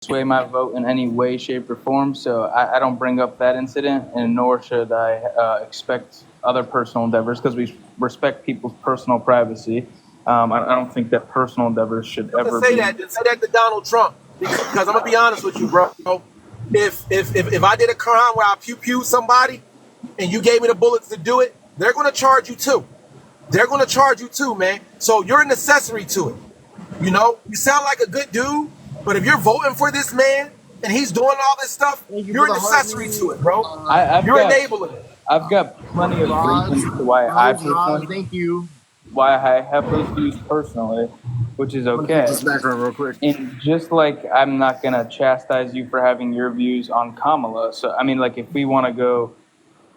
sway my vote in any way, shape, or form. So I don't bring up that incident, and nor should I expect other personal endeavors because we respect people's personal privacy. I don't think that personal endeavors should ever say be. Say that to Donald Trump because I'm gonna be honest with you, bro. If I did a crime where I pew somebody and you gave me the bullets to do it, they're gonna charge you too. They're gonna charge you too, man. So you're an accessory to it. You know, you sound like a good dude, but if you're voting for this man and he's doing all this stuff, you're an accessory to it, bro. You're enabling it. I've got plenty of reasons to why I personally, thank you. Why I have those views personally, which is okay. This background real quick. And just like I'm not gonna chastise you for having your views on Kamala. So I mean, like if we want to go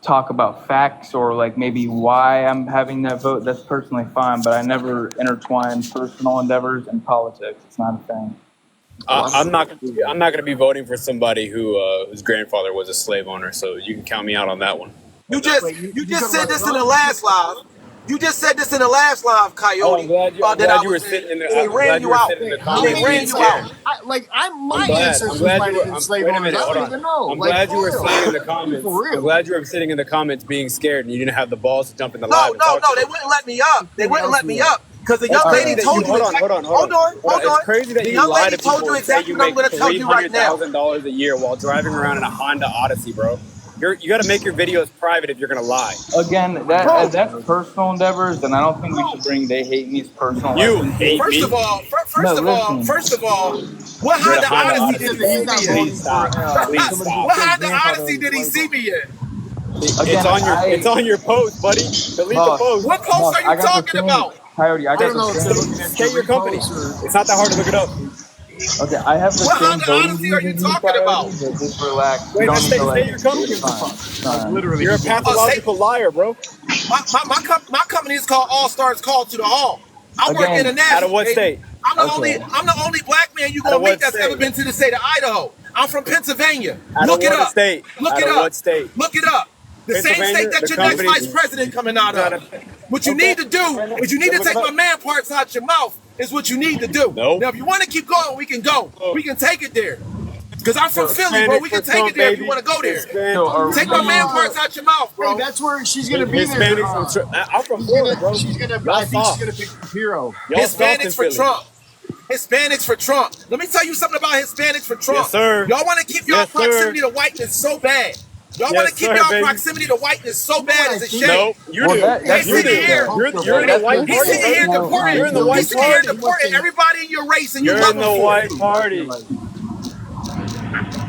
talk about facts or like maybe why I'm having that vote, that's personally fine. But I never intertwine personal endeavors and politics. It's not a thing. I'm not gonna be voting for somebody whose grandfather was a slave owner. So you can count me out on that one. You just said this in the last live. You just said this in the last live, Coyote. Oh, I'm glad you were sitting in the. They ran you out. They ran you out. My ancestors might have been slave owners. I don't even know. I'm glad you were sitting in the comments. I'm glad you were sitting in the comments being scared and you didn't have the balls to jump in the live. No, they wouldn't let me up. They wouldn't let me up. Because the young lady told you. Hold on. It's crazy that the you young lie lady to people told you and say exactly you what I'm make going to tell you right now. $300,000 a year while driving around in a Honda Odyssey, bro. You got to make your videos private if you're going to lie. Again, that's personal endeavors, and I don't think we should bring they hate me's personal. You hate me. First of all, what Honda Odyssey did he see me in? What Honda Odyssey did he see me in? It's on your post, buddy. Delete the post. What post are you talking about? Coyote, I got State your company. It's not that hard to look it up. Okay, I have the what same Honda Odyssey are you talking about? Just relax. Wait, state your company. Literally, you're a pathological liar, bro. My company is called All Stars Call to the Hall. I work international. Out of what state? I'm the only black man you're gonna meet that's ever been to the state of Idaho. I'm from Pennsylvania. Look it up. Look it up. What state? Look it up. The same state that your next vice president coming out of. What you need to do is you need to take my man parts out your mouth. Is what you need to do. Nope. Now, if you want to keep going, we can go. We can take it there. Because I'm from Philly, bro. We can take it there if you want to go there. Take my man parts out your mouth, bro. Hey, that's where she's going to be there. I'm from Florida, bro. I think she's going to pick the hero. Hispanics for Trump. Hispanics for Trump. Let me tell you something about Hispanics for Trump. Yes, sir. Y'all want to keep y'all proximity to whiteness so bad. Y'all want to keep y'all proximity to whiteness so bad as a shame. No, you do. You're in the white party. He's sitting here deporting. You're in the white party. Deporting everybody in your race, and you You're love in the white party.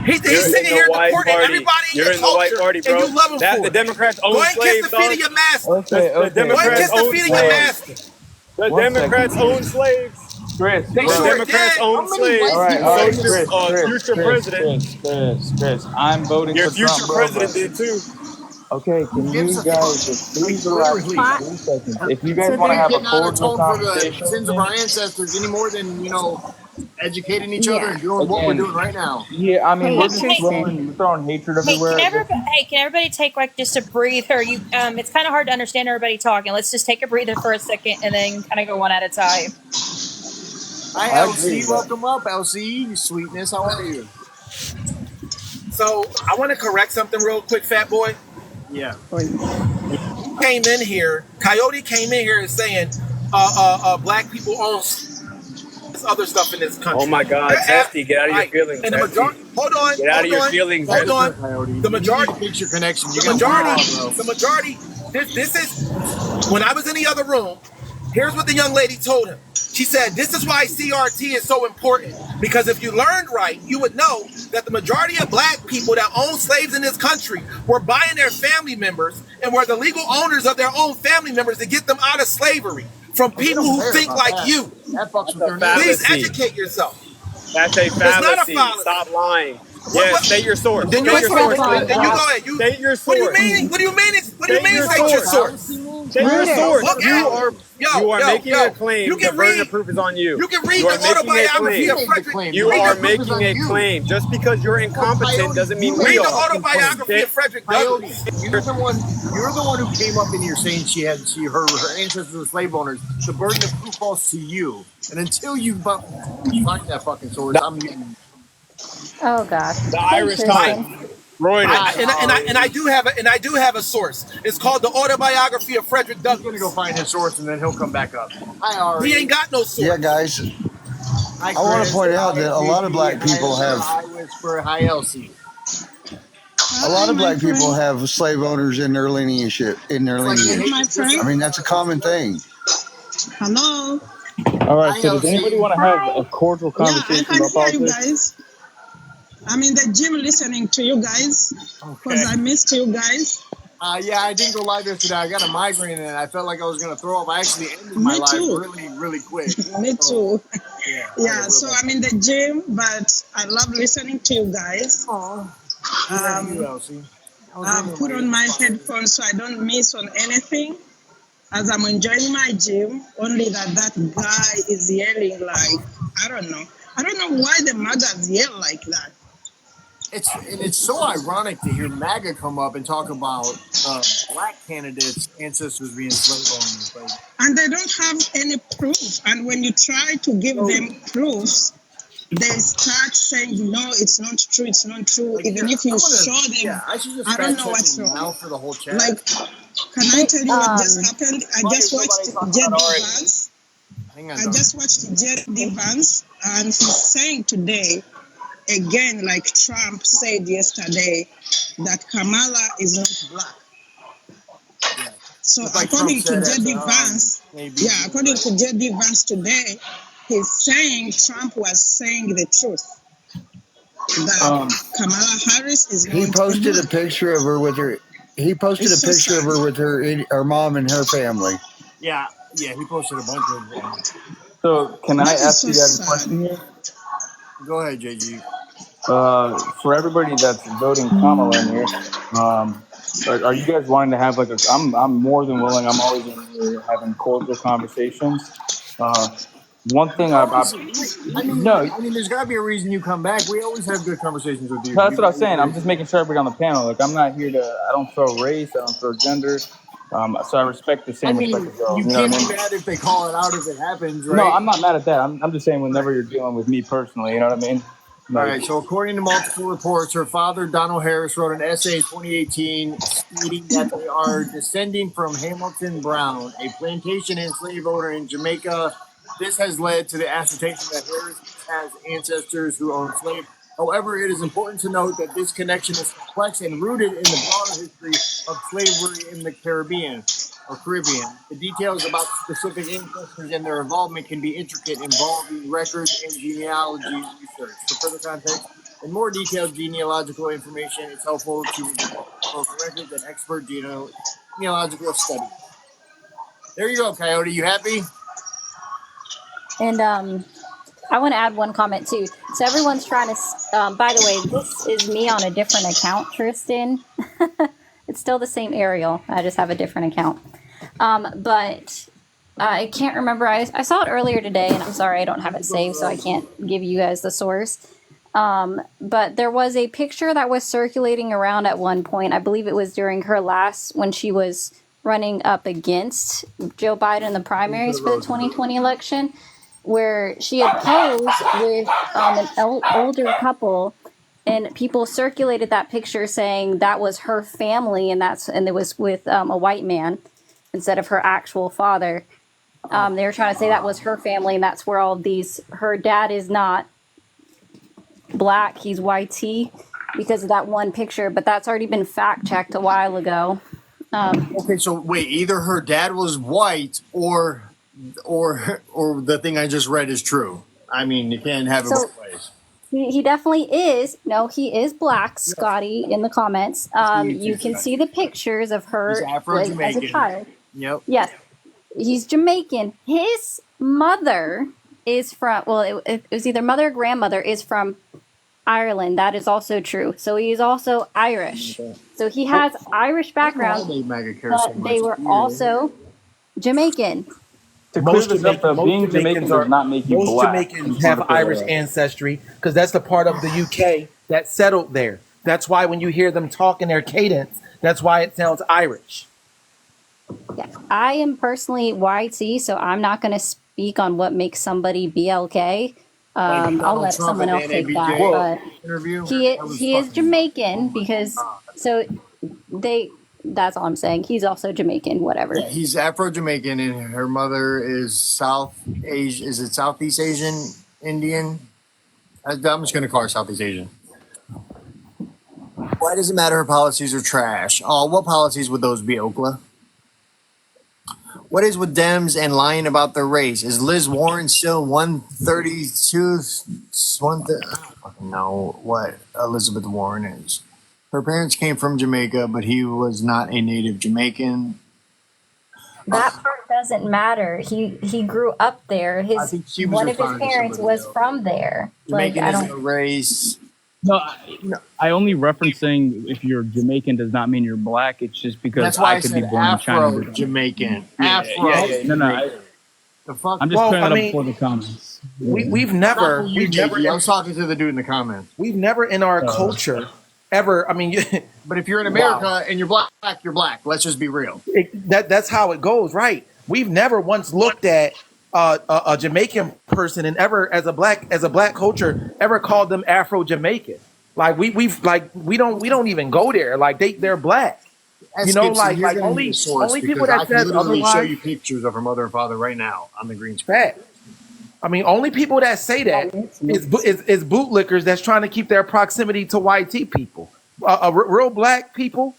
He's sitting here deporting everybody in your culture. You're in the white party, bro. And you love him for it. The Democrats own slaves. Go and kiss the feet of your master. Go and kiss the feet of your master. The Democrats own slaves. Chris, the Democrats own slaves. All right, future president. Chris, I'm voting for Trump. Your future president did too. Okay, can you guys just please relax for 3 seconds? If you guys want to have a cordial conversation, for the sins of our ancestors any more than educating each other and doing what we're doing right now. Yeah, I mean, we're throwing hatred everywhere. Can everybody take just a breather? It's kind of hard to understand everybody talking. Let's just take a breather for a second and then kind of go one at a time. Hi, LC. Welcome up, LC. You sweetness. How are you? So, I want to correct something real quick, fat boy. Yeah. Came in here, Coyote came in here and saying, black people own this other stuff in this country. Oh my God, Testy, get out of your feelings. And the majority, hold on. Get out of your feelings. Hold on. The majority, picture connection. The majority. This is when I was in the other room. Here's what the young lady told him. She said, this is why CRT is so important. Because if you learned right, you would know that the majority of black people that own slaves in this country were buying their family members and were the legal owners of their own family members to get them out of slavery from people who think like you. Please educate yourself. That's a fallacy. Stop lying. Yeah, state your source. Then you go ahead. State your source. What do you mean? What do you mean state your source? State your source. You are making a claim. The burden of proof is on you. You can read the autobiography of Frederick. You are making a claim. Just because you're incompetent doesn't mean we are. Read the autobiography of Frederick Douglass. You're the one who came up in here saying her ancestors were slave owners. The burden of proof falls to you. And until you find that fucking source, I'm getting. Oh gosh. The Thanks, Irish Tristan. Times. Reuters. And I do have a source. It's called the Autobiography of Frederick He's gonna go Douglass. find his source and then he'll come back up. Hi, He Ari. ain't got no source. Yeah, guys, Hi, I want to Chris. point out Hi, that a lot of JP. black people have Hi, Whisper. Hi, Elsie. a lot Hi, of my black people friend. have slave owners in their lineage. In their It's like they Hello, hate lineage, my you just I friend. mean that's a common thing. Hello. All right. Hi, So does Elsie. anybody want to have Hi. a cordial Yeah, I conversation can about hear you politics? guys. I'm in the gym listening to you guys because Okay. I missed you guys. Yeah, I didn't go live yesterday. I got a migraine and I felt like I was gonna throw up. I actually ended my Me live too. really, really quick. Me So too. yeah, I had Yeah, a real so bad. I'm in the gym, but I love listening to you guys. Aw, we love you, Um, Elsie. I was I've wondering why put you on didn't my respond. headphones so I don't miss on anything as I'm enjoying my gym. Only that guy is yelling like, I don't know. I don't know why the MAGAs yell like that. It's so ironic to hear MAGA come up and talk about black candidates' ancestors being slave owners. Like, And they don't have any proof. And when you try to give so, them proofs, they start saying, no, it's not true, it's not true. like here, Even if you I'm gonna. show Yeah, them, I should just I don't fact know check it what's now wrong. for the whole chat. Like, can I Hey, tell you what just happened? Why is nobody talking about Ari? Hang on, I Doc. just watched JD Vance, and he's saying today, again, like Trump said yesterday, that Kamala is not black. Yeah, So just like Trump according to said at JD the Vance, ABG, according right? to JD Vance today, he's saying Trump was saying the truth that Um, Kamala Harris is He not a posted a black. picture of her with her. He posted It's a so picture of sad. her with her mom and her family. Yeah, yeah, he posted a bunch of. so can I That is ask so you guys a sad. question here? Go ahead, JG. For everybody that's voting Kamala in here, are you guys wanting to have like a? I'm more than willing. I'm always in here having cordial conversations. One We thing always, no, there's got to be a reason you come back. We always have good conversations with you. that's what I was saying. I'm just making sure everybody on the panel. Like I'm not here to. I don't throw race. I don't throw gender. So I respect the I same respect mean, as girls. you You know can't what I be mean? mad if they call it out if it happens, No, right? I'm not mad at that. I'm just saying Right. whenever you're dealing with me personally, you know what I mean? All Like, right. So, according to multiple reports, her father, Donald Harris, wrote an essay in 2018 stating that they are descending from Hamilton Brown, a plantation and slave owner in Jamaica. This has led to the assertion that Harris has ancestors who owned slaves. However, it is important to note that this connection is complex and rooted in the broader history of slavery in the Caribbean. The details about specific ancestors and their involvement can be intricate, involving records and genealogy research. For further context and more detailed genealogical information, it's helpful to review historical records and expert genealogical studies. There you go, Coyote. You happy? and I want to add one comment too. So everyone's trying to. By the way, this is me on a different account, Tristan. It's still the same Ariel. I just have a different account. But I can't remember. I saw it earlier today, and I'm sorry I don't have it saved, so I can't give you guys the source. But there was a picture that was circulating around at one point. I believe it was during her last, when she was running up against Joe Biden in the primaries for the 2020 election, where she had posed with an older couple, and people circulated that picture saying that was her family, and it was with a white man instead of her actual father. They were trying to say that was her family, and that's where all these. Her dad is not black; he's YT because of that one picture. But that's already been fact checked a while ago. Okay, so wait, either her dad was white or the thing I just read is true. I mean, you can't have it So both ways. he definitely is. No, he is black, Scotty, in the comments. You can see the pictures of He's her as a Afro-Jamaican. child. Yep. Yes, he's Jamaican. His mother is from, well, it was either mother or grandmother is from Ireland. That is also true. So he is also Irish. So he has Irish background, but they were also Jamaican. to clear this up, though, being Jamaican does not make you most black. Jamaicans have Irish ancestry because that's the part of the UK that settled there. That's why when you hear them talk in their cadence, that's why it sounds Irish. Yeah, I am personally YT, so I'm not going to speak on what makes somebody BLK. Like I'll Donald let Trump someone in else the take NABJ that, Well, but interview. he That was he is fucking. Jamaican Oh my because god. so they. That's all I'm saying. He's also Jamaican. Whatever. Yeah, he's Afro-Jamaican, and her mother is South Asia. Is it Southeast Asian Indian? I'm just going to call her Southeast Asian. Why does it matter her policies are trash? Oh, what policies would those be, Okla? What is with Dems and lying about their race? Is Liz Warren still 132? I don't fucking know what Elizabeth Warren is. Her parents came from Jamaica, but he was not a native Jamaican. That part doesn't matter. He grew up there. I think she was One of his referring to parents somebody was else. from there. Like Jamaican I isn't a don't. race. no, No. I only referencing if you're Jamaican does not mean you're black. It's just because That's why I I could be said born in China. Afro-Jamaican. Yeah. No, no. Afro-Jamaican. The fuck? I'm just Well, clearing I that up mean, before the comments. we've Not for never, you, we've never, JD. I was talking to the dude in the comments. we've never in our culture ever. I mean, But if you're in America and you're black, you're black. Let's just be real. that's how it goes, right? We've never once looked at a Jamaican person and ever as a black culture ever called them Afro-Jamaican. Like we don't even go there. Like they're black. As You know, Gibson, like you're like gonna need only a source people because I that can says literally show otherwise. you pictures of her mother and father right now on the green screen. Fact. I mean, only people that say that is bootlickers that's trying to keep their proximity to white people. Real black people.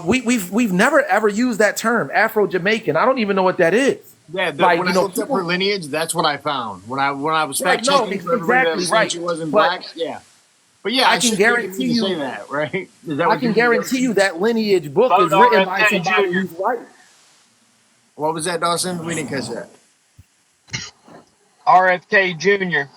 We've never ever used that term Afro-Jamaican. I don't even know what that is. Yeah, Like, when you I know, looked up people- her lineage, that's what I found. When I was Right, fact no, checking for everybody that exactly was saying right. she wasn't But- black, yeah. But yeah, I I can should guarantee you- say that, right? Is that I what can you guarantee you that lineage book is written by somebody who's white. What was that, Dawson? We didn't catch that. RFK Jr.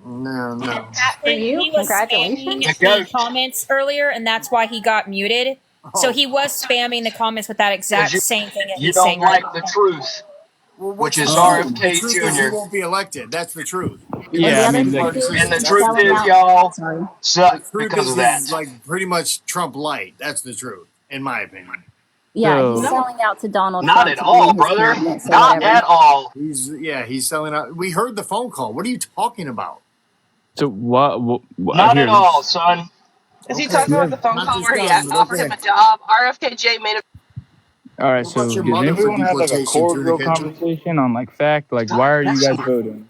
No. For you, He was congratulations. spamming the comments earlier, and that's why he got muted. So he was spamming the comments with that exact same thing that You he's don't saying like right the now. truth, Well, which is the RFK truth is he Jr. won't be elected. That's the truth. Yeah, I mean, Hard like, decision. And the That's truth selling is, out. y'all Sorry. the suck truth because is of that. he's like pretty much Trump light. That's the truth, in my opinion. Yeah, So- he's selling out to Donald Not Trump at to all, be his brother. cabinet, so Not whatever. at all. He's selling out. We heard the phone call. What are you talking about? so what Not here, at all, son. Is he talking about the phone Not call just where he done, but offered him okay. a job? RFKJ made a All right, What so about your does mother for anyone have like a deportation through the cordial kitchen? conversation on like fact? Like, why are you guys voting?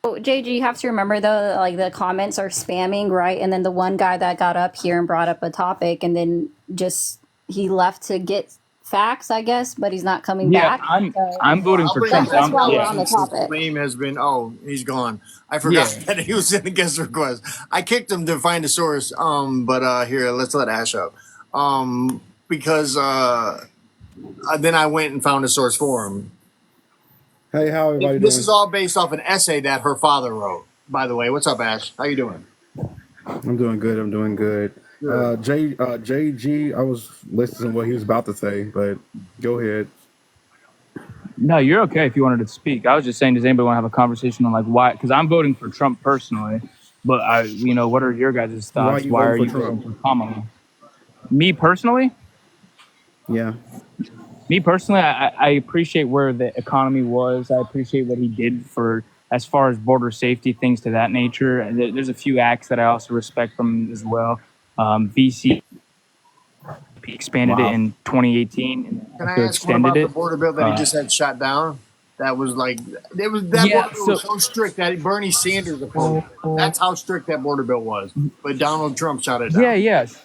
So, JG, you have to remember though, like the comments are spamming, right? And then the one guy that got up here and brought up a topic, and then just he left to get facts, I guess, but he's not coming Yeah, back. I'm voting I'll for bring Trump. it That's up why we're Yeah. on the since topic. claim has been. Oh, he's gone. I forgot Yeah. that he was in the guest request. I kicked him to find a source. But here, let's let Ash up. Because then I went and found a source for him. Hey, how everybody This doing? is all based off an essay that her father wrote. By the way, what's up, Ash? How you doing? I'm doing good. I'm doing good. JG, I was listening to what he was about to say, but go ahead. No, you're okay if you wanted to speak. I was just saying, does anybody want to have a conversation on like why? Because I'm voting for Trump personally, but what are your guys' thoughts? Why are you you voting for voting for Kamala? Me personally, Yeah. I appreciate where the economy was. I appreciate what he did for as far as border safety, things to that nature. And there's a few acts that I also respect from him as well. VC expanded it in 2018 and Can I also ask one extended about the it. border bill that he just had shot down? That was like that border bill was so strict that Bernie Sanders opposed it. That's how strict that border bill was. But Donald Trump shot it down. Yes.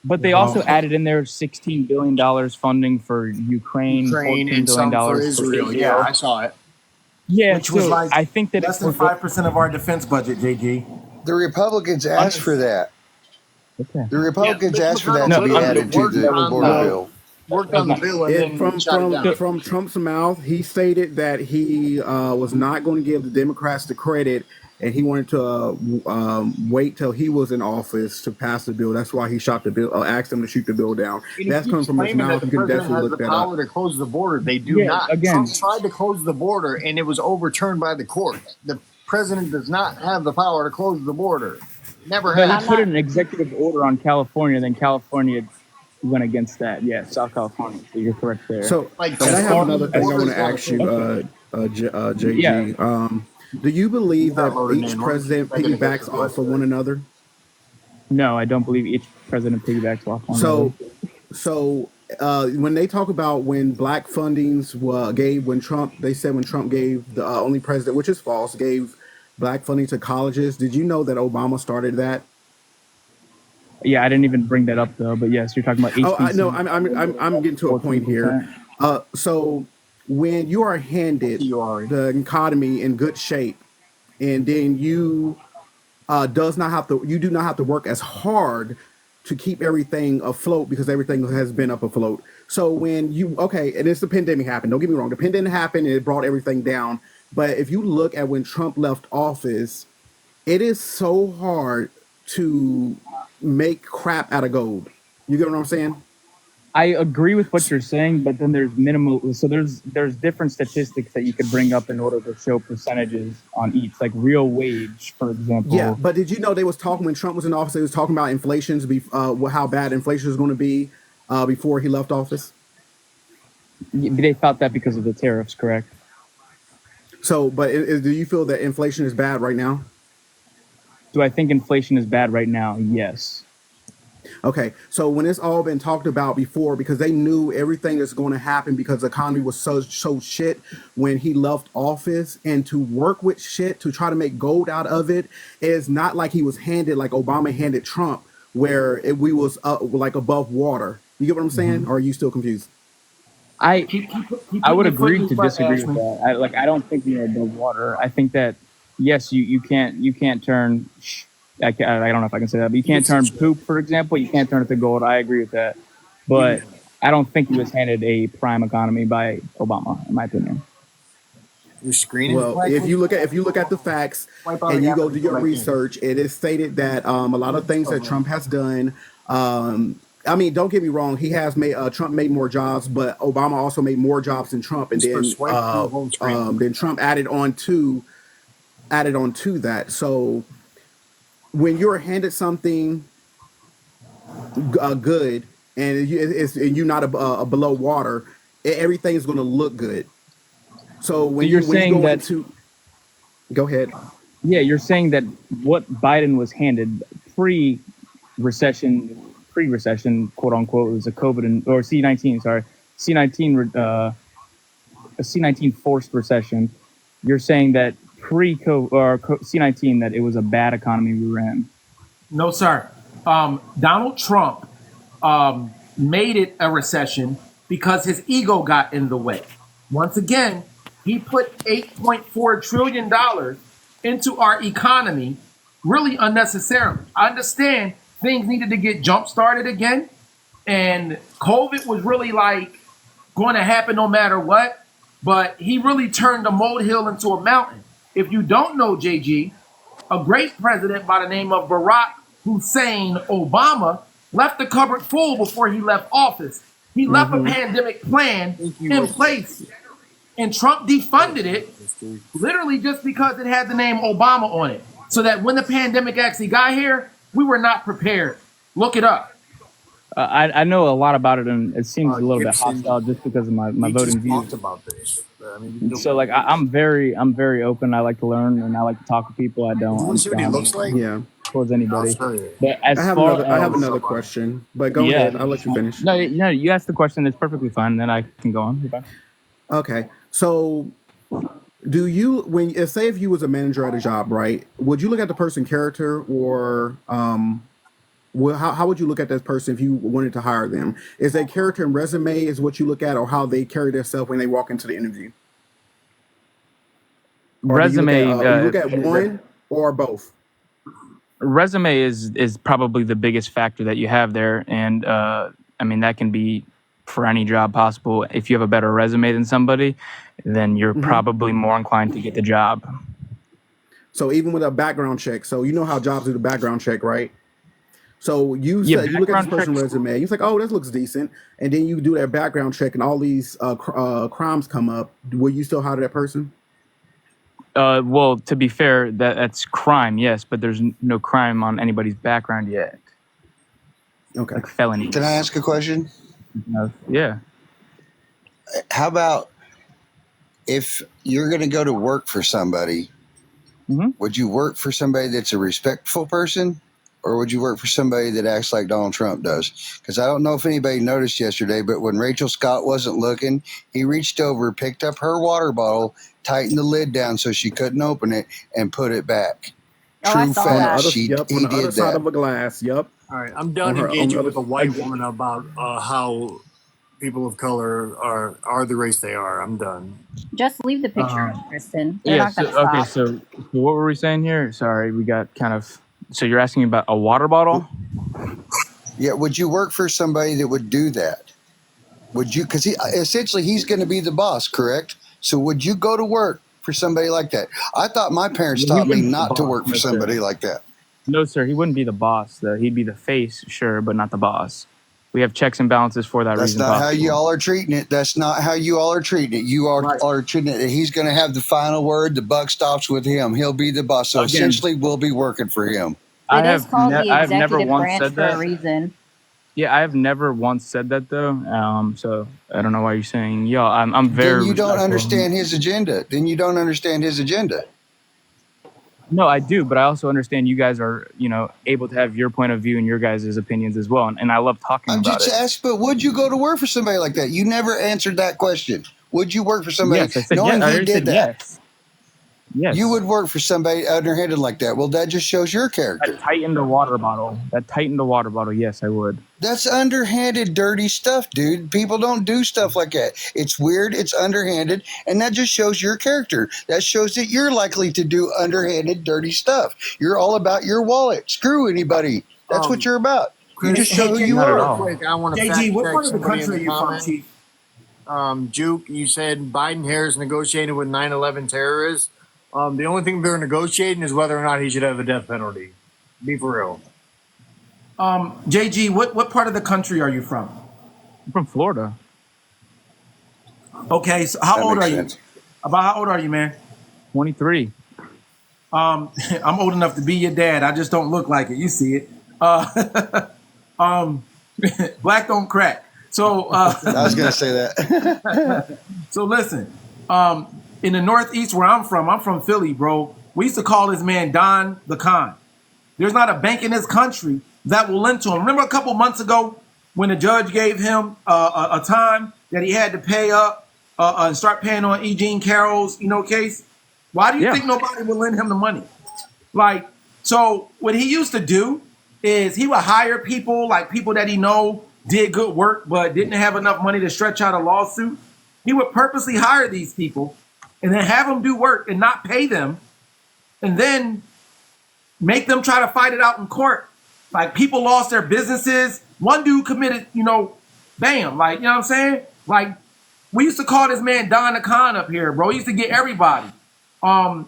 But they also added in there $16 billion funding for Ukraine, Ukraine $14 and some billion for Israel. Yeah, I saw it. Yeah, Which was like I think that less than 5% of our defense budget, JG. The Republicans asked for that. Okay. The Republicans asked for that No, to be added to the border bill. Worked on the bill and then shot it down. From Trump's mouth, he stated that he was not going to give the Democrats the credit, and he wanted to wait till he was in office to pass the bill. That's why he shot the bill, asked them to shoot the bill down. And That's coming from his claiming mouth. that You the can president definitely has look the that power up. to close the border. They do Yeah, not. again. Trump tried to close the border, and it was overturned by the courts. The president does not have the power to close the border. Never But has. he put an executive order on California, then California went against that. Yeah, South California. So you're correct there. So, Like, and I have just another thing I want borders to ask you, Yeah. JG. Do you believe Got that loaded each in. president Second to get piggybacks to off what? of one another? No, I don't believe each president piggybacks off one another. So when they talk about when black fundings when Trump gave the only president, which is false, gave black funding to colleges. Did you know that Obama started that? Yeah, I didn't even bring that up though. But yes, you're talking about Oh, I know. HBC. I'm getting to a point here. 14%. So when you are handed You are. the economy in good shape, and then you you do not have to work as hard to keep everything afloat because everything has been up afloat. So when and it's the pandemic happened. Don't get me wrong, the pandemic happened and it brought everything down. But if you look at when Trump left office, it is so hard to make crap out of gold. You get what I'm saying? I agree with what you're saying, but then there's minimal. So there's different statistics that you could bring up in order to show percentages on each, like real wage, for example. Yeah, but did you know they was talking when Trump was in office? They was talking about inflations, how bad inflation is going to be before he left office. They felt that because of the tariffs, correct? So, but do you feel that inflation is bad right now? Do I think inflation is bad right now? Yes. Okay, so when it's all been talked about before, because they knew everything that's going to happen because the economy was so shit when he left office, and to work with shit to try to make gold out of it is not like he was handed like Obama handed Trump, where we was like above water. You get what I'm saying? Or are you still confused? I would agree to disagree with that. I don't think we're above water. I think that yes, you can't turn. I don't know if I can say that, but you can't turn poop, for example. You can't turn it to gold. I agree with that, but I don't think he was handed a prime economy by Obama, in my opinion. Your screen. Well, if you look at the facts and you go do your research, it is stated that a lot of things that Trump has done. I mean, don't get me wrong. He has made Trump made more jobs, but Obama also made more jobs than Trump, and then Trump added on to that. So when you're handed something good and you're not below water, everything is going to look good. So when you're saying that, go ahead. Yeah, you're saying that what Biden was handed pre-recession, quote unquote, was a COVID or C-19. Sorry, C-19, a C-19 forced recession. You're saying that pre-COVID or C-19 that it was a bad economy we were in. No, sir. Donald Trump made it a recession because his ego got in the way. Once again, he put $8.4 trillion into our economy really unnecessarily. I understand things needed to get jump started again, and COVID was really like going to happen no matter what, but he really turned a molehill into a mountain. If you don't know, JG, a great president by the name of Barack Hussein Obama left the cupboard full before he left office. He left a pandemic plan in place, and Trump defunded it literally just because it had the name Obama on it, so that when the pandemic actually got here, we were not prepared. Look it up. I know a lot about it, and it seems a little bit hostile just because of my voting views. About this. So like I'm very open. I like to learn and I like to talk to people. I don't. You want to see what he looks like? Yeah. Towards anybody. But I have another question, but go ahead. I'll let you finish. No, you asked the question. It's perfectly fine. Then I can go on. Okay. So, do you say if you was a manager at a job, right? Would you look at the person's character, or how would you look at that person if you wanted to hire them? Is their character and resume is what you look at, or how they carry themselves when they walk into the interview? Or resume. You look at one or both. Resume is probably the biggest factor that you have there, and I mean that can be for any job possible. If you have a better resume than somebody, then you're probably more inclined to get the job. So even with a background check, so you know how jobs do the background check, right? So you look at this person's resume, you're like, oh, this looks decent, and then you do that background check, and all these crimes come up. Will you still hire that person? Well, to be fair, that's crime, yes, but there's no crime on anybody's background yet. Okay. Like felony. Can I ask a question? Yeah. How about if you're going to go to work for somebody, would you work for somebody that's a respectful person, or would you work for somebody that acts like Donald Trump does? Because I don't know if anybody noticed yesterday, but when Rachel Scott wasn't looking, he reached over, picked up her water bottle, tightened the lid down so she couldn't open it, and put it back. Oh, I True saw fact. that. He on the other did side that. of a glass. Yep. All right, I'm done On the engaging other with a white side. woman about how people of color are the race they are. I'm done. Just leave the picture, Kristen. They're Yeah. not So, going to stop. okay. So what were we saying here? Sorry, we got kind of. So you're asking about a water bottle? Yeah. Would you work for somebody that would do that? Would you? Because he's going to be the boss, correct? So would you go to work for somebody like that? I thought my parents Well, he taught me wouldn't be the not to boss, work for no, sir. somebody like that. No, sir. He wouldn't be the boss, though. He'd be the face, sure, but not the boss. We have checks and balances for that That's reason. not how possible. you all are treating it. That's not how you all are treating it. You are treating it that he's going to have the final word. The buck stops with him. He'll be the boss. So Again, essentially, we'll be working for him. It is called the I have never executive once branch said for a that. reason. Yeah, I have never once said that though. So I don't know why you're saying, yo, I'm very. Then you don't respectful. understand his agenda. Then you don't understand his agenda. No, I do, but I also understand you guys are, able to have your point of view and your guys' opinions as well, and I love talking I'm about just it. asking, but would you go to work for somebody like that? You never answered that question. Would you work for somebody Yes, I said knowing yes. I he already did said that? yes. Yes. You would work for somebody underhanded like that. Well, that just shows your character. That tightened the water bottle. Yes, I would. That's underhanded, dirty stuff, dude. People don't do stuff like that. It's weird. It's underhanded. And that just shows your character. That shows that you're likely to do underhanded, dirty stuff. You're all about your wallet. Screw anybody. That's what you're about. You just show who you Not at are. all. Quick, I want to JG, what fact part check of the somebody in country are the you from, comment. Chief? Juke, you said Biden Harris negotiated with 9/11 terrorists. The only thing they're negotiating is whether or not he should have a death penalty. Be for real. JG, what part of the country are you from? I'm from Florida. Okay, so how That old makes are you? sense. About how old are you, man? 23. I'm old enough to be your dad. I just don't look like it. You see it. Black don't crack. So I was going to say that. so listen, in the Northeast where I'm from Philly, bro. We used to call this man Don the Con. There's not a bank in this country that will lend to him. Remember a couple months ago when the judge gave him a time that he had to pay up and start paying on E. Jean Carroll's, case? Why do you think nobody would lend him the money? Like, so what he used to do is he would hire people, like people that he know did good work but didn't have enough money to stretch out a lawsuit. He would purposely hire these people and then have them do work and not pay them and then make them try to fight it out in court. Like people lost their businesses. One dude committed, bam, like, you know what I'm saying? Like we used to call this man Don the Con up here, bro. He used to get everybody. A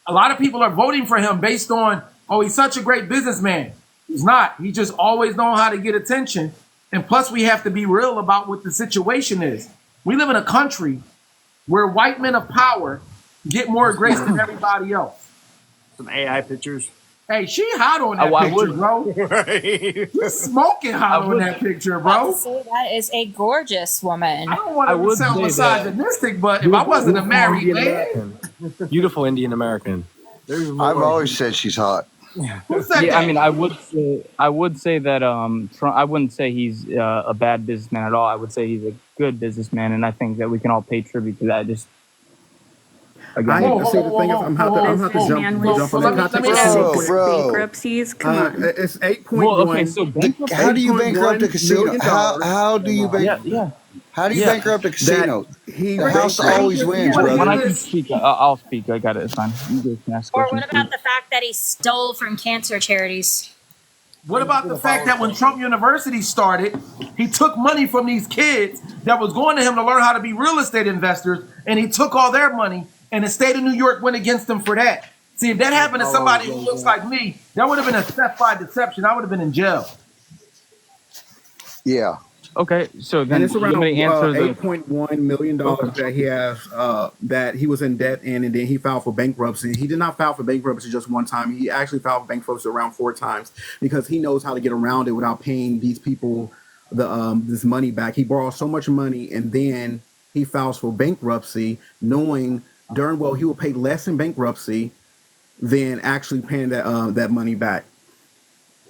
lot of people are voting for him based on, oh, he's such a great businessman. He's not. He just always knows how to get attention. And plus, we have to be real about what the situation is. We live in a country where white men of power get more grace than everybody else. Some AI pictures. Hey, she hot on that picture, bro. She's smoking hot on that picture, bro. Say that is a gorgeous woman. I don't want to sound misogynistic, but if I wasn't a married man, beautiful Indian American. I've always said she's hot. who said that? I mean, I would say that Trump, I wouldn't say he's a bad businessman at all. I would say he's a good businessman, and I think that we can all pay tribute to that. Just again, I'm have to jump on that. Bankruptcies, come on. It's 8.1. Well, okay, so how do you bankrupt a casino? How do you bankrupt? How do you bankrupt a casino? The house always wins, brother. When I can speak, I'll speak. I got it. It's fine. You guys can ask Or questions, what about the fact that he stole from cancer charities? What about the fact that when Trump University started, he took money from these kids that was going to him to learn how to be real estate investors, and he took all their money, and the state of New York went against them for that. See, if that happened to somebody who looks like me, that would have been a theft by deception. I would have been in jail. Yeah. Okay, so then And it's around let me answer the $8.1 million that he has, that he was in debt in, and then he filed for bankruptcy. He did not file for bankruptcy just one time. He actually filed for bankruptcy around 4 times because he knows how to get around it without paying these people this money back. He borrowed so much money, and then he files for bankruptcy, knowing darn well he will pay less in bankruptcy than actually paying that money back.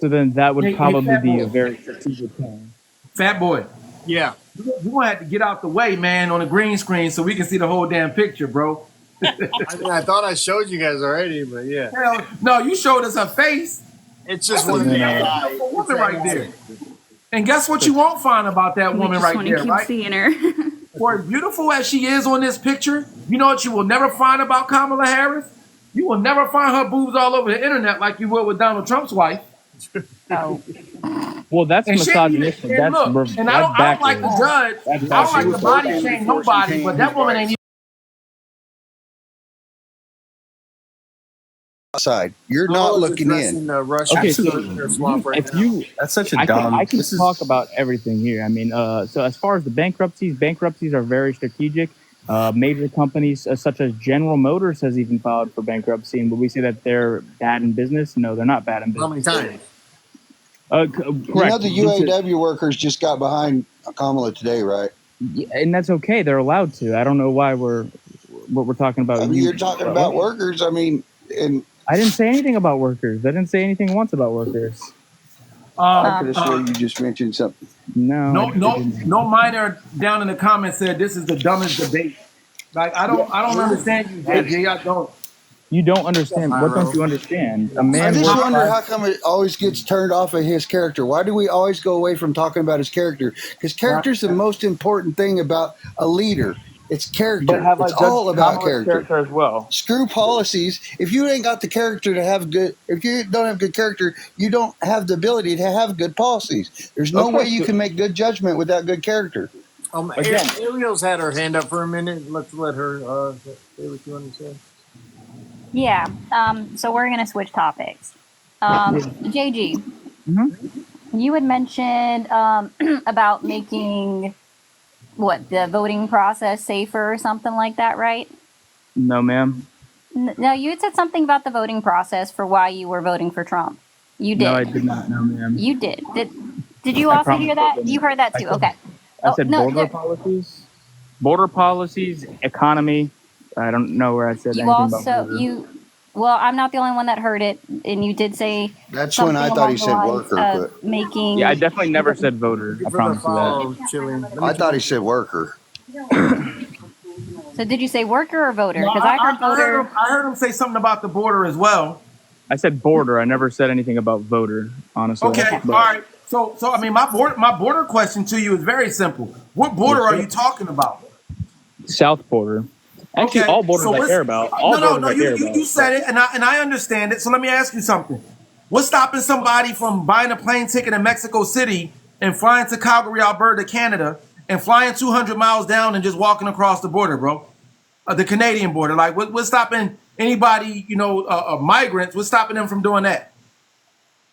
So then that would Hey, probably Fat be Boy. a very strategic thing. Fat Boy. Yeah. You're going to have to get out the way, man, on the green screen so we can see the whole damn picture, bro. I thought I showed you guys already, but yeah. Hell, no, you showed us her face. It's just That's one of the a beautiful woman right there. And guess what you won't find about that We woman just right want there, to keep right? seeing her. For as beautiful as she is on this picture, you know what you will never find about Kamala Harris? You will never find her boobs all over the internet like you will with Donald Trump's wife. Oh. Well, that's And misogynistic. and look, That's and I don't like to judge. I don't like to body shame nobody, but that woman ain't even. Outside, you're not looking in. Okay, so if you, that's such a I dumb. can talk about everything here. I mean, so as far as the bankruptcies are very strategic. Major companies such as General Motors has even filed for bankruptcy, and would we say that they're bad in business? No, they're not bad in business. How many times? Correct. You know the UAW workers just got behind Kamala today, right? Yeah, and that's okay. They're allowed to. I don't know why we're talking about. I mean, you're talking about workers. I mean, and I didn't say anything about workers. I didn't say anything once about workers. I could have sworn you just mentioned something. No minor down in the comments said this is the dumbest debate. Like I don't understand you, JG. I don't. You don't understand. What don't you understand? A man. I just wonder how come it always gets turned off of his character. Why do we always go away from talking about his character? Because character is the most important thing about a leader. It's character. But have it's I all judged about Kamala's character as well. Screw policies. If you ain't got the character to have good, if you don't have good character, you don't have the ability to have good policies. There's no way you can make good judgment without good character. Ariel's had her hand up for a minute. Let's let her say what you want to say. Yeah. So we're gonna switch topics. JG, you had mentioned about making the voting process safer or something like that, right? No, ma'am. No, you had said something about the voting process for why you were voting for Trump. You did. No, I did not. No, ma'am. You did. Did you also hear that? You heard that too. Okay. I said border policies, economy. I don't know where I said anything about border. Well, I'm not the only one that heard it, and you did say that's when I thought he said worker. But making. Yeah, I definitely never said voter. I promise you that. I thought he said worker. So did you say worker or voter? Because I heard voter. I heard him say something about the border as well. I said border. I never said anything about voter. Honestly. Okay. All right. So I mean, my border question to you is very simple. What border are you talking about? South border. Actually, all borders I care about. You said it, and I understand it. So let me ask you something. What's stopping somebody from buying a plane ticket in Mexico City and flying to Calgary, Alberta, Canada, and flying 200 miles down and just walking across the border, bro? The Canadian border. Like, what's stopping anybody, migrants, what's stopping them from doing that?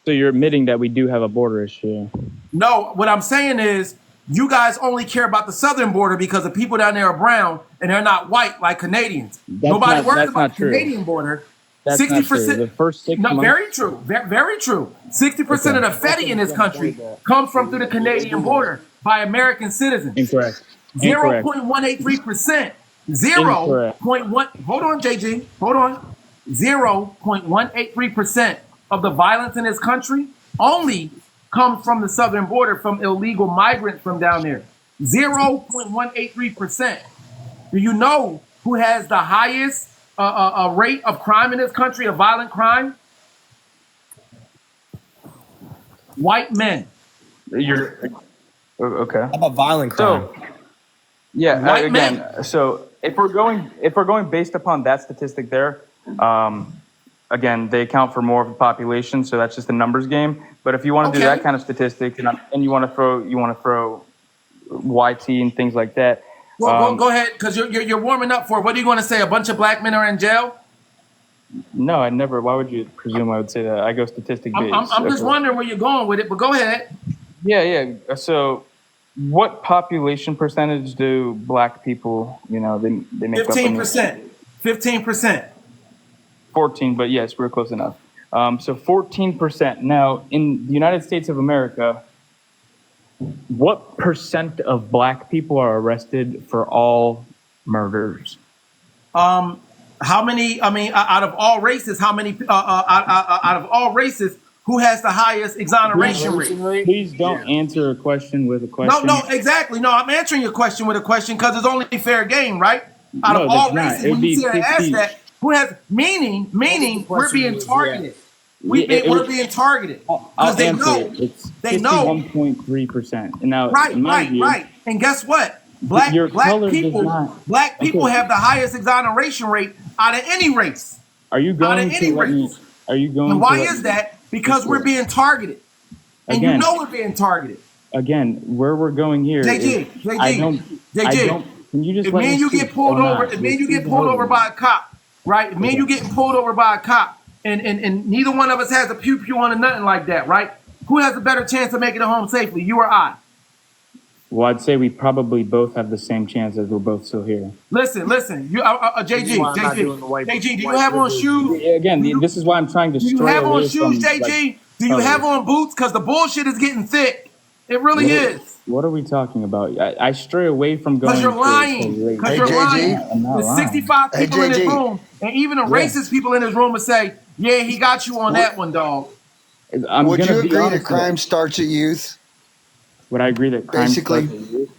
So you're admitting that we do have a border issue? No, what I'm saying is, you guys only care about the southern border because the people down there are brown and they're not white like Canadians. Nobody worries about the Canadian border. That's 60%. Not true. The first 6 months. Very true. Very true. 60% of the Fetty in this country comes from through the Canadian border by American citizens. Incorrect. 0.183%. 0.1. Hold on, JG. Hold on. 0.183% of the violence in this country only comes from the southern border, from illegal migrants from down there. 0.183%. Do you know who has the highest rate of crime in this country, of violent crime? White men. You're okay. How about violent crime? So, yeah, again. So if we're going based upon that statistic there, again, they account for more of the population, so that's just a numbers game. But if you want to do that kind of statistic, and you want to throw YT and things like that. Well, go ahead, because you're warming up for it. What are you going to say? A bunch of black men are in jail? No, I never. Why would you presume I would say that? I go statistic based. I'm just wondering where you're going with it, but go ahead. Yeah. So, what population percentage do black people? They make 15%. 15%. 14, but yes, we're close enough. So 14%. Now, in the United States of America, What percent of black people are arrested for all murders? How many? I mean, out of all races, how many? Out of all races, who has the highest exoneration rate? Please don't answer a question with a question. No, exactly. No, I'm answering your question with a question because it's only fair game, right? Out of all races, when you see her ask that, who has meaning? We're being targeted. We're being targeted because they know. They know 1.3%. Now, right. And guess what? Black people have the highest exoneration rate out of any race. Are you going to let me? Are you going? And why is that? Because we're being targeted, and you know we're being targeted. Again, where we're going here. JG. Can you just if me and you get pulled over, if me and you get pulled over by a cop, right? If me and you get pulled over by a cop, and neither one of us has a pew pew on or nothing like that, right? Who has a better chance of making it home safely, you or I? Well, I'd say we probably both have the same chance as we're both still here. Listen. You, JG, do you have on shoes? Again, this is why I'm trying to. Do you have on shoes, JG? Do you have on boots? Because the bullshit is getting thick. It really is. What are we talking about? I stray away from going. Because you're lying. Because you're lying. There's 65 people in this room, and even the racist people in this room will say, "Yeah, he got you on that one, dog." Would you agree that crime starts at youth? Would I agree that crime basically starts at youth?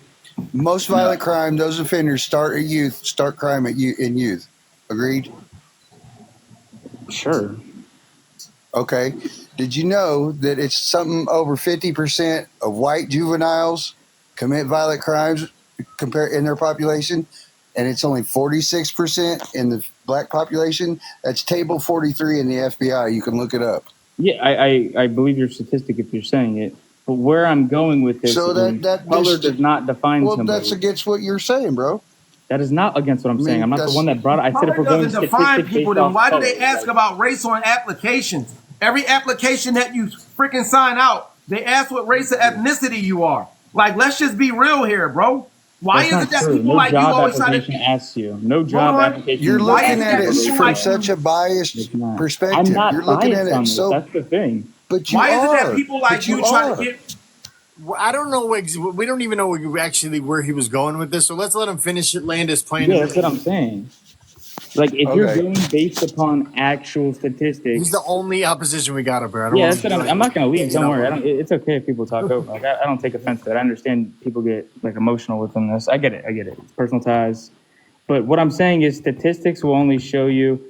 Most violent crime, those offenders start at youth, start crime in youth. Agreed? Sure. Okay. Did you know that it's something over 50% of white juveniles commit violent crimes in their population, and it's only 46% in the black population? That's table 43 in the FBI. You can look it up. Yeah, I believe your statistic if you're saying it. But where I'm going with this, so that color does not define somebody. Well, that's against what you're saying, bro. That is not against what I'm saying. I'm not the one that brought it. I said if we're going to define people, then why do they ask about race on applications? Every application that you freaking sign out, they ask what race or ethnicity you are. Like, let's just be real here, bro. Why is it that people like you always try to ask you? No job application. You're looking at it from such a biased perspective. I'm not You're looking at it so. That's the thing. But you why are. Is it that people like you try to get? I don't know. We don't even know actually where he was going with this. So let's let him finish it. Land his plane. Yeah, that's what I'm saying. Like, if you're going based upon actual statistics, he's the only opposition we got up here. Yeah, that's what I'm not going to leave. Don't worry. It's okay if people talk over. Like, I don't take offense to that. I understand people get like emotional within this. I get it. It's personal ties. But what I'm saying is statistics will only show you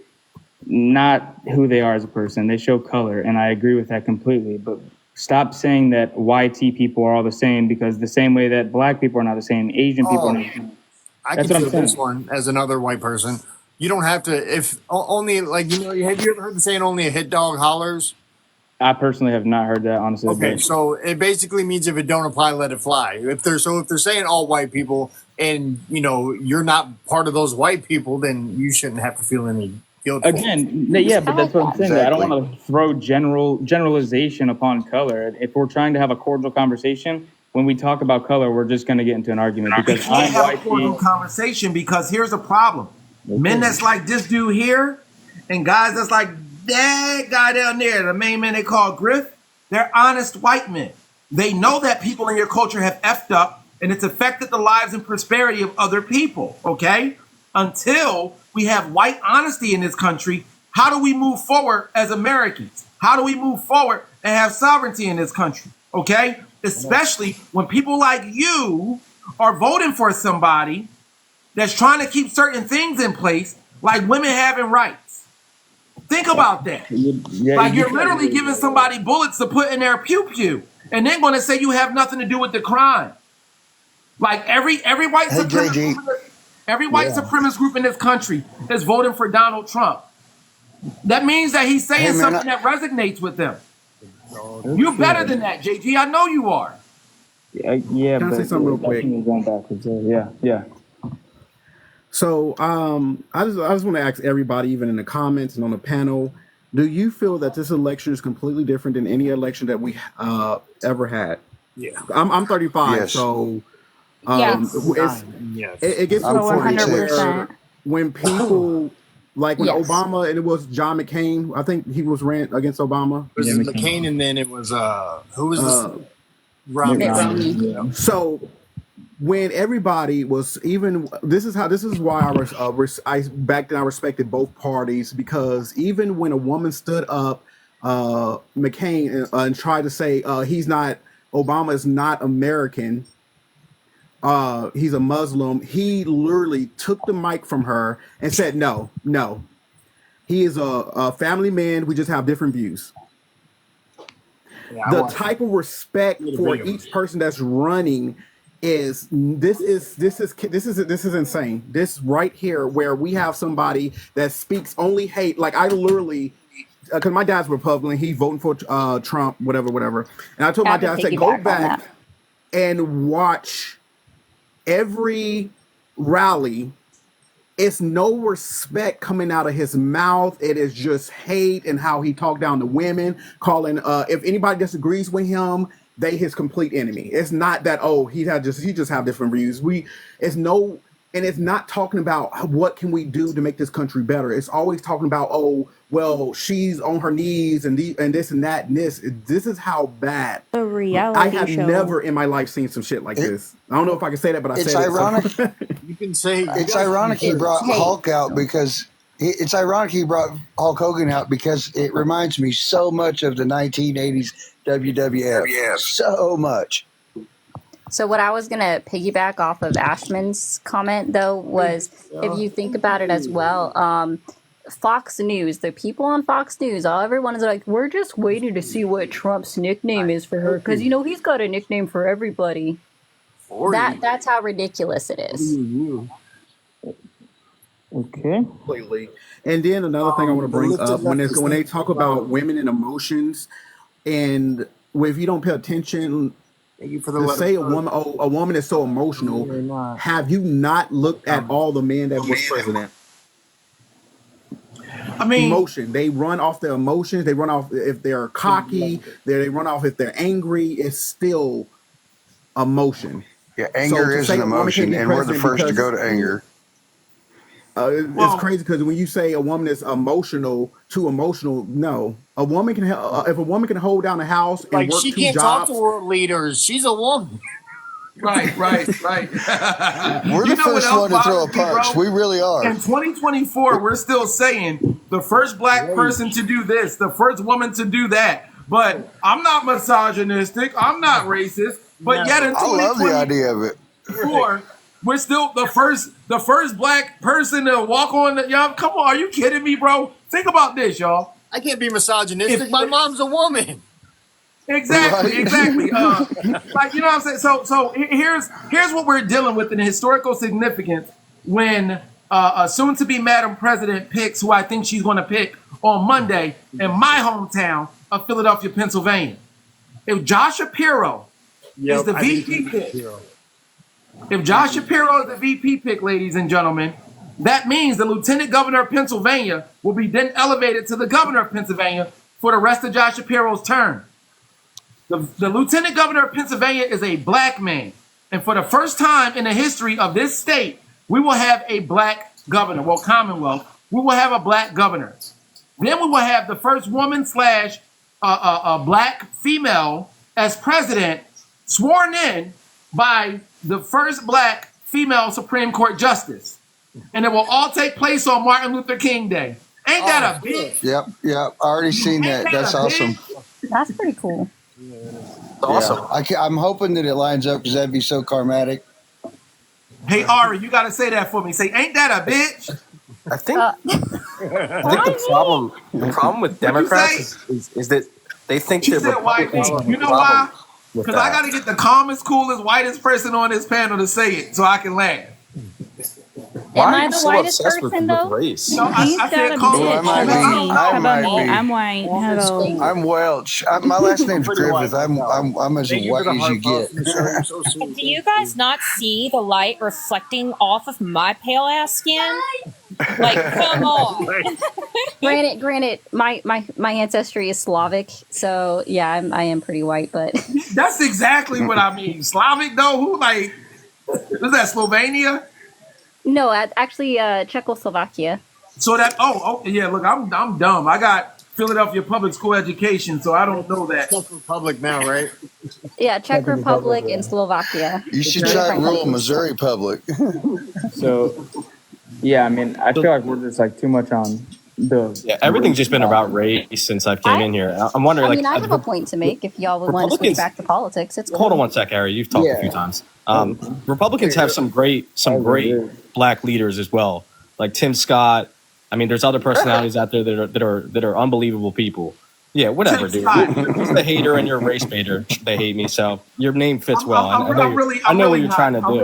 not who they are as a person. They show color, and I agree with that completely. But stop saying that YT people are all the same, because the same way that black people are not the same, Asian people are not the same. I can do this one as another white person. You don't have to, if only, like, have you ever heard the saying only a hit dog hollers? I personally have not heard that, honestly. Okay, so it basically means if it don't apply, let it fly. If they're saying all white people and, you're not part of those white people, then you shouldn't have to feel any guilt. Again, yeah, but that's what I'm saying. Exactly. I don't want to throw generalization upon color. If we're trying to have a cordial conversation, when we talk about color, we're just going to get into an argument. Because I have a cordial conversation because here's a problem. Okay. Men that's like this dude here and guys that's like that guy down there, the main man they call Griff, they're honest white men. They know that people in your culture have effed up and it's affected the lives and prosperity of other people, okay? Until we have white honesty in this country, how do we move forward as Americans? How do we move forward and have sovereignty in this country, okay? Especially when people like you are voting for somebody that's trying to keep certain things in place, like women having rights. Think about that. You're literally giving somebody bullets to put in their pew-pew, and then going to say you have nothing to do with the crime. Like every white supremacist group in this country is voting for Donald Trump. That means that he's saying something that resonates with them. You're better than that, JG. I know you are. Yeah, Can I say something real quick? Going backwards. Yeah. So I just want to ask everybody, even in the comments and on the panel, do you feel that this election is completely different than any election that we ever had? Yeah. I'm 35, yes. So yes. It gets to the point where when people, like when Obama, and it was John McCain, I think he was ran against Obama. It was McCain, and then it was who was this? Romney. Mitt Romney. Yeah. So when everybody was this is why I back then I respected both parties, because even when a woman stood up, McCain, and tried to say Obama is not American, he's a Muslim, he literally took the mic from her and said, no, he is a family man, we just have different views. The type of respect for each person that's running is insane. This right here, where we have somebody that speaks only hate. Like, I literally, because my dad's Republican, he's voting for Trump, whatever. And I told my dad, I said, go back and watch every rally. It's no respect coming out of his mouth. It is just hate, and how he talked down to women, calling if anybody disagrees with him, they his complete enemy. It's not that he just have different views. And it's not talking about what can we do to make this country better. It's always talking about, she's on her knees and this and that and this. This is how bad. A reality I have show. never in my life seen some shit like this. I don't know if I can say that, but I said ironic. You can say It's ironic he brought Hulk out because it's ironic he brought Hulk Hogan out because it reminds me so much of the 1980s WWF. So much. So what I was going to piggyback off of Ashman's comment, though, was if you think about it as well, Fox News, the people on Fox News, everyone is like, we're just waiting to see what Trump's nickname is for her, because, he's got a nickname for everybody. That's how ridiculous it is. Okay. Completely. And then another thing I want to bring up, when they talk about women and emotions, and if you don't pay attention, to say a woman is so emotional, have you not looked at all the men that was president? I mean, emotion. They run off their emotions. They run off if they're cocky. They run off if they're angry. It's still emotion. Yeah, anger is an emotion, and we're the first to go to anger. It's crazy because when you say a woman is too emotional, no. A woman can if a woman can hold down a house and work she 2 can't jobs. talk to world leaders. She's a woman. Right. We're the first one to throw a punch. We really are. In 2024, we're still saying the first black person to do this, the first woman to do that. But I'm not misogynistic. I'm not racist. But yet in 2024, I love the idea of it. We're still the first black person to walk on the y'all. Come on, are you kidding me, bro? Think about this, y'all. I can't be misogynistic. My mom's a woman. Exactly. Like, you know what I'm saying? So here's what we're dealing with in historical significance when a soon-to-be Madam President picks who I think she's going to pick on Monday in my hometown of Philadelphia, Pennsylvania. If Josh Shapiro is the VP pick, if Josh Shapiro is the VP pick, ladies and gentlemen, that means the Lieutenant Governor of Pennsylvania will be then elevated to the Governor of Pennsylvania for the rest of Josh Shapiro's term. The Lieutenant Governor of Pennsylvania is a black man. And for the first time in the history of this state, we will have a black governor. Well, Commonwealth, we will have a black governor. Then we will have the first woman / a black female as president sworn in by the first black female Supreme Court justice. And it will all take place on Martin Luther King Day. Ain't that a bitch? Yep. I already seen that. That's awesome. That's pretty cool. Awesome. I'm hoping that it lines up because that'd be so karmatic. Hey, Ari, you got to say that for me. Say, ain't that a bitch? I think the problem with Democrats is that they think they're Republicans. You know why? Because I got to get the calmest, coolest, whitest person on this panel to say it so I can laugh. Why Am are I you the so whitest obsessed person, with though? race? No, I said calm. I might be. I'm white. Hello. I'm Welch. My last name's Griffith. I'm as white as you get. Do you guys not see the light reflecting off of my pale ass skin? Like, come on. Granted, my ancestry is Slavic, so yeah, I am pretty white, but That's exactly what I mean. Slavic, though? Who, like, is that Slovenia? no, actually Czechoslovakia. So that, yeah, look, I'm dumb. I got Philadelphia public school education, so I don't know that. Czech Republic now, right? Yeah, Czech Republic and Slovakia. You should try rural Missouri public. So, yeah, I mean, I feel like we're just like too much on the. Everything's just been about race since I came in here. I'm wondering, I mean, I have a point to make if y'all would want to switch back to politics. It's cool. Hold on one sec, Harry. You've talked a few times. Republicans have some great black leaders as well, like Tim Scott. I mean, there's other personalities out there that are unbelievable people. Yeah, whatever, dude. You're the hater and you're a race baiter. They hate me, so your name fits well. I know what you're trying to do.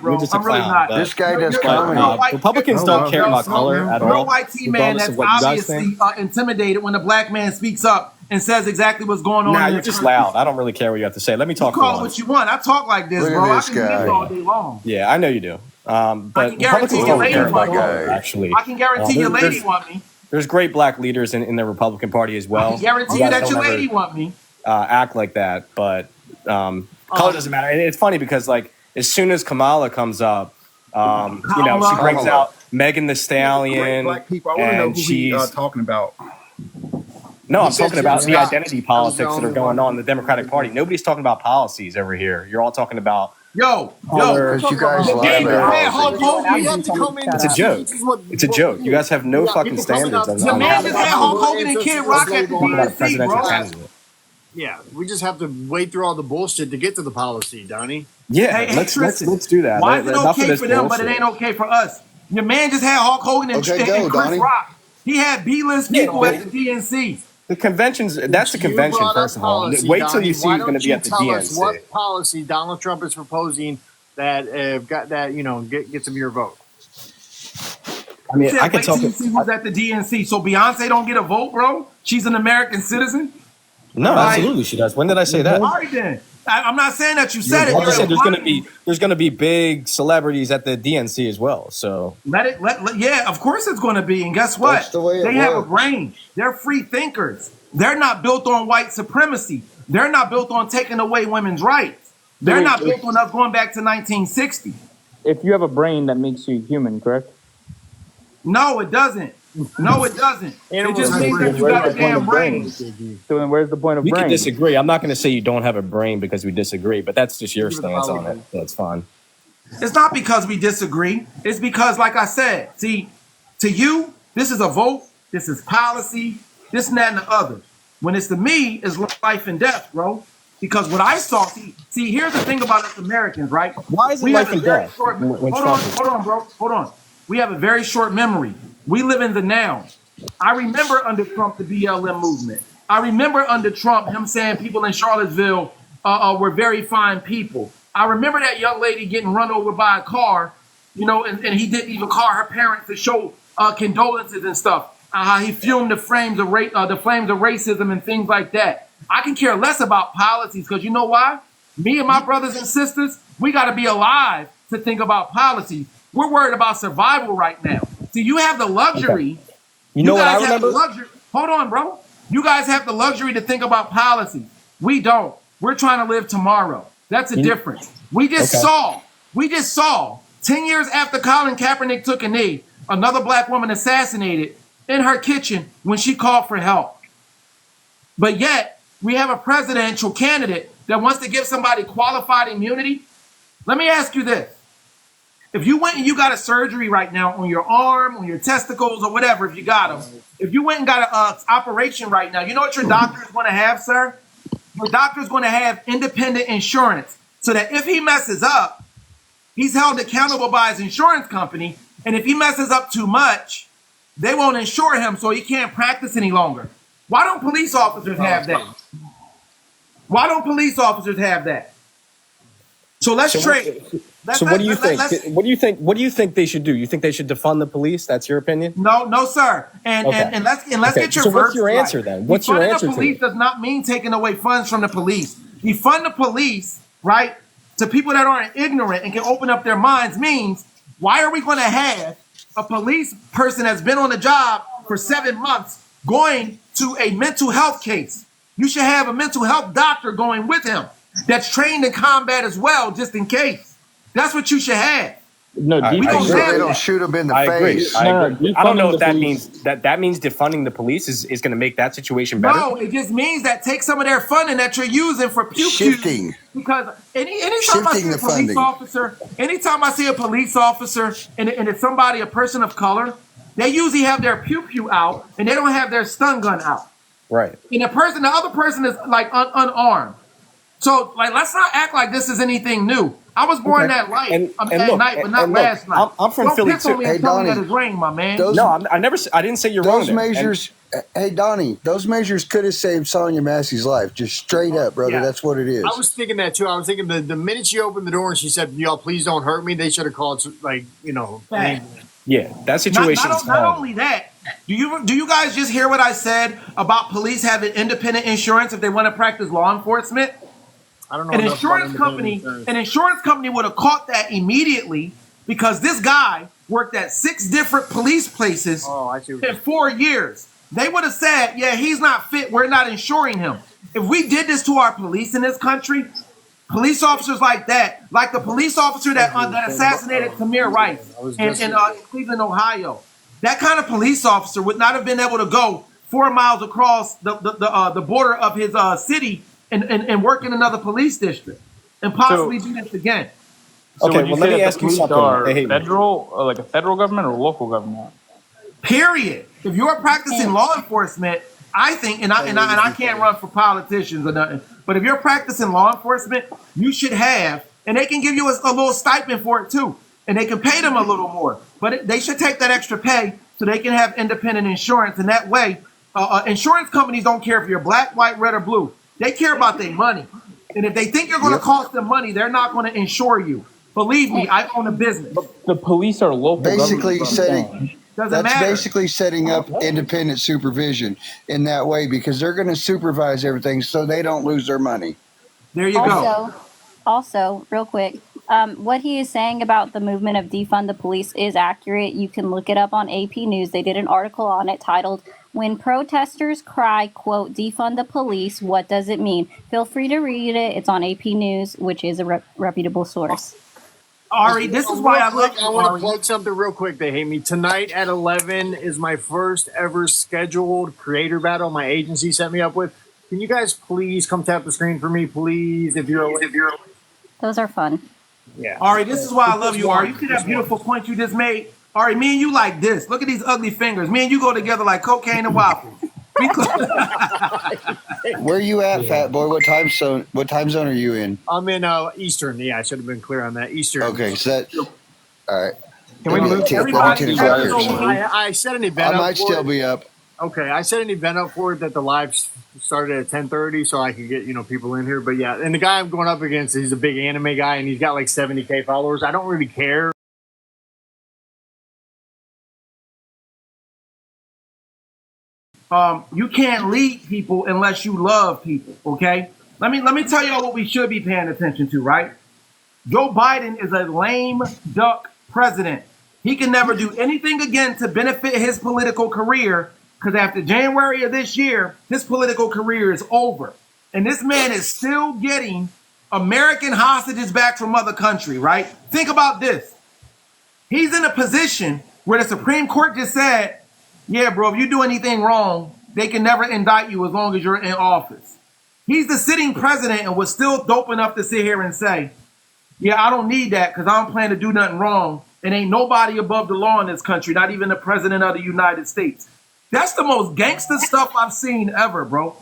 You're just a clown. This guy does comedy. Republicans don't care about color at all. You're a white T man that's obviously intimidated when a black man speaks up and says exactly what's going on. Nah, you're just loud. I don't really care what you have to say. Let me talk. You call it what you want. I talk like this, bro. I can do this all day long. Yeah, I know you do. But I can guarantee your lady want me. Actually, I can guarantee your lady want me. There's great black leaders in the Republican Party as well. I can guarantee you that your lady want me. Act like that, but color doesn't matter. And it's funny because like as soon as Kamala comes up, she brings out Megan Thee Stallion. Black people. I want to know who he's talking about. No, I'm talking about the identity politics that are going on in the Democratic Party. Nobody's talking about policies over here. You're all talking about because you guys lie about It's a joke. It's a joke. You guys have no fucking standards. The man just had Hulk Hogan and Kid Rock at the DNC, bro. Yeah, we just have to wade through all the bullshit to get to the policy, Donnie. Yeah, let's do that. Why is it okay for them, but it ain't okay for us? Your man just had Hulk Hogan and Chris Rock. He had B-list people at the DNC. The conventions, that's the convention, first of all. Wait till you see who's going to be at the DNC. What policy Donald Trump is proposing that gets him your vote? I mean, I can tell you see who's at the DNC. So Beyonce don't get a vote, bro? She's an American citizen? No, absolutely she does. When did I say that? All right, then. I'm not saying that you said it. I just said there's going to be big celebrities at the DNC as well. So yeah, of course it's going to be. And guess what? They have a brain. They're free thinkers. They're not built on white supremacy. They're not built on taking away women's rights. They're not built on us going back to 1960. If you have a brain, that makes you human, correct? No, it doesn't. No, it doesn't. It just means that you got a damn brain. So then where's the point of brain? We can disagree. I'm not going to say you don't have a brain because we disagree, but that's just your stance on it. That's fine. It's not because we disagree. It's because, like I said, see, to you, this is a vote. This is policy. This and that and the other. When it's to me, it's life and death, bro. Because what I saw, see, here's the thing about us Americans, right? Why is it life and death? Hold on, bro. Hold on. We have a very short memory. We live in the now. I remember under Trump the BLM movement. I remember under Trump him saying people in Charlottesville were very fine people. I remember that young lady getting run over by a car, and he didn't even call her parents to show condolences and stuff. He fumed the flames of racism and things like that. I can care less about policies because you know why? Me and my brothers and sisters, we got to be alive to think about policies. We're worried about survival right now. See, you have the luxury. Okay. You know what I remember? Hold on, bro. You guys have the luxury to think about policy. We don't. We're trying to live tomorrow. That's the difference. We just saw 10 years after Colin Kaepernick took a knee, another black woman assassinated in her kitchen when she called for help. But yet, we have a presidential candidate that wants to give somebody qualified immunity. Let me ask you this. If you went and you got a surgery right now on your arm, on your testicles, or whatever, if you got them, if you went and got an operation right now, you know what your doctor is going to have, sir? Your doctor is going to have independent insurance so that if he messes up, he's held accountable by his insurance company. And if he messes up too much, they won't insure him so he can't practice any longer. Why don't police officers have that? Why don't police officers have that? So let's trade. So what do you think? What do you think they should do? You think they should defund the police? That's your opinion? No, sir. And let's get your so verse what's your answer then? What's your answer? Defunding the police does not mean taking away funds from the police. Defund the police, right? To people that aren't ignorant and can open up their minds means why are we going to have a police person that's been on the job for 7 months going to a mental health case? You should have a mental health doctor going with him that's trained in combat as well, just in case. That's what you should have. No, I We agree. don't They have don't that. shoot them in the I agree. face. I No, agree. no, I don't know defunding if the that police. means that means defunding the police is going to make that situation better. No, it just means that take some of their funding that you're using for pew pew. Shifting. Because anytime I Shifting see a the police funding. officer, anytime I see a police officer and it's somebody, a person of color, they usually have their pew pew out and they don't have their stun gun out. Right. And the other person is like unarmed. So like, let's not act like this is anything new. I was born that light at night, but not last night. I'm from Don't Philly piss on too. me Hey, and tell me Donnie, that it's rain, my man. I didn't say you're wrong. Those there. measures, hey Donnie, those measures could have saved Sonya Massey's life. Just straight up, brother. Yeah. That's what it is. I was thinking that too. I was thinking the minute she opened the door and she said, "Y'all, please don't hurt me," they should have called Yeah, that situation. Not only that, do you guys just hear what I said about police having independent insurance if they want to practice law enforcement? I don't know. An insurance company would have caught that immediately because this guy worked at 6 different police places in 4 years. They would have said, "Yeah, he's not fit. We're not insuring him." If we did this to our police in this country, police officers like that, like the police officer that assassinated Tamir Rice in Cleveland, Ohio, that kind of police officer would not have been able to go 4 miles across the border of his city and work in another police district and possibly do this again. So Okay, would you well, let say me that ask the you police something. are Hey, federal, like a federal government or local government? Period. If you're practicing law enforcement, I think, and I can't run for politicians or nothing, but if you're practicing law enforcement, you should have, and they can give you a little stipend for it too, and they can pay them a little more, but they should take that extra pay so they can have independent insurance, and that way, insurance companies don't care if you're black, white, red, or blue. They care about their money, and if they think you're going to cost them money, they're not going to insure you. Believe me, I own a business. The police are local. Basically government. basically setting up independent supervision in that way because they're going to supervise everything so they don't lose their money. There you go. Also, real quick, what he is saying about the movement of defund the police is accurate. You can look it up on AP News. They did an article on it titled, "When Protesters Cry, quote, defund the police, what does it mean?" Feel free to read it. It's on AP News, which is a reputable source. Ari, this is why I love you, I want Ari. to plug something real quick. They hate me. Tonight at 11 is my first ever scheduled creator battle my agency set me up with. Can you guys please come tap the screen for me, please, if you're Those are fun. Yeah. Ari, this is why I love you, Ari. You see that beautiful point you just made? Ari, me and you like this. Look at these ugly fingers. Me and you go together like cocaine and waffles. Where you at, fat boy? What time zone are you in? I'm in Eastern. Yeah, I should have been clear on that. Eastern. Okay, so that all right. Can we move everybody? I set an event I up might for still it. be up. Okay, I set an event up for it that the live started at 10:30, so I could get people in here. But yeah, and the guy I'm going up against, he's a big anime guy, and he's got like 70K followers. I don't really care. You can't lead people unless you love people. Okay. Let me tell y'all what we should be paying attention to. Right. Joe Biden is a lame duck president. He can never do anything again to benefit his political career because after January of this year, his political career is over. And this man is still getting American hostages back from other country, right? Think about this. He's in a position where the Supreme Court just said, yeah, bro, if you do anything wrong, they can never indict you as long as you're in office. He's the sitting president and was still dope enough to sit here and say, yeah, I don't need that because I don't plan to do nothing wrong. And ain't nobody above the law in this country, not even the president of the United States. That's the most gangster stuff I've seen ever, bro.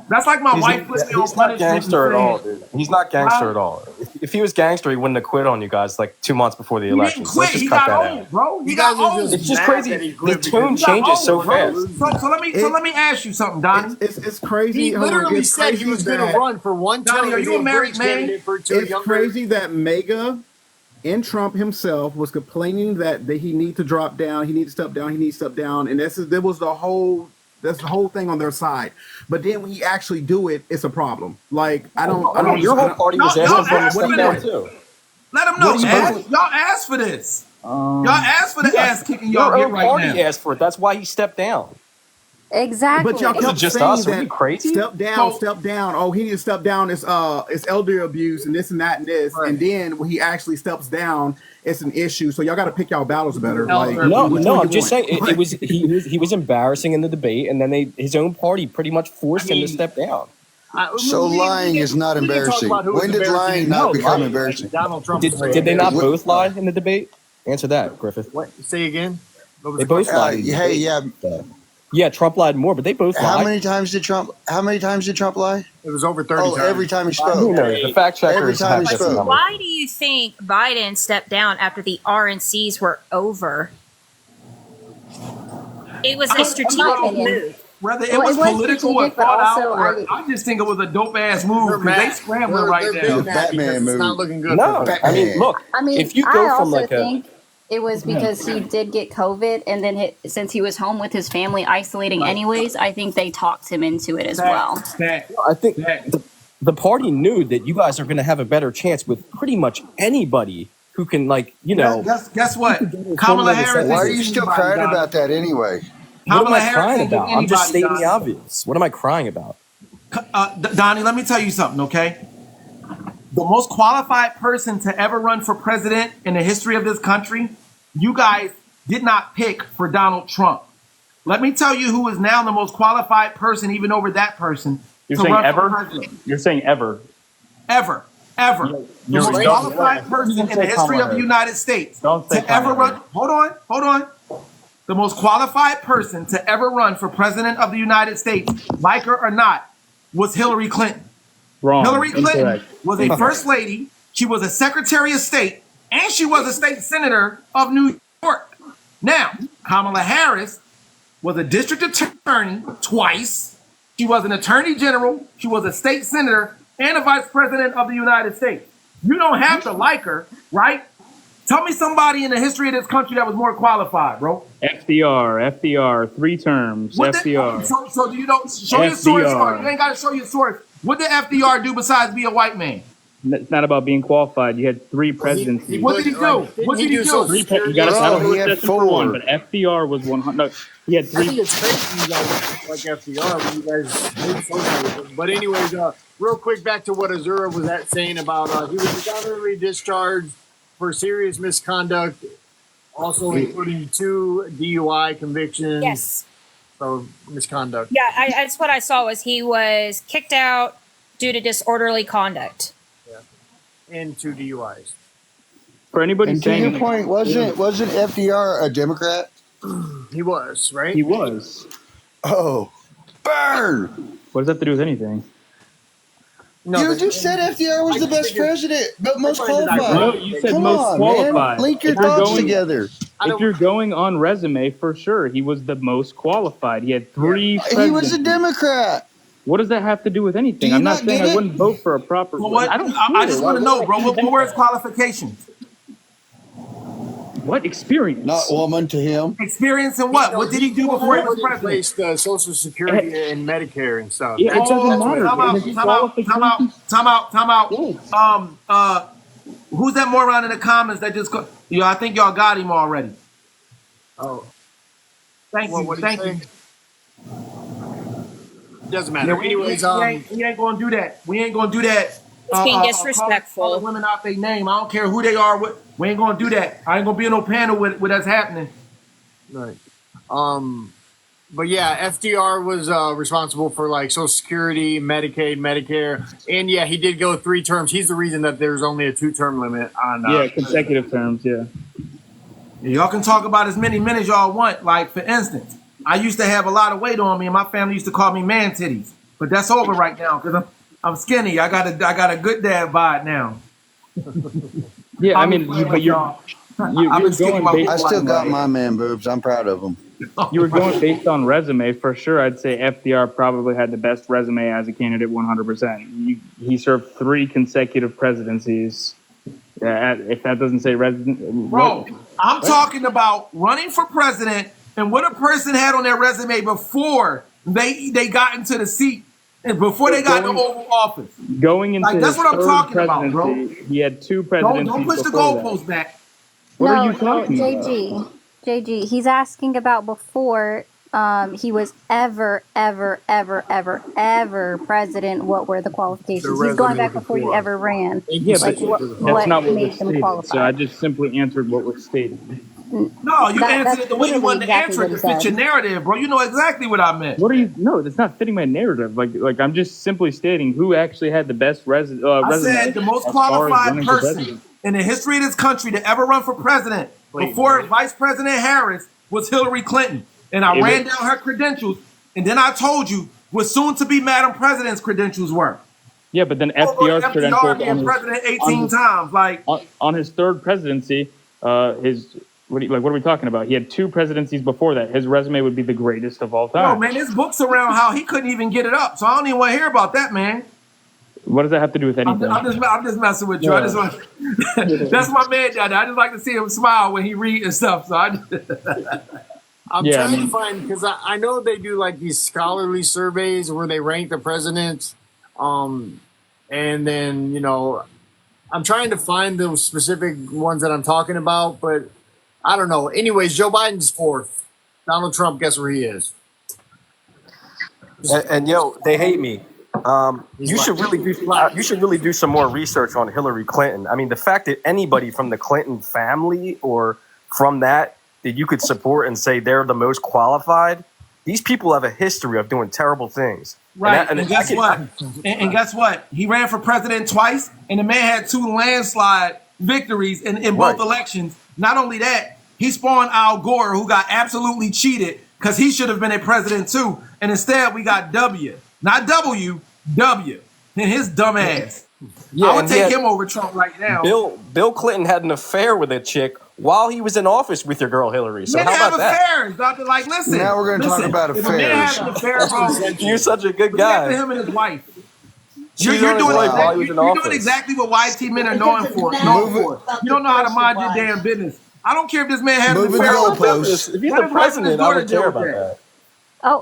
That's like my wife put me on He's not punishment. gangster at all, dude. He's not gangster at all. If he was gangster, he wouldn't have quit on you guys like 2 months before the election. So let's just cut that out. Bro. He got old. It's just crazy. The tune changes so fast. So let me ask you something, Donnie. It's crazy. He literally said he was going to run for one term. Donnie, are you a married man? It's crazy that Mega and Trump himself was complaining that he need to drop down, he needs to step down, he needs to step down, and that's the whole thing on their side. But then when he actually do it, it's a problem. Like I don't. Your whole party was asking for him to step down too. Let them know, man. Y'all asked for this. Y'all asked for the ass kicking y'all get right now. Your party asked for it. That's why he stepped down. Exactly. But y'all Was it kept just saying us? Are that you crazy? step down, step down. Oh, he needs to step down. It's elder abuse and this and that and this. And then when he actually steps down, it's an issue. So y'all got to pick y'all battles better. Like, No, which no, one I'm you just want? saying he was embarrassing in the debate, and then his own party pretty much forced him to step down. So lying is not we didn't talk embarrassing. about who was When did embarrassing lying in not the become debate. embarrassing? Donald Trump. Did they not both lie in the debate? Answer that, Griffith. What? Say again. What was They the both question? lied. In the Hey, debate. yeah. Yeah, Trump lied more, but they both lied. How many times did Trump lie? It was over 30 Oh, times. every time he spoke. Who knows? The fact checkers Every time have he this spoke. number. Why do you think Biden stepped down after the RNCs were over? It was a strategic move. Whether it Well, was it was political or strategic, but thought also out, I just think it was a dope ass move because they scrambling right now. Batman It's not move. looking good. No, for I mean, look. I mean, if you I go from also like think it was because he did get COVID, and then since he was home with his family, isolating anyways, I think they talked him into it as well. I think the party knew that you guys are going to have a better chance with pretty much anybody who can, like, you know. Guess what? Kamala Harris. Why are you still crying about that anyway? What am I Harris crying ain't give about? I'm just anybody, stating the Donnie. obvious. What am I crying about? Donnie, let me tell you something, okay? The most qualified person to ever run for president in the history of this country, you guys did not pick for Donald Trump. Let me tell you who is now the most qualified person, even over that person, You're to saying run ever? for president. You're saying ever. Ever. The You're most right. qualified person in the say history Kamala of the Harris. United States Don't say to ever Kamala run. Hold on. The most qualified person to ever run for president of the United States, like her or not, was Hillary Clinton. Wrong. Hillary Clinton Incorrect. was a first lady. She was a secretary of state, and she was a state senator of New York. Now, Kamala Harris was a district attorney twice. She was an attorney general. She was a state senator and a vice president of the United States. You don't have to like her, right? Tell me somebody in the history of this country that was more qualified, bro. FDR, 3 terms. FDR. So do you don't show your source? Or you ain't got to show your source. What did FDR do besides be a white man? It's not about being qualified. You had 3 presidencies. What did he do? What did he do? You got to settle for just for one, but FDR was 100. No, he had 3. I think it's crazy you guys like FDR when you guys hate socialism. But anyways, real quick, back to what Azura was saying about he was dishonorably discharged for serious misconduct, also including 2 DUI convictions. Yes. So misconduct. Yeah, that's what I saw. Was he was kicked out due to disorderly conduct. And 2 DUIs. For anybody And to saying your point, wasn't FDR a Democrat? He was, right? he was. Oh, burn! What does that have to do with anything? No, You just said FDR was the best president, but most qualified. No, you said Come most on, qualified. man. Link your If you're thoughts going- together. If you're going on resume, for sure, he was the most qualified. He had 3 He was a presidencies. Democrat. What does that have to do with anything? Do you I'm not not saying get I it? wouldn't vote for a proper. Well, what? I don't. I just want to know, bro. What were his qualifications? What experience? Not woman to him. Experience in what? What did he do before he was president? Replaced Social Security and Medicare and stuff. Yeah, it doesn't matter. Time out. Who's that moron in the comments that just go? I think y'all got him already. Oh, Thank you. Thank you. Doesn't matter. Anyways, we ain't gonna do that. We ain't gonna do that. It's being disrespectful. Call women out their name. I don't care who they are. We ain't gonna do that. I ain't gonna be in no panel with us happening. Right. But yeah, FDR was responsible for like Social Security, Medicaid, Medicare, and yeah, he did go 3 terms. He's the reason that there's only a 2-term limit on. Consecutive terms. Yeah. Y'all can talk about as many men as y'all want. Like for instance, I used to have a lot of weight on me, and my family used to call me man titties. But that's over right now because I'm skinny. I got a good dad bod now. Yeah, I mean, you're going based. I still got my man boobs. I'm proud of them. You were going based on resume for sure. I'd say FDR probably had the best resume as a candidate, 100%. He served 3 consecutive presidencies. If that doesn't say resident, bro, I'm talking about running for president and what a person had on their resume before they got into the seat and before they got into the Oval Office. Going into that's what I'm talking about, bro. He had 2 presidencies. Don't push the goalposts back. What are you talking about? JG, he's asking about before he was ever president, what were the qualifications? He's going back before you ever ran. Yeah, Like, but what that's not what made was them stated. qualified? So I just simply answered what was stated. No, you answered That's it the way you literally wanted to exactly answer what it he to fit said. your narrative, bro. You know exactly what I meant. What are you? No, that's not fitting my narrative. Like I'm just simply stating who actually had the best I resume said the most as far as qualified running for person president. in the history of this country to ever run for president before Vice President Harris was Hillary Clinton. And I ran down her credentials, and then I told you what soon to be Madam President's credentials were. Yeah, but then FDR's FDR's credentials being president 18 times, like on his third presidency, what are we talking about? He had 2 presidencies before that. His resume would be the greatest of all yo, time. man, there's books around how he couldn't even get it up. So I don't even want to hear about that, man. What does that have to do with anything? I'm just messing with you. No. I just want that's my man down there. I just like to see him smile when he reads and stuff. So I'm trying to find, because I know they do like these scholarly surveys where they rank the presidents, and then, you know, I'm trying to find those specific ones that I'm talking about, but I don't know. Anyways, Joe Biden's 4th. Donald Trump, guess where he is? And yo, they hate me. You should really do some more research on Hillary Clinton. I mean, the fact that anybody from the Clinton family or from that you could support and say they're the most qualified, these people have a history of doing terrible things. right. And guess what? And guess what? He ran for president twice, and the man had 2 landslide victories in both elections. Not only that, he spawned Al Gore, who got absolutely cheated because he should have been a president too. And instead, we got W. Not W, W. And his dumb ass. Yeah, I would take him over Trump right now. Bill Clinton had an affair with a chick while he was in office with your girl Hillary. So Men how have about that? affairs, Doctor. Like, listen. Now we're going to talk about if a man has affairs. an affair, bro, You're such a good look after guy. him and his wife. You're doing exactly what YT men are known for. You don't know how to mind your damn business. I don't care if this man has an Moving affair. goalposts. If he's the president, I would care about that.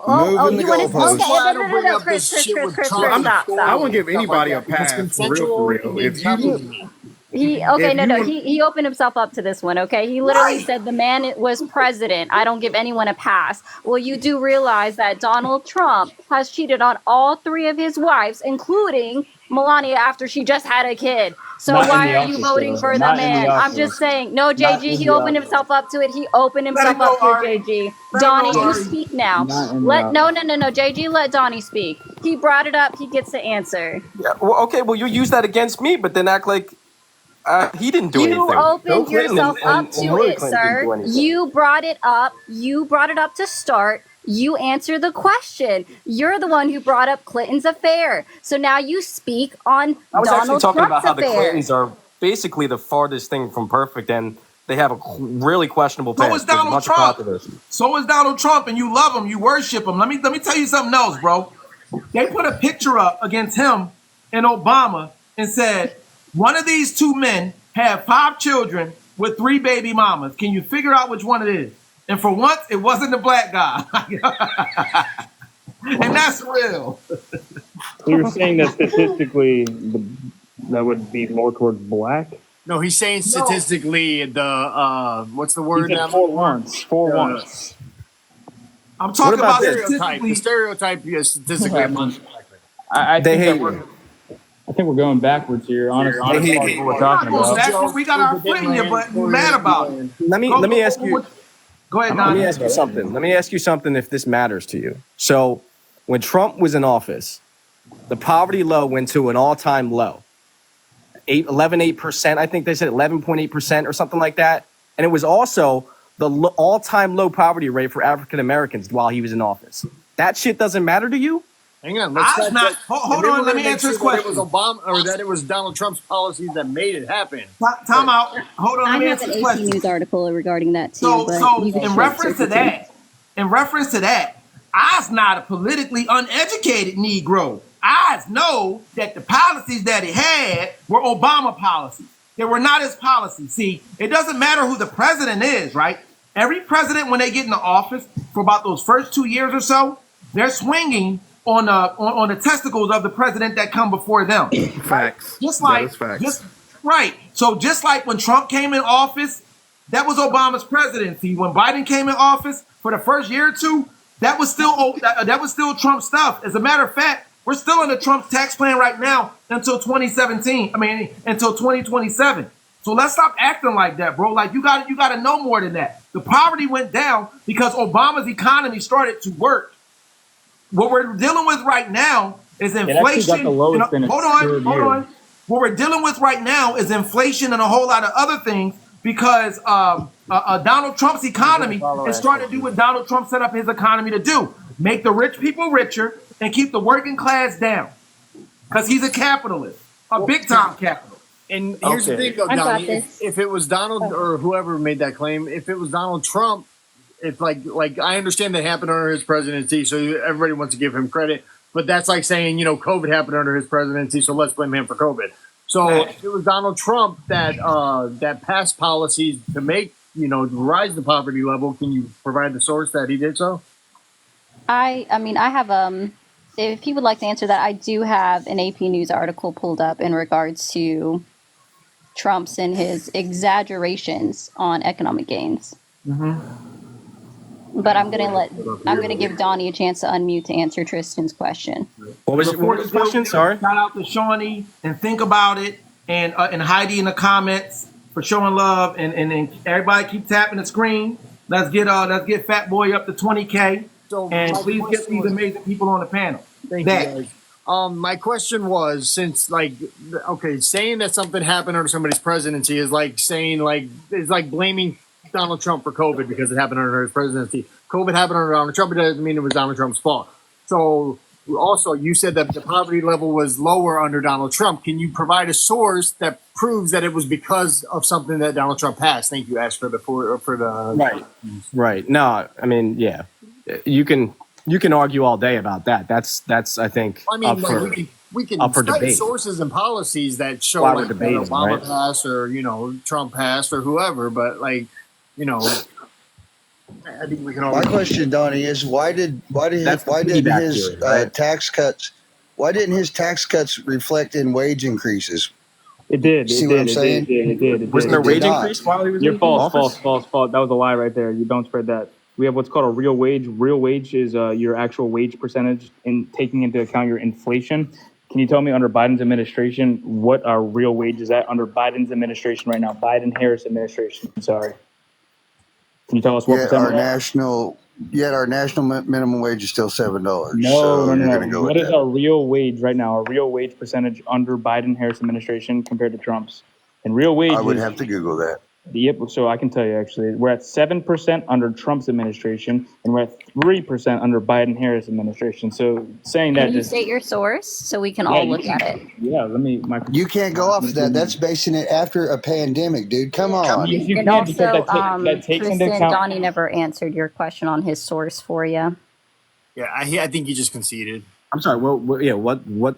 Moving the you want to goalposts. no, Chris, stop. I wouldn't give anybody a pass. For real. If you He opened himself up to this one, okay? He literally said the man was president. I don't give anyone a pass. Well, you do realize that Donald Trump has cheated on all 3 of his wives, including Melania after she just had a kid. So why are you voting for the man? I'm just saying. No, JG, he opened himself up to it. He opened himself up to it, JG. Donnie, you speak now. No, JG, let Donnie speak. He brought it up. He gets the answer. Yeah, well, okay, well, you use that against me, but then act like he didn't do anything. You opened yourself up to Hillary it, Clinton didn't do sir. anything. You brought it up. You brought it up to start. You answer the question. You're the one who brought up Clinton's affair. So now you speak on I was actually Donald talking about Trump's how the affair. Clintons are basically the farthest thing from perfect, and they have a really questionable So past. is There's a Donald bunch of Trump. controversy. So is Donald Trump, and you love him, you worship him. Let me tell you something else, bro. They put a picture up against him and Obama and said, one of these 2 men had 5 children with 3 baby mamas. Can you figure out which one it is? And for once, it wasn't the black guy. And that's real. So you're saying that statistically that would be more towards black? No, he's saying statistically the what's the word He said now? 4 once. 4 once. I'm talking about stereotype. statistically. The stereotype is statistically among I They think hate that me. I think we're going backwards here. Honestly, that's what we're talking about. That's what we got our foot in you, but you're mad about it. Let me ask you. Go ahead, Let me Don. ask you something. Let me ask you something if this matters to you. So, when Trump was in office, the poverty low went to an all-time low. 11.8%, I think they said 11.8% or something like that. And it was also the all-time low poverty rate for African Americans while he was in office. That shit doesn't matter to you? Hang on, Hold on, let me answer this question. It was Obama, or that it was Donald Trump's policies that made it happen. Time out. Hold on, let me I have answer an this AP question. News article regarding that too. So but you can in reference to that, I's not a politically uneducated Negro. I know that the policies that he had were Obama policies. They were not his policies. See, it doesn't matter who the president is, right? Every president, when they get into office, for about those first 2 years or so, they're swinging on the testicles of the president that come before them. Facts. Just like, right. So just like when Trump came in office, that was Obama's presidency. When Biden came in office for the first year or two, that was still Trump stuff. As a matter of fact, we're still in the Trump tax plan right now until 2017. I mean, until 2027. So let's stop acting like that, bro. Like you got to know more than that. The poverty went down because Obama's economy started to work. What we're dealing with right now is inflation. Hold on. What we're dealing with right now is inflation and a whole lot of other things because Donald Trump's economy is starting to do what Donald Trump set up his economy to do: make the rich people richer and keep the working class down. Because he's a capitalist, a big time capitalist. And here's the thing, though, Donnie. If it was Donald or whoever made that claim, if it was Donald Trump, it's like I understand that happened under his presidency, so everybody wants to give him credit. But that's like saying, COVID happened under his presidency, so let's blame him for COVID. So if it was Donald Trump that passed policies to make, rise the poverty level, can you provide the source that he did so? I mean, I have if you would like to answer that, I do have an AP News article pulled up in regards to Trump's and his exaggerations on economic gains. But I'm gonna give Donnie a chance to unmute to answer Tristan's question. What was your question? Sorry. Shout out to Shawnee and Think About It and Heidi in the comments for showing love and everybody keep tapping the screen. Let's get Fat Boy up to 20K. And please get these amazing people on the panel. Thank you, guys. My question was, since saying that something happened under somebody's presidency is like saying it's like blaming Donald Trump for COVID because it happened under his presidency. COVID happened under Donald Trump. It doesn't mean it was Donald Trump's fault. So also, you said that the poverty level was lower under Donald Trump. Can you provide a source that proves that it was because of something that Donald Trump passed? Thank you, Ash, for the right. No, I mean, yeah, you can argue all day about that. That's I think. I mean, we can cite debate. Sources and policies that show that Obama passed or Trump passed or whoever, but I think we can all. My question, Donnie, is why didn't his tax cuts reflect in wage increases? It did. See what I'm saying? It did. Wasn't there a wage increase while he was in office? False. That was a lie right there. You don't spread that. We have what's called a real wage. Real wage is your actual wage percentage in taking into account your inflation. Can you tell me under Biden's administration what our real wage is at under Biden's administration right now? Biden-Harris administration. Sorry. Can you tell us what percent? Our national minimum wage is still $7. No. What is our real wage right now? Our real wage percentage under Biden-Harris administration compared to Trump's? And real wage. I would have to Google that. Yep. So I can tell you actually, we're at 7% under Trump's administration, and we're at 3% under Biden-Harris administration. So saying that, can you state your source so we can all look at it? Yeah. You can't go off of that. That's basing it after a pandemic, dude. Come on. And also, that takes into account. Donnie never answered your question on his source for you. Yeah, I think he just conceded. I'm sorry. What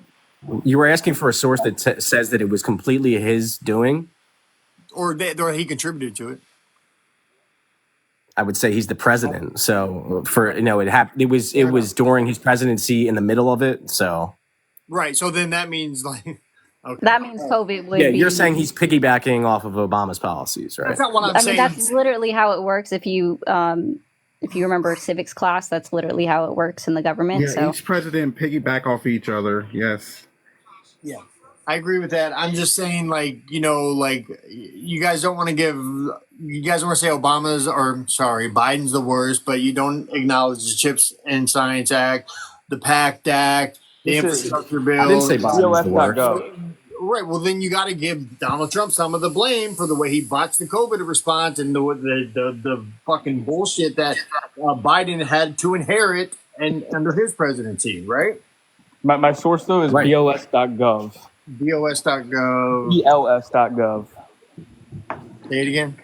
you were asking for a source that says that it was completely his doing. Or he contributed to it. I would say he's the president. So it was during his presidency in the middle of it. So right. So then that means that means COVID would be. You're saying he's piggybacking off of Obama's policies, right? That's not what I'm saying. That's literally how it works. If you remember civics class, that's literally how it works in the government. Yeah, so each president piggyback off each other. Yes. Yeah. I agree with that. I'm just saying, you guys don't want to say Biden's the worst, but you don't acknowledge the Chips and Science Act, the PACT Act, the infrastructure bill. I didn't say Biden's the worst. Right. Well, then you got to give Donald Trump some of the blame for the way he botched the COVID response and the fucking bullshit that Biden had to inherit and under his presidency, right? My source, though, is BLS.gov. BLS.gov. BLS.gov. Say it again.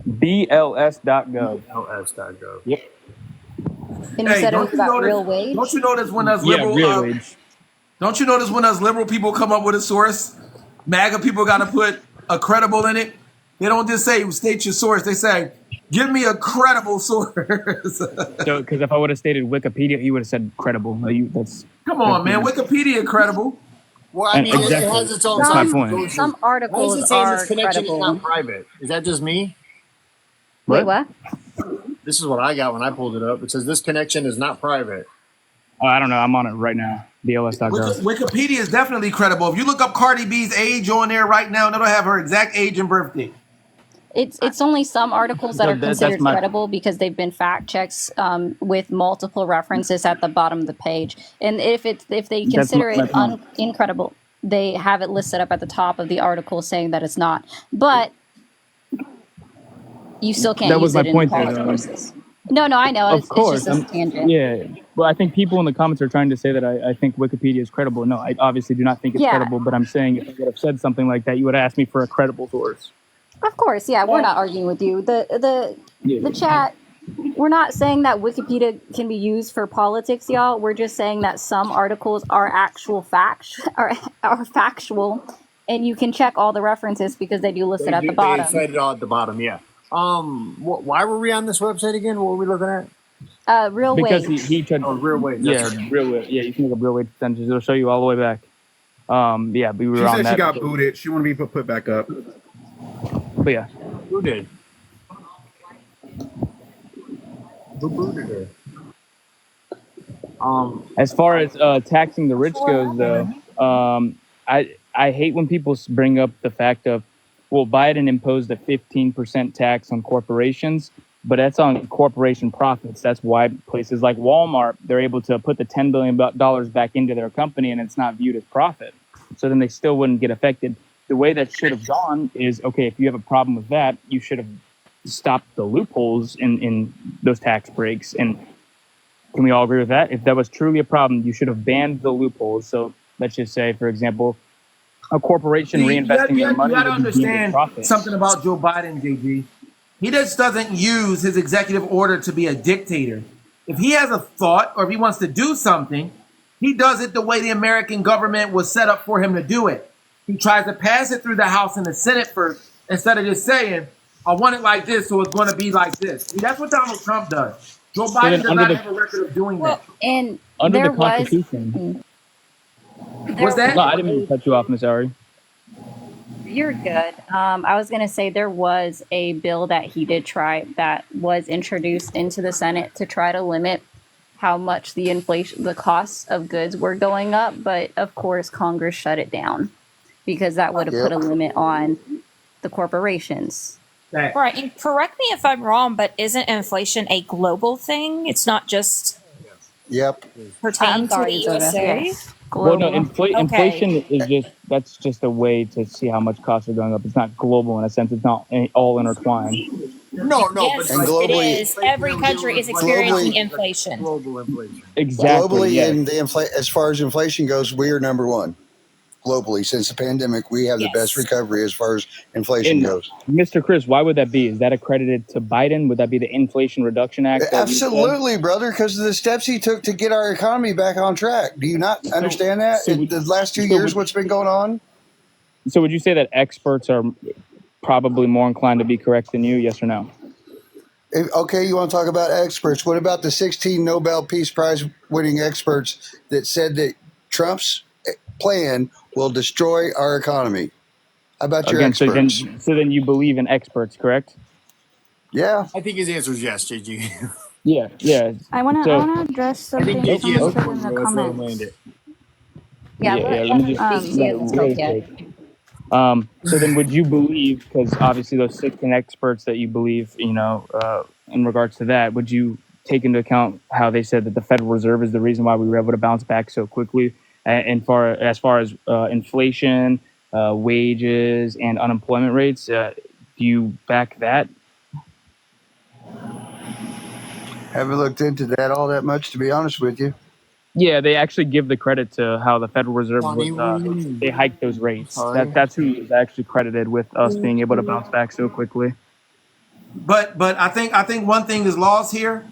BLS.gov. BLS.gov. Yep. And you said it was about real wage? Don't you notice when us liberal Don't you notice when us liberal people come up with a source, MAGA people got to put a credible in it? They don't just say state your source. They say, give me a credible source. So, because if I would have stated Wikipedia, he would have said credible. Come on, man. Wikipedia credible. Well, I mean, exactly. It has its own That's my point. Some articles Why is it saying are this connection credible. is not private? Is that just me? Wait, what? This is what I got when I pulled it up. It says this connection is not private. Oh, I don't know. I'm on it right now. BLS.gov. Wikipedia is definitely credible. If you look up Cardi B's age on there right now, it'll have her exact age and birthday. It's only some articles that are considered credible because they've been fact checks with multiple references at the bottom of the page. And if they consider it incredible, they have it listed up at the top of the article saying that it's not. But you still can't use it in college courses. No, I know. Of course. It's just a tangent. Yeah. Well, I think people in the comments are trying to say that I think Wikipedia is credible. No, I obviously do not think it's credible, but I'm saying if I would have said something like that, you would ask me for a credible source. Of course, yeah, we're not arguing with you. The chat, we're not saying that Wikipedia can be used for politics, y'all. We're just saying that some articles are actual facts, are factual, and you can check all the references because they do list it at the bottom. They cite it all at the bottom, yeah. Why were we on this website again? What were we looking at? Real because wage. he tried. Oh, real wage. Yeah, real wage. Yeah, you can look up real wage percentages. It'll show you all the way back. Yeah, we were she on said that. She got booted. She want to be put back up. But yeah. Who did? Who booted her? As far as taxing the rich goes, though, I hate when people bring up the fact of, well, Biden imposed a 15% tax on corporations, but that's on corporation profits. That's why places like Walmart, they're able to put the $10 billion back into their company, and it's not viewed as profit. So then they still wouldn't get affected. The way that should have gone is, okay, if you have a problem with that, you should have stopped the loopholes in those tax breaks. And can we all agree with that? If that was truly a problem, you should have banned the loopholes. So let's just say, for example, a corporation reinvesting their money. You got to understand something about Joe Biden, JG. He just doesn't use his executive order to be a dictator. If he has a thought or if he wants to do something, he does it the way the American government was set up for him to do it. He tries to pass it through the House and the Senate first instead of just saying, I want it like this, so it's going to be like this. See, that's what Donald Trump does. Joe Biden does not have a record of doing that. And under the Constitution. What's that? No, I didn't mean to cut you off, Miss Ari. You're good. I was going to say there was a bill that he did try that was introduced into the Senate to try to limit how much the costs of goods were going up. But of course, Congress shut it down because that would have put a limit on the corporations. Right. And correct me if I'm wrong, but isn't inflation a global thing? It's not just pertaining to the USA? Yes. Well, no, inflation is just a way to see how much costs are going up. It's not global in a sense. It's not all intertwined. No, yes, but globally, it is. Every country is experiencing inflation. Global inflation. Exactly. Globally, and as far as inflation goes, we are number one. Globally, since the pandemic, we have the best recovery as far as inflation goes. Mr. Chris, why would that be? Is that accredited to Biden? Would that be the Inflation Reduction Act? Absolutely, brother, because of the steps he took to get our economy back on track. Do you not understand that? The last 2 years, what's been going on? So would you say that experts are probably more inclined to be correct than you, yes or no? Okay, you want to talk about experts. What about the 16 Nobel Peace Prize winning experts that said that Trump's plan will destroy our economy? How about your experts? So then you believe in experts, correct? Yeah. I think his answer is yes, JG. Yeah. I want to address something someone said in the comments. Let me just so then would you believe, because obviously those 16 experts that you believe, in regards to that, would you take into account how they said that the Federal Reserve is the reason why we were able to bounce back so quickly? And as far as inflation, wages, and unemployment rates, do you back that? Haven't looked into that all that much, to be honest with you. Yeah, they actually give the credit to how the Federal Reserve they hiked those rates. That's who is actually credited with us being able to bounce back so quickly. But I think one thing is lost here.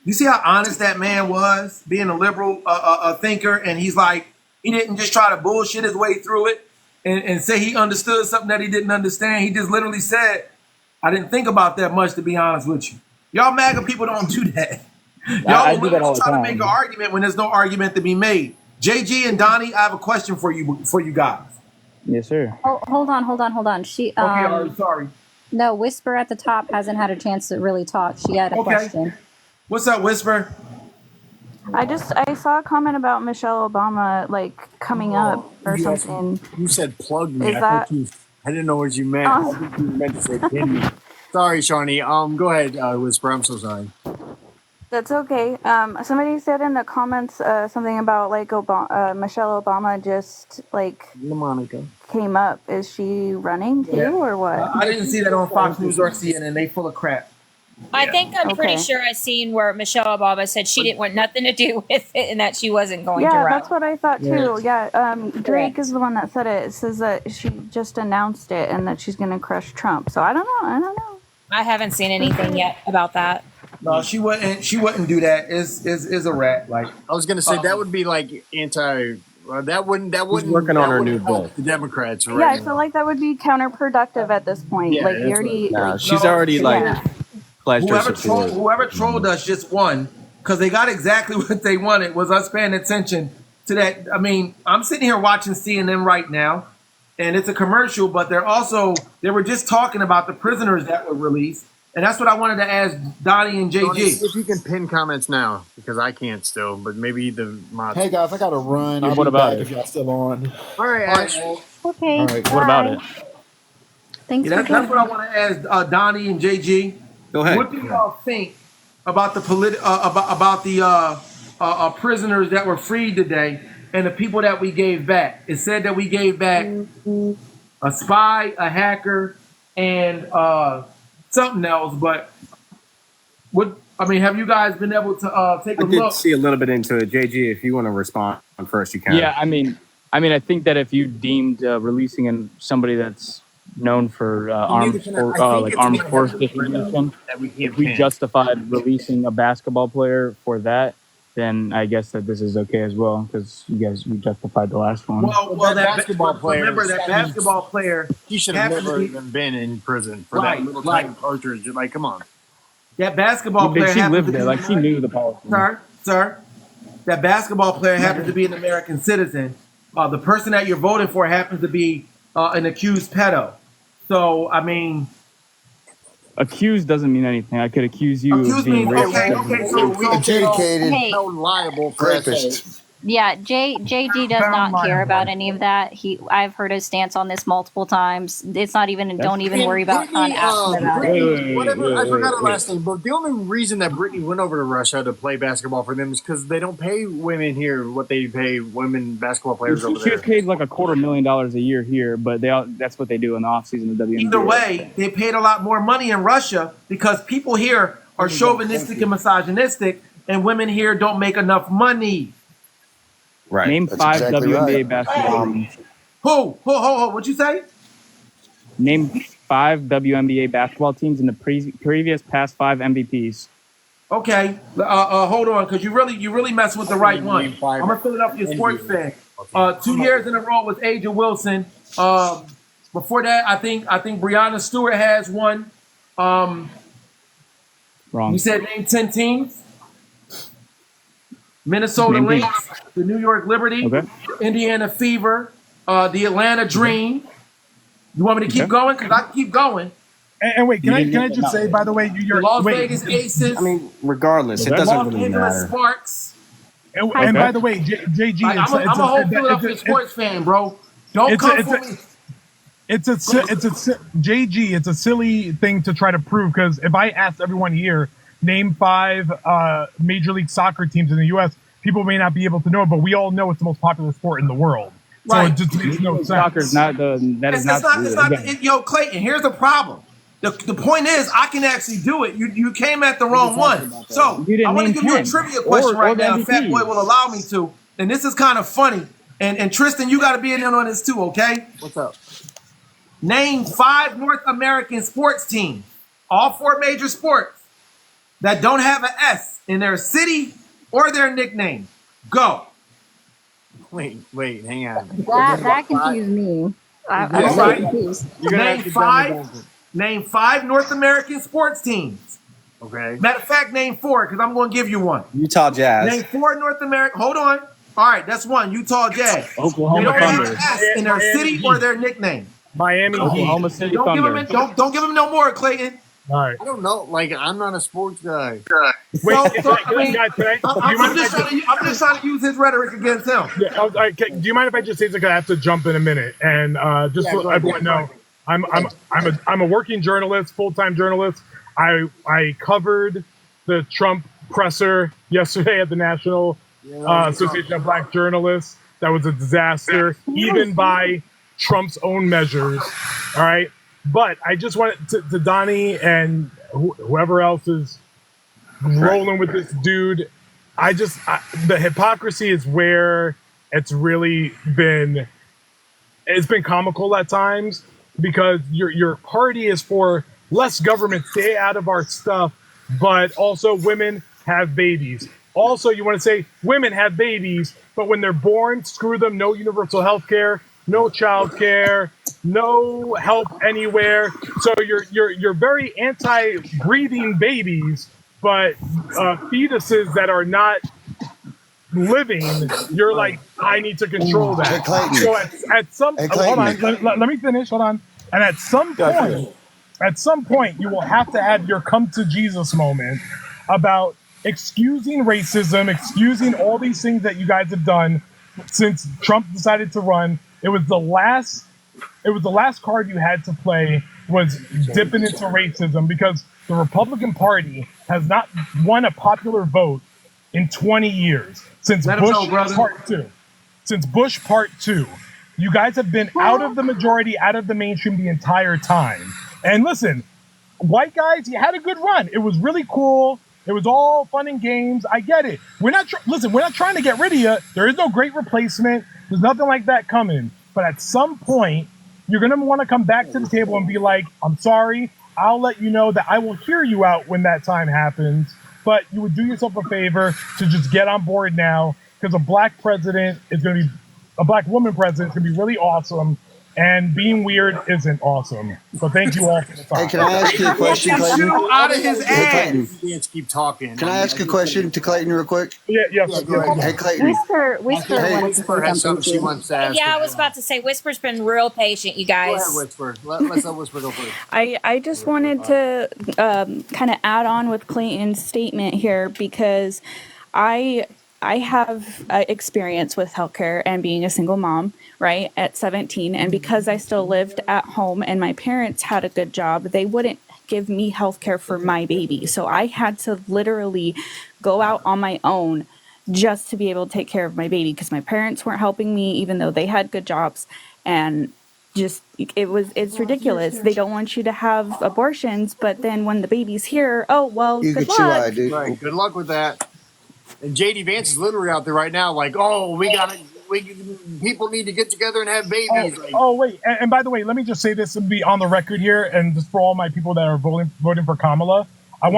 You see how honest that man was, being a liberal thinker, and he's like, he didn't just try to bullshit his way through it and say he understood something that he didn't understand. He just literally said, I didn't think about that much, to be honest with you. Y'all MAGA people don't do that. Y'all will try to make an argument when there's no argument to be made. JG and Donnie, I have a question for you guys. Yes, sir. Oh, hold on. She sorry. No, Whisper at the top hasn't had a chance to really talk. She had a question. What's up, Whisper? I saw a comment about Michelle Obama like coming up or something. You said plug me. Is that? I didn't know what you meant. I think you meant to say pin me. Sorry, Shawnee. Go ahead, Whisper. I'm so sorry. That's okay. Somebody said in the comments something about like Michelle Obama just like Monica came up. Is she running too, or what? I didn't see that on Fox News or CNN. They full of crap. I think I'm pretty sure I seen where Michelle Obama said she didn't want nothing to do with it and that she wasn't going to run. Yeah, that's what I thought too. Yeah, Drake is the one that said it. It says that she just announced it and that she's going to crush Trump. So I don't know. I haven't seen anything yet about that. No, she wouldn't. She wouldn't do that. Is a rat. Like I was going to say, that would be like anti. That wouldn't. She's working on her new bill. The Democrats, right? Yeah, I feel like that would be counterproductive at this point. Yeah, like you already. She's already pledged her support. Whoever trolled us just won because they got exactly what they wanted. Was us paying attention to that? I mean, I'm sitting here watching CNN right now, and it's a commercial, but they were just talking about the prisoners that were released, and that's what I wanted to ask Donnie and JG. If you can pin comments now, because I can't still, but maybe the mods. Hey guys, I gotta run. Yeah, I'll what be about back it? if y'all still on. All right, Ash. Okay. All right, what about it? Thanks That's what I want to ask Donnie and JG. Go ahead. What do y'all think about the prisoners that were freed today and the people that we gave back? It said that we gave back a spy, a hacker, and something else. But have you guys been able to take a look? I did see a little bit into it. JG, if you want to respond first, you can. Yeah, I mean, I think that if you deemed releasing somebody that's known for armed force distribution, if we justified releasing a basketball player for that, then I guess that this is okay as well because we justified the last one. Well, that basketball player. Remember that basketball player. He should have never even been in prison for that little tiny cartridge. Like, come on. That basketball player. She lived there, like she knew the policy. Sir, that basketball player happens to be an American citizen. The person that you're voting for happens to be an accused pedo. So, I mean... Accused doesn't mean anything. I could accuse you of being racist. So we adjudicated liable rapist. Yeah, JG does not care about any of that. I've heard his stance on this multiple times. It's not even. Don't even worry about trying to ask him about it. I forgot her last name, but the only reason that Brittany went over to Russia to play basketball for them is because they don't pay women here what they pay women basketball players over there. She was paid like $250,000 a year here, but that's what they do in the offseason of the WNBA. Either way, they paid a lot more money in Russia because people here are chauvinistic and misogynistic, and women here don't make enough money. Right. Name That's 5 exactly WNBA right. basketball teams. Who? What'd you say? Name 5 WNBA basketball teams in the previous past 5 MVPs. Okay, hold on, because you really messed with the right one. I'm gonna fill it up your sports fan. 2 years in a row was Aja Wilson. Before that, I think Breonna Stewart has one. Wrong. You said name 10 teams. Minnesota Name Lynx, the New York Liberty, Indiana Fever, the Atlanta Dream. You want me to keep going? Because I can keep going. And wait, can I just say, by the way, the Las Vegas Aces. I mean, regardless, it doesn't really matter. Sparks. And by the way, JG, I'm a whole fill up your sports fan, bro. Don't come for me. JG. It's a silly thing to try to prove because if I asked everyone here, name 5 Major League Soccer teams in the U.S., people may not be able to know it, but we all know it's the most popular sport in the world. So it just makes no sense. Soccer is not yo, Clayton, here's the problem. The point is, I can actually do it. You came at the wrong one. So I want to give you a trivia question right now. If Fat Boy will allow me to. And this is kind of funny. And Tristan, you got to be in on this too, okay? What's up? Name 5 North American sports teams, all 4 major sports, that don't have an S in their city or their nickname. Go. Wait, hang on. That confused me. I'm confused. Name 5 North American sports teams. Okay. Matter of fact, name 4 because I'm going to give you one. Utah Jazz. Name 4 North American. Hold on. All right, that's one. Utah Jazz. Oklahoma They don't have Thunder. an S in their city or their nickname. Miami Heat. Oklahoma City Don't give Thunder. him don't give him no more, Clayton. All right. I don't know. Like, I'm not a sports guy. Wait, So, guys, I'm just trying to use his rhetoric against him. Yeah, all right, do you mind if I just say something? I have to jump in a minute, and just so everyone know, I'm a working journalist, full-time journalist. I covered the Trump presser yesterday at the National Association of Black Journalists. That was a disaster, even by Trump's own measures. All right, but I just wanted to Donnie and whoever else is rolling with this dude. The hypocrisy is where it's really been. It's been comical at times because your party is for less government, stay out of our stuff, but also women have babies. Also, you want to say women have babies, but when they're born, screw them. No universal health care, no child care, no help anywhere. So you're very anti-breathing babies, but fetuses that are not living, you're like, I need to control that. So at some hold on, let me finish. Hold on. And at some point, you will have to have your come to Jesus moment about excusing racism, excusing all these things that you guys have done since Trump decided to run. It was the last card you had to play was dipping into racism because the Republican Party has not won a popular vote in 20 years since Bush Part 2. Since Bush Part 2. You guys have been out of the majority, out of the mainstream the entire time. And listen, white guys, you had a good run. It was really cool. It was all fun and games. I get it. We're not trying to get rid of you. There is no great replacement. There's nothing like that coming. But at some point, you're going to want to come back to the table and be like, I'm sorry. I'll let you know that I will hear you out when that time happens. But you would do yourself a favor to just get on board now because a black woman president is going to be really awesome. And being weird isn't awesome. So thank you all for the time. Hey, can I ask you a question, Clayton? Out of his ass. Keep talking. Can I ask a question to Clayton real quick? Yeah. Go ahead. Hey, Clayton. Whisper has something she wants to ask. Yeah, I was about to say, Whisper's been real patient, you guys. Go ahead, Whisper. Let's let Whisper go first. I just wanted to kind of add on with Clayton's statement here because I have experience with healthcare and being a single mom, right, at 17. And because I still lived at home and my parents had a good job, they wouldn't give me healthcare for my baby. So I had to literally go out on my own just to be able to take care of my baby because my parents weren't helping me, even though they had good jobs. And just it's ridiculous. They don't want you to have abortions, but then when the baby's here, oh, well, good luck. Right, good luck with that. And JD Vance is literally out there right now, like, oh, people need to get together and have babies. Wait, and by the way, let me just say this and be on the record here, and just for all my people that are voting for Kamala, I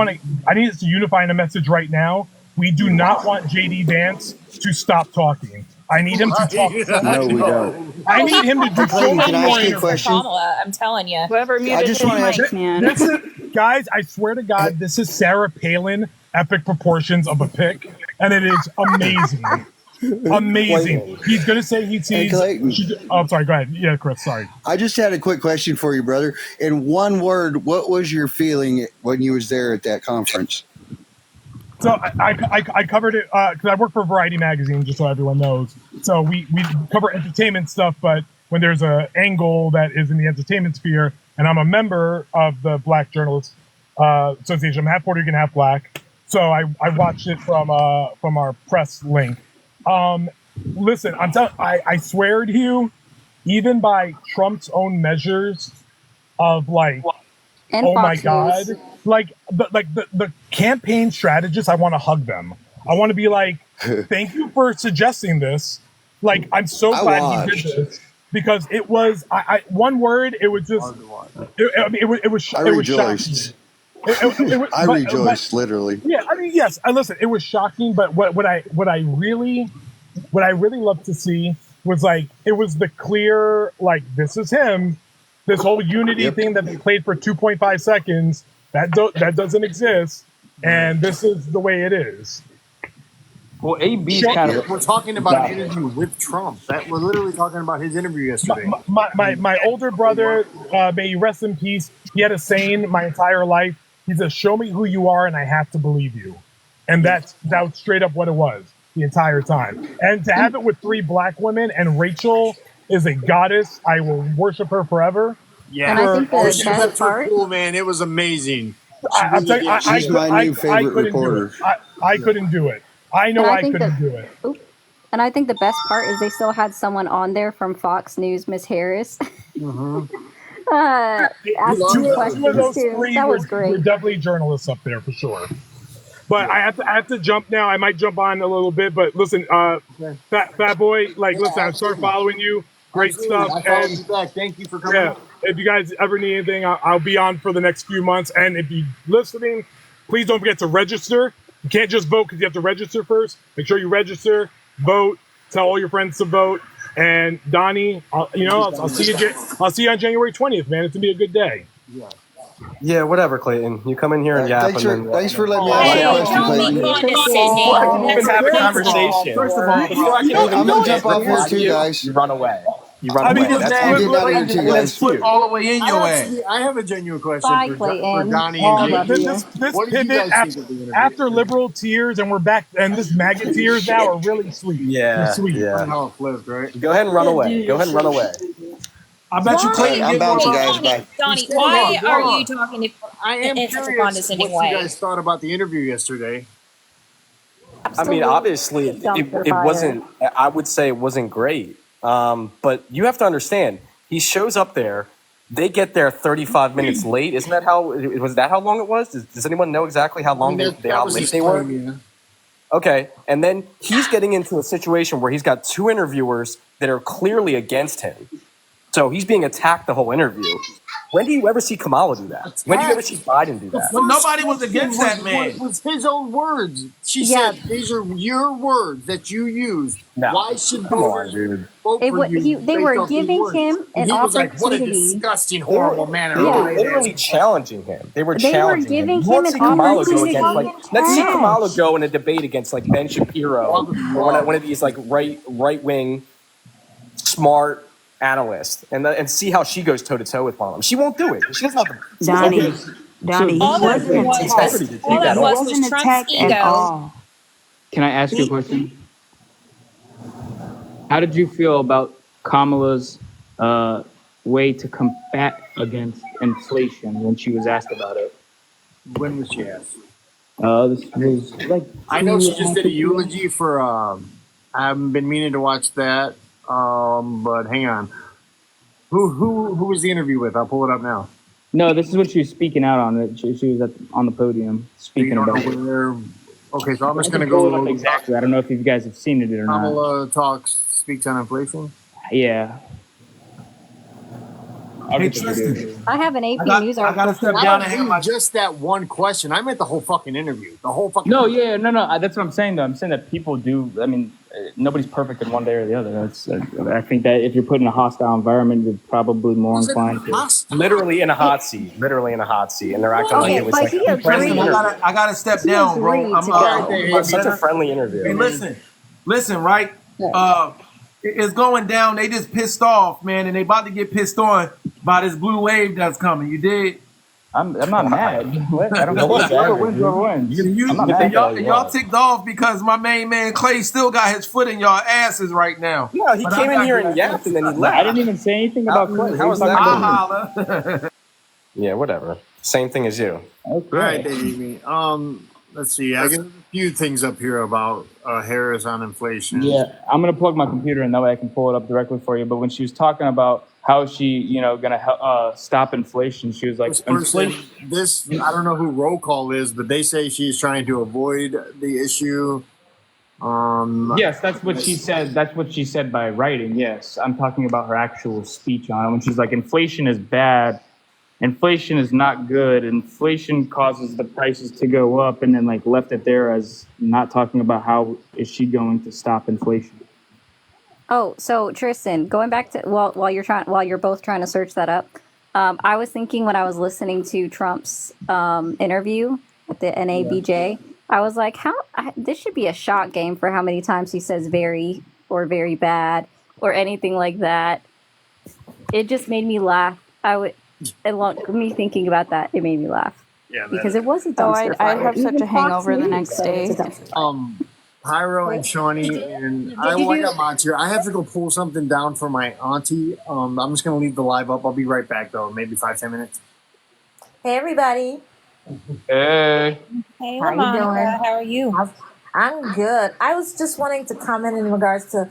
need us to unify in a message right now. We do not want JD Vance to stop talking. I need him to talk. No, we don't. I need him to do so Can I ask you a For question? Kamala, I'm telling you. Whoever muted his mic, man. Guys, I swear to God, this is Sarah Palin epic proportions of a pic, and it is amazing. Amazing. He's going to say he sees... I'm sorry, go ahead. Yeah, Chris, sorry. I just had a quick question for you, brother. In one word, what was your feeling when you was there at that conference? So I covered it because I work for Variety Magazine, just so everyone knows. So we cover entertainment stuff, but when there's an angle that is in the entertainment sphere, and I'm a member of the Black Journalists Association. I'm half Puerto Rican, half Black. So I watched it from our press link. Listen, I swear to you, even by Trump's own measures of like, and oh my God, like the campaign strategists, I want to hug them. I want to be like, thank you for suggesting this. Like, I'm so glad he did this because it was, one word, it was just, it was shocking. I rejoiced, literally. Yeah, I mean, yes. Listen, it was shocking, but what I really loved to see was like it was the clear like this is him. This whole unity thing that they played for 2.5 seconds that doesn't exist, and this is the way it is. Well, AB's kind of We're talking about an interview with Trump. That we're literally talking about his interview yesterday. My older brother, may he rest in peace. He had a saying my entire life. He said, "Show me who you are, and I have to believe you." And that was straight up what it was the entire time. And to have it with 3 black women, and Rachel is a goddess. I will worship her forever. Yeah, And I think the she best kept her part. cool, man. It was amazing. I'm telling you, She's my new favorite couldn't do reporter. it. I couldn't do it. I know And I I think couldn't that. do it. Oop. And I think the best part is they still had someone on there from Fox News, Miss Harris. Asking Two of questions those too. 3 That was were great. definitely journalists up there for sure. But I have to jump now. I might jump on a little bit, but listen, Fat Boy, listen, I started following you. Great stuff. I followed you back. Thank you for coming. Yeah, if you guys ever need anything, I'll be on for the next few months. And if you're listening, please don't forget to register. You can't just vote because you have to register first. Make sure you register, vote, tell all your friends to vote. And Donnie, I'll see you. I'll see you on January 20th, man. It's gonna be a good day. Yeah, whatever, Clayton. You come in here and yap. Thanks for letting me ask you a question, Clayton. Before I can even have a conversation. First of all, I'm gonna jump off here too, guys. You run away. You run I mean, away. this That's man get out of here too, guys. put all the way in your ass. I have a genuine question Bye, for Clayton. Donnie and Jake. This What did you pivot guys think of the interview? after liberal tears, and we're back, and this MAGA tears now are really sweet. Yeah, They're sweet. yeah. How it flipped, right? Go ahead and run away. Go ahead and run away. I bet you Clayton. I'm bouncing, guys. Bye. Donnie, why are you talking to I am in such a curious condescending what you way? guys thought about the interview yesterday. I mean, obviously, it wasn't. I would say it wasn't great. But you have to understand, he shows up there. They get there 35 minutes late. Isn't that how? Was that how long it was? Does anyone know exactly how long how late they were? Okay, and then he's getting into a situation where he's got 2 interviewers that are clearly against him. So he's being attacked the whole interview. When do you ever see Kamala do that? When do you ever see Biden do that? Well, nobody was against that man. It was his own words. She said, "These are your words that you used. No. Why should Come on, dude. vote for you?" They based were off these giving words?" him And an he was like, "What a opportunity. disgusting, horrible man!" They were literally challenging him. They were They were challenging giving him. him Let's an see Kamala go opportunity against to let's see trash. Kamala go in a debate against Ben Shapiro or one of these right wing smart analysts and see how she goes toe to toe with Biden. She won't do it. She doesn't have the Donnie, All that was Trump's ego. Can I ask you a question? How did you feel about Kamala's way to combat against inflation when she was asked about it? When was she asked? This was I know she just did a eulogy for. I haven't been meaning to watch that. But hang on. Who was the interview with? I'll pull it up now. No, this is what she was speaking out on. It. She was on the podium speaking about it. Okay, so I'm just going to go exactly. I don't know if you guys have seen it or not. Kamala speaks on inflation. Yeah. Hey, Tristan. I have an AP News article. I gotta step down and hang my. Just that one question. I meant the whole fucking interview. The whole fucking. No, yeah, no. That's what I'm saying. Though I'm saying that people do. I mean, nobody's perfect in one day or the other. That's. I think that if you're put in a hostile environment, you're probably more inclined to. Literally in a hot seat, and they're acting like it was like a friendly interview. I gotta step down, bro. It was such a friendly interview. Hey, listen, right? It's going down. They just pissed off, man, and they about to get pissed on by this blue wave that's coming. You did? I'm not mad. What? I don't know. Whoever wins. I'm not mad. Y'all ticked off because my main man Clay still got his foot in y'all asses right now. Yeah, he came in here and yapped and then he left. I didn't even say anything about Clay. How was that? Holla. Yeah, whatever. Same thing as you. Okay. All right, Davey. Let's see. I got a few things up here about Harris on inflation. Yeah, I'm gonna plug my computer in that way I can pull it up directly for you. But when she was talking about how she, gonna stop inflation, she was like, This I don't know who roll call is, but they say she's trying to avoid the issue. Yes, that's what she said. That's what she said by writing. Yes, I'm talking about her actual speech on it when she's like, inflation is bad. Inflation is not good. Inflation causes the prices to go up, and then left it there as not talking about how is she going to stop inflation. Oh, so Tristan, going back to while you're both trying to search that up, I was thinking when I was listening to Trump's interview at the NABJ, I was like, this should be a shot game for how many times he says very or very bad or anything like that. It just made me laugh. Me thinking about that, it made me laugh. Yeah, because it was a Oh, dumpster I fire. have such Even a Fox hangover the News next said day. it's a dumpster fire. Pyro and Shawnee, and I got mods here. I have to go pull something down for my auntie. I'm just gonna leave the live up. I'll be right back though, maybe 5-10 minutes. Hey, everybody. Hey. Hey, How you Monica. doing? How are you? I'm good. I was just wanting to comment in regards to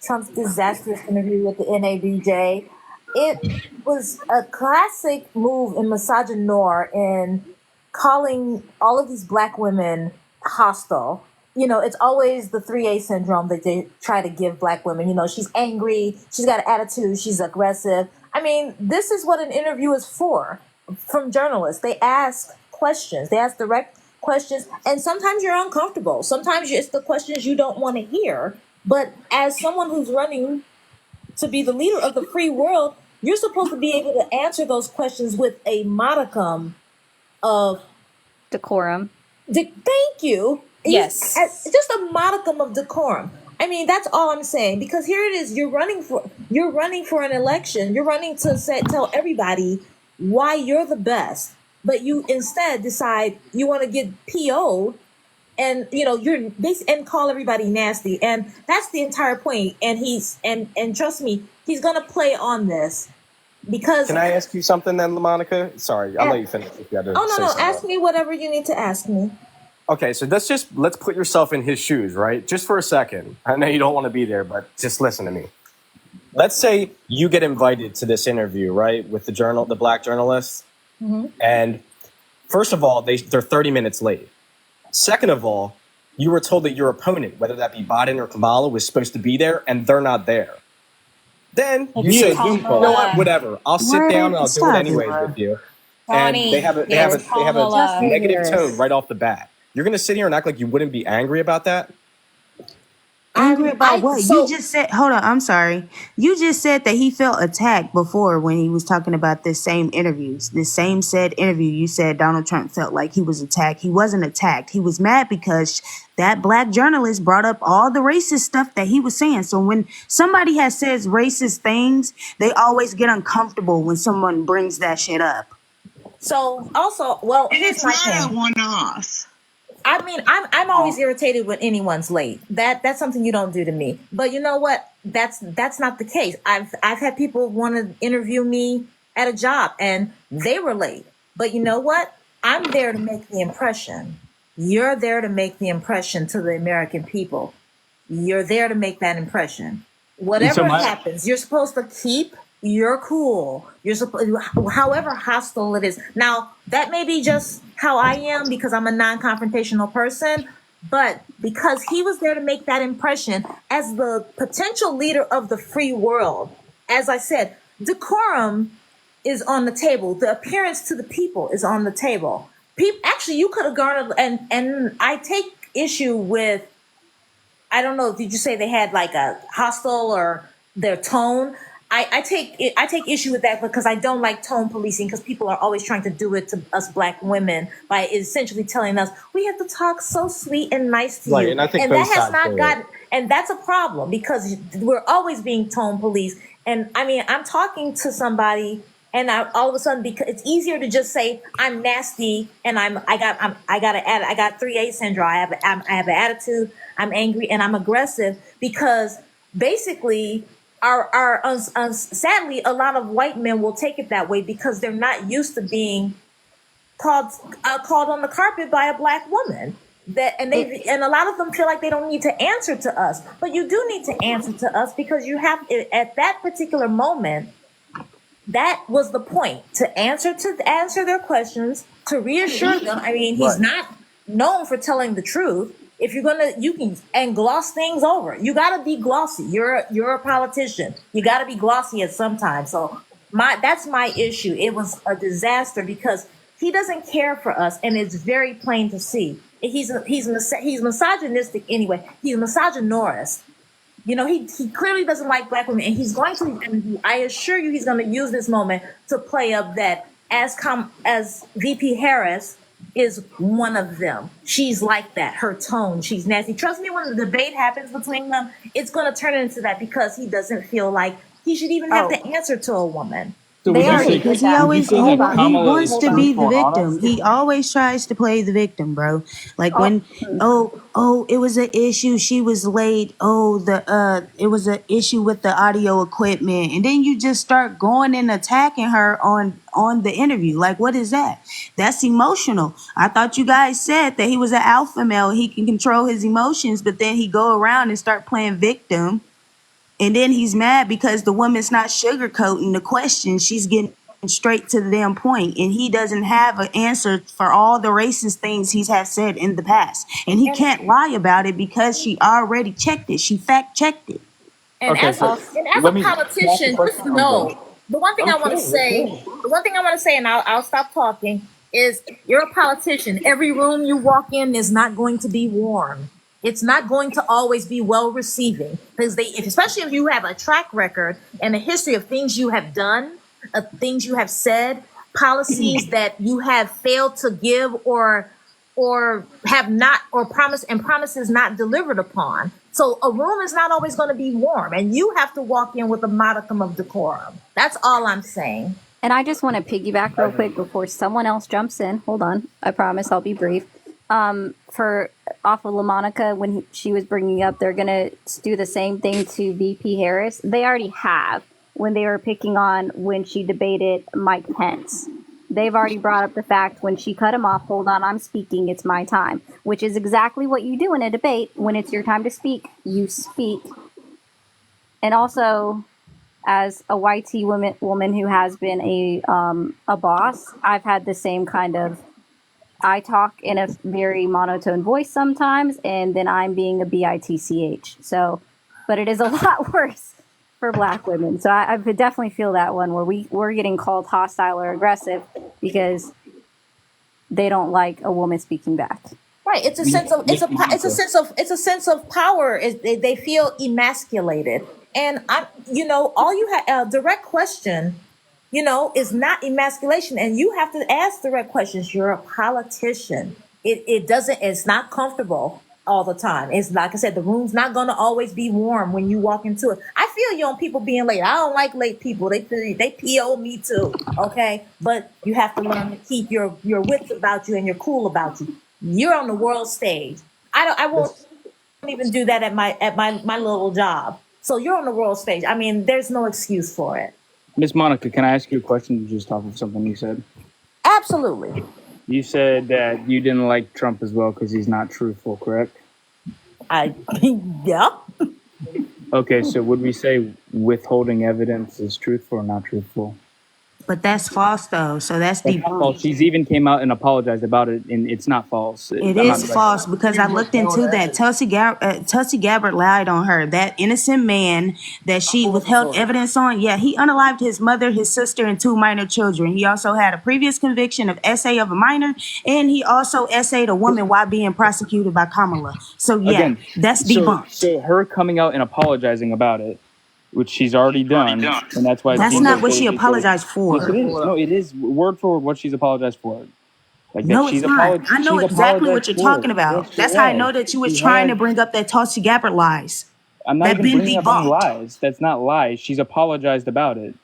Trump's disastrous interview with the NABJ. It was a classic move in misogynoir in calling all of these black women hostile. You know, it's always the 3A syndrome that they try to give black women. You know, she's angry, she's got an attitude, she's aggressive. I mean, this is what an interview is for from journalists. They ask questions, they ask direct questions, and sometimes you're uncomfortable. Sometimes it's the questions you don't want to hear. But as someone who's running to be the leader of the free world, you're supposed to be able to answer those questions with a modicum of decorum. Thank you. Yes. Just a modicum of decorum. I mean, that's all I'm saying. Because here it is, you're running for an election. You're running to tell everybody why you're the best, but you instead decide you want to get PO'd, and and call everybody nasty, and that's the entire point. And and trust me, he's gonna play on this because. Can I ask you something then, Monica? Sorry, I'll let you finish if you had to say something. Ask me whatever you need to ask me. Okay, so let's put yourself in his shoes, right? Just for a second. I know you don't want to be there, but just listen to me. Let's say you get invited to this interview, right, with the black journalists, and first of all, they're 30 minutes late. Second of all, you were told that your opponent, whether that be Biden or Kamala, was supposed to be there, and they're not there. Then you say, you know what, whatever. I'll sit down and I'll do it anyways with you. And they have a negative tone right off the bat. You're going to sit here and act like you wouldn't be angry about that? Angry about what? You just said, hold on, I'm sorry. You just said that he felt attacked before when he was talking about this same interviews. This same said interview, you said Donald Trump felt like he was attacked. He wasn't attacked. He was mad because that black journalist brought up all the racist stuff that he was saying. So when somebody says racist things, they always get uncomfortable when someone brings that shit up. So also, well, here's my thing. It's not a one-off. I mean, I'm always irritated when anyone's late. That's something you don't do to me. But you know what? That's not the case. I've had people want to interview me at a job and they were late. But you know what? I'm there to make the impression. You're there to make the impression to the American people. You're there to make that impression. Whatever happens, you're supposed to keep your cool. You're supposed, however hostile it is. Now, that may be just how I am because I'm a non-confrontational person, but because he was there to make that impression as the potential leader of the free world, as I said, decorum is on the table. The appearance to the people is on the table. Actually, you could have garnered, and I take issue with, I don't know, did you say they had like a hostile or their tone? I take issue with that because I don't like tone policing because people are always trying to do it to us black women by essentially telling us we have to talk so sweet and nice to you. And I think that has not gotten, and that's a problem because we're always being tone policed. And I mean, I'm talking to somebody and all of a sudden, because it's easier to just say I'm nasty and I got 3A syndrome. I have an attitude. I'm angry and I'm aggressive because basically. Sadly, a lot of white men will take it that way because they're not used to being called on the carpet by a black woman. And a lot of them feel like they don't need to answer to us, but you do need to answer to us because you have at that particular moment. That was the point, to answer their questions, to reassure them. I mean, he's not known for telling the truth. If you're you can gloss things over. You gotta be glossy. You're a politician. You gotta be glossy at some time. So that's my issue. It was a disaster because he doesn't care for us, and it's very plain to see. He's misogynistic anyway. He's misogynist. You know, he clearly doesn't like black women, and he's going to. And I assure you, he's going to use this moment to play up that as VP Harris is one of them. She's like that. Her tone, she's nasty. Trust me, when the debate happens between them, it's going to turn into that because he doesn't feel like he should even have to answer to a woman. So would you say, Because would he you always say that he Kamala is wants to be the truthful and victim. honest? He always tries to play the victim, bro. Like when it was an issue, she was late. It was an issue with the audio equipment, and then you just start going and attacking her on the interview. Like, what is that? That's emotional. I thought you guys said that he was an alpha male. He can control his emotions, but then he go around and start playing victim. And then he's mad because the woman's not sugarcoating the question. She's getting straight to the damn point. And he doesn't have an answer for all the racist things he's have said in the past. And he can't lie about it because she already checked it. She fact checked it. And as a politician, just know the one thing I want to say, and I'll stop talking, is you're a politician. Every room you walk in is not going to be warm. It's not going to always be well receiving because especially if you have a track record and a history of things you have done, of things you have said, policies that you have failed to give or have not, or promises not delivered upon. So a room is not always going to be warm, and you have to walk in with a modicum of decorum. That's all I'm saying. And I just want to piggyback real quick before someone else jumps in. Hold on. I promise I'll be brief. For off of LaMonica, when she was bringing up they're going to do the same thing to VP Harris, they already have when they were picking on when she debated Mike Pence. They've already brought up the fact when she cut him off, hold on, I'm speaking, it's my time, which is exactly what you do in a debate. When it's your time to speak, you speak. And also, as a YT woman who has been a boss, I've had the same kind of, I talk in a very monotone voice sometimes, and then I'm being a bitch. So, but it is a lot worse for Black women. So I definitely feel that one where we're getting called hostile or aggressive because they don't like a woman speaking back. Right. It's a sense of power. They feel emasculated, and all you have direct question. Is not emasculation, and you have to ask direct questions. You're a politician. It's not comfortable all the time. It's like I said, the room's not going to always be warm when you walk into it. I feel you on people being late. I don't like late people. They PO me too. Okay. But you have to learn to keep your wits about you and your cool about you. You're on the world stage. I won't even do that at my little job. So you're on the world stage. I mean, there's no excuse for it. Miss Monica, can I ask you a question just off of something you said? Absolutely. You said that you didn't like Trump as well because he's not truthful, correct? Yeah. Okay, so would we say withholding evidence is truthful or not truthful? But that's false, though. So that's debunked. She's even came out and apologized about it, and it's not false. It is false because I looked into that. Tulsi Gabbard lied on her. That innocent man that she withheld evidence on, he unalived his mother, his sister, and 2 minor children. He also had a previous conviction of essay of a minor, and he also essayed a woman while being prosecuted by Kamala. So, again, that's debunked. So her coming out and apologizing about it, which she's already done, and that's why that's not what she apologized for. Yes, it is. No, it is word for word what she's apologized for. Like no, it's not. I know exactly what you're talking about. Yes, that's how I know that you were trying to bring up that Tulsi Gabbard lies. I'm not even bringing up any lies. That's not lies. She's apologized about it.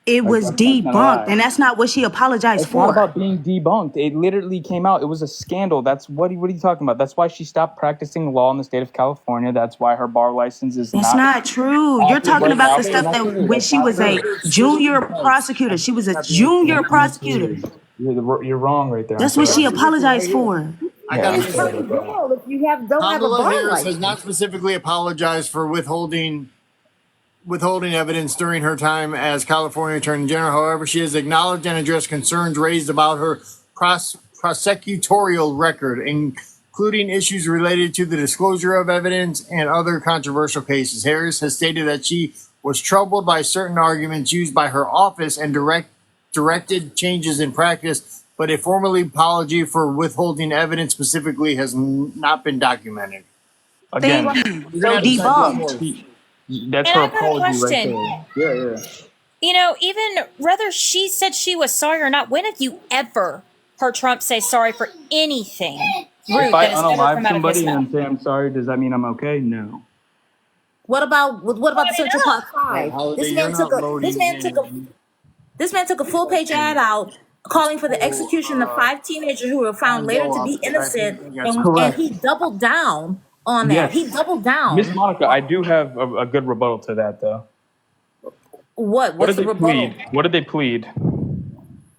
It was debunked, and that's not what she apologized for. It's not about being debunked. It literally came out. It was a scandal. That's what are you talking about? That's why she stopped practicing law in the state of California. That's why her bar license is It's not true. You're talking about the stuff that when she was a junior prosecutor. She was a junior prosecutor. You're wrong right there. That's what she apologized for. Kamala Harris has not specifically apologized for withholding evidence during her time as California Attorney General. However, she has acknowledged and addressed concerns raised about her prosecutorial record, including issues related to the disclosure of evidence and other controversial cases. Harris has stated that she was troubled by certain arguments used by her office and directed changes in practice, but a formal apology for withholding evidence specifically has not been documented. Again, debunked. That's her apology right there. Yeah. Even whether she said she was sorry or not, when have you ever heard Trump say sorry for anything rude If I that has ever unalive come out of his somebody mouth. and say I'm sorry, does that mean I'm okay? No. What about the Central Park Five? Holiday, This you're man took not a this loading man took a in. this man took a full page ad out calling for the execution of 5 teenagers who were found later to be innocent, and Correct. he doubled down on that. He Yes. doubled Miss down. Monica, I do have a good rebuttal to that, though. What? What What's did the they rebuttal? plead? What did they plead?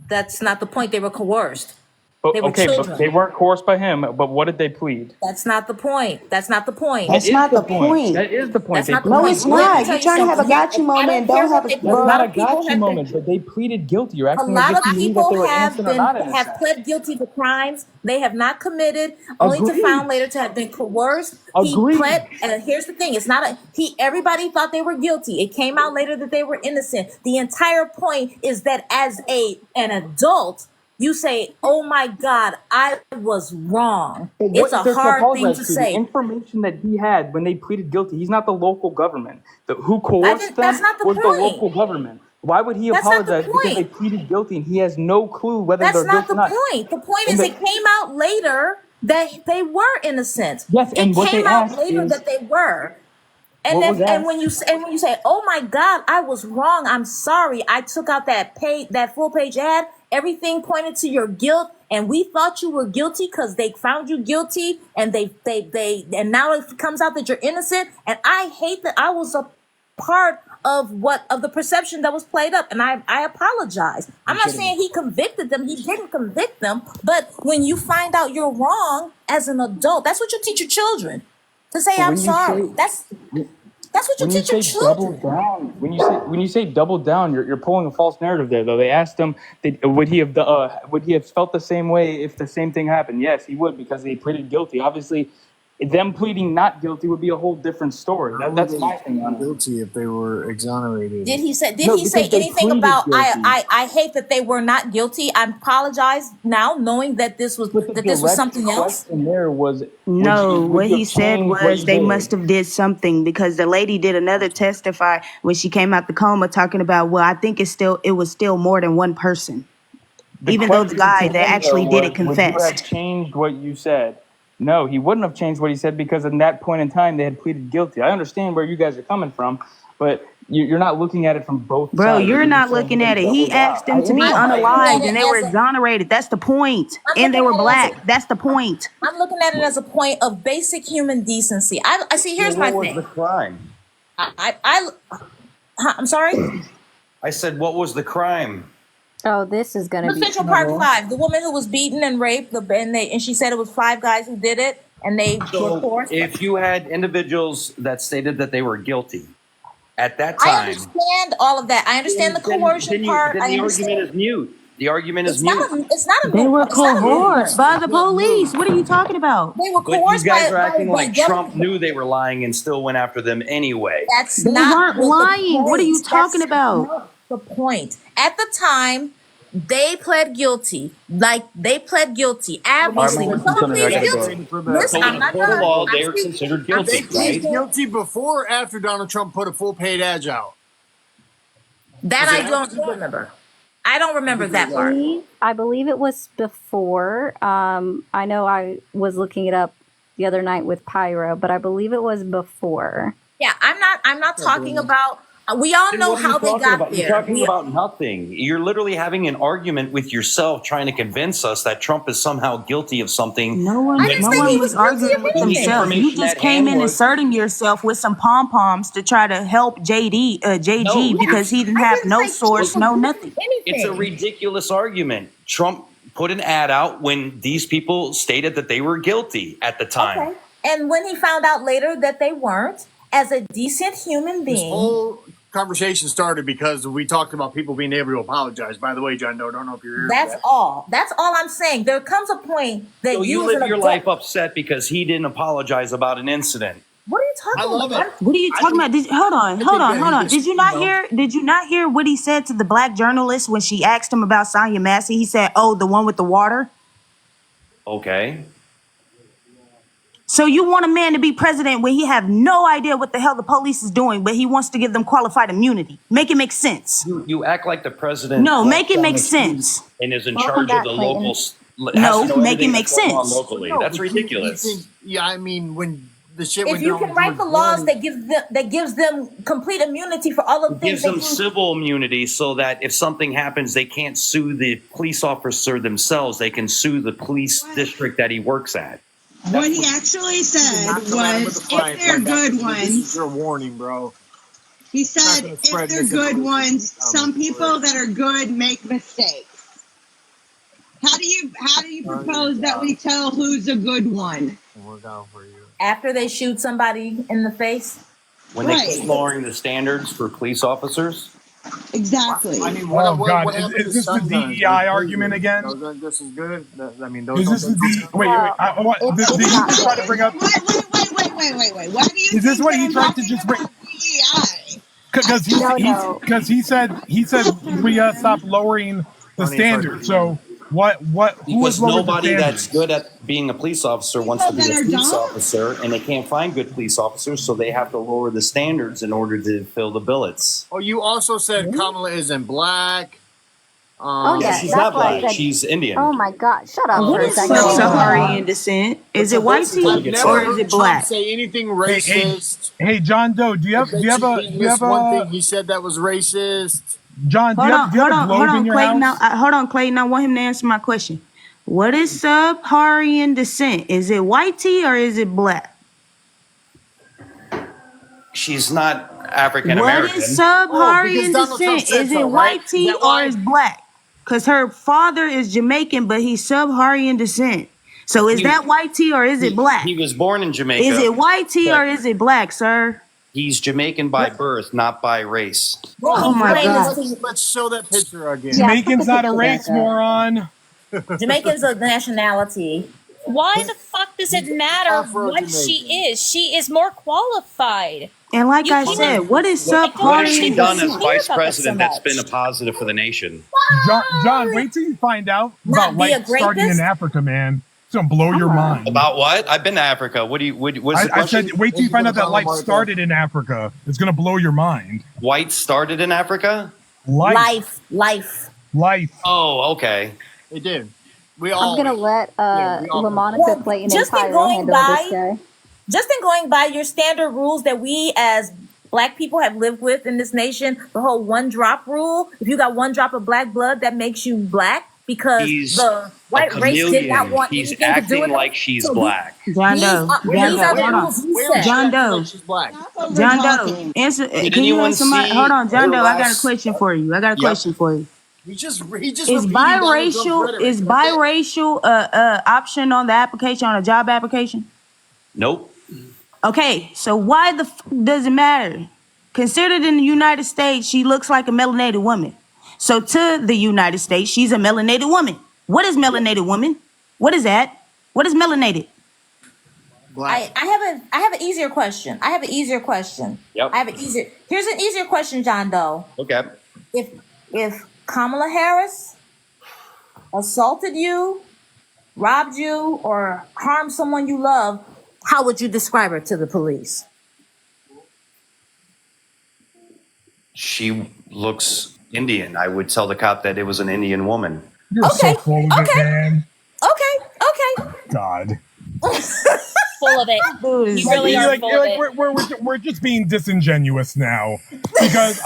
That's not the point. They were coerced. But, They were okay, but children. they weren't coerced by him. But what did they plead? That's not the point. That's not the point. That's not the point. That is the point. That's not the No, point. it's Let me not. tell You're you trying to have a something. gotcha I moment don't and care don't have what a they. That's A not lot a of people gotcha have been. moment, but they pleaded guilty. You're A acting lot as of if you knew that they people were have innocent or not been innocent. have pled guilty to crimes they have not committed, only to Agreed. found later to have been coerced. He Agreed. pled, and here's the thing: it's not a he. Everybody thought they were guilty. It came out later that they were innocent. The entire point is that as an adult, you say, "Oh my God, I was wrong." But It's what a is there to hard thing to apologize to? The say. information that he had when they pleaded guilty, he's not the local government. Who coerced That's them not the was the point. local government. Why would he That's not the apologize because they point. pleaded guilty and he has no clue whether That's they're not guilty the or not? point. The point And is, the, it came out later that they were innocent. yes, It and what they came out asked later is that they were. And what was then, asked. when you say, "Oh my God, I was wrong. I'm sorry. I took out that full page ad. Everything pointed to your guilt, and we thought you were guilty because they found you guilty, and and now it comes out that you're innocent." And I hate that I was a part of the perception that was played up, and I apologize. I'm not saying he convicted them. He didn't convict them, but when you find out you're wrong as an adult, that's what you teach your children. To say But I'm when you sorry. say That's what you when you teach your say double children. down, when you say double down, you're pulling a false narrative there. Though they asked him, would he have felt the same way if the same thing happened? Yes, he would because they pleaded guilty. Obviously, them pleading not guilty would be a whole different story. That's my thing on it. Guilty if they were exonerated. Did he say No, anything pleaded about guilty. I hate that they were not guilty? I apologize now, knowing that this was something else. And there was No, what he said changed what was you they did? must have did something because the lady did another testify when she came out the coma talking about, well, I think it was still more than one person. Even though the guy that actually did it Would you have confessed. changed what you said? No, he wouldn't have changed what he said because at that point in time they had pleaded guilty. I understand where you guys are coming from, but you're not looking at it from both Bro, sides. you're not looking at it. He asked them to be unalived and they were exonerated. That's the point. And they were black. That's the point. I'm looking at it as a point of basic human decency. I see. Here's my What thing. was the crime? I'm sorry. I said, what was the crime? Oh, this is gonna The be Central Park Five, the woman who was beaten and raped, and she said it was 5 guys who did it, and they were forced. If you had individuals that stated that they were guilty at that I time, understand all of that. I understand the coercion part. then I the understand. argument is mute. The argument is It's mute. not. It's not a. They were it's not a coerced by the movement. police. What are you talking about? They were But you coerced guys by are acting like government. Trump knew they were lying and still went after them anyway. That's They not weren't what the lying. What are you point. talking That's about? not the point. At the time, they pled guilty. Like they pled guilty. Obviously, when someone pleads guilty, listen, I'm not done. Law, they I'm were speaking. considered I'm guilty, They pleaded speaking. guilty before or after Donald Trump put a full paid ad out. That Was I it don't remember. I don't remember that part. I believe it was before. I know I was looking it up the other night with Pyro, but I believe it was before. Yeah, I'm not talking about. We all Then know what are you how they talking got about? You're there. talking about nothing. You're literally having an argument with yourself, trying to convince us that Trump is somehow guilty of something. No one was arguing with themselves. You just came in asserting yourself with some pom poms to try to help JG because he didn't have no source, no nothing. It's a ridiculous argument. Trump put an ad out when these people stated that they were guilty at the time. Okay. And when he found out later that they weren't, as a decent human This being, whole conversation started because we talked about people being able to apologize. By the way, John Doe, I don't know if you're here. that's all. That's all I'm saying. There comes a point that So you as an live your adult- life upset because he didn't apologize about an incident. What are you talking about? What are you talking about? Hold on. Did you not hear what he said to the black journalist when she asked him about Sonya Massey? He said, "Oh, the one with the water." Okay. So you want a man to be president when he have no idea what the hell the police is doing, but he wants to give them qualified immunity? Make it make sense. You act like the president. No, make it walks make down the street sense. And is in Welcome charge back, of the Clayton. No, make it make sense. Locally. No, That's but ridiculous. you think, yeah, I mean, when the shit If went you down can with write George the laws Floyd, that gives them complete immunity for all of the Gives things they them do. civil immunity so that if something happens, they can't sue the police officer themselves. They can sue the police district that he works at. What he actually said not come at him with a was, frying if they're pan. good This is ones, your warning, bro. he Not said, gonna if spread they're good misinformation. ones, some people that are good make mistakes. How do you propose that we tell who's a good one? We're down for you. After they shoot somebody in the face? When they keep lowering the standards for police officers. Exactly. I mean, Oh God, what happened is to this the stun guns? DEI argument again? Those aren't just as good. I mean, those Is this the D? Wait, did he just try to bring up? Wait. Why do you Is this think what that he I'm tried to talking just bring? about DEI? Because he said we stop lowering the standards. So who Because has lowered the nobody standards? that's good at being a police officer wants to be a police officer, and they can't find good police officers, so they have to lower the standards in order to fill the billets. Oh, you also said Kamala isn't black. Oh yeah, she's that's not what I black. said. She's Indian. Oh my God, shut up What for a is second. sub-Saharan descent? Is it white tea I've never or is heard it Trump black? say anything racist. Hey, John Doe, do you have one thing he said that was racist? John, do you have a globe in your Clayton. house? Hold on, Clayton. I want him to answer my question. What is sub-Saharan descent? Is it white tea or is it black? She's not African What American. is sub-Saharan Donald Trump descent? said Is it so, white right? tea Is that or why? is black? Because her father is Jamaican, but he's sub-Saharan descent. So is that white tea or is it black? He was born in Jamaica. Is it white tea but or is it black, sir? He's Jamaican by birth, not by race. Oh my God. Let's show that picture again. Jamaicans not a race, moron. Jamaicans a nationality. Why the fuck does it matter what Afro-Jamaican. she is? She is more qualified. And like You I can't- said, what is What sub-Saharan has she done descent? as vice about this so president that's much. been a positive for the nation? John, wait till you find out about be a life starting in rapist? Africa, man. It's gonna blow your mind. About what? I've been to Africa. What's the I question? said, wait till you find out that life started in Africa. It's gonna blow your mind. White started in Africa? Life. Oh, okay. It did. We all. I'm gonna let LaMonica Clayton and Just in Pyro going handle this by, guy. just in going by your standard rules that we as Black people have lived with in this nation, the whole 1 drop rule. If you got 1 drop of black blood, that makes you black because He's the white race did not chameleon. want He's anything to do acting with it. like she's So black. John Doe. these are the rules he set. John Doe. She's black. John Doe. Answer. Did Can you anyone answer my? see Hold on, John her Doe. I got a last- question for you. He just Is repeating Donald Trump's biracial rhetoric. That's it. biracial option on the application, on a job application? Nope. Okay, so why the does it matter? Considered in the United States, she looks like a melanated woman. So to the United States, she's a melanated woman. What is melanated woman? What is that? What is melanated? I have an easier question. Yep. Here's an easier question, John Doe. Okay. If Kamala Harris assaulted you, robbed you, or harmed someone you love, how would you describe her to the police? She looks Indian. I would tell the cop that it was an Indian woman. You're so full of it, man. Okay. God. Full of it. You really are full of it. We're just being disingenuous now because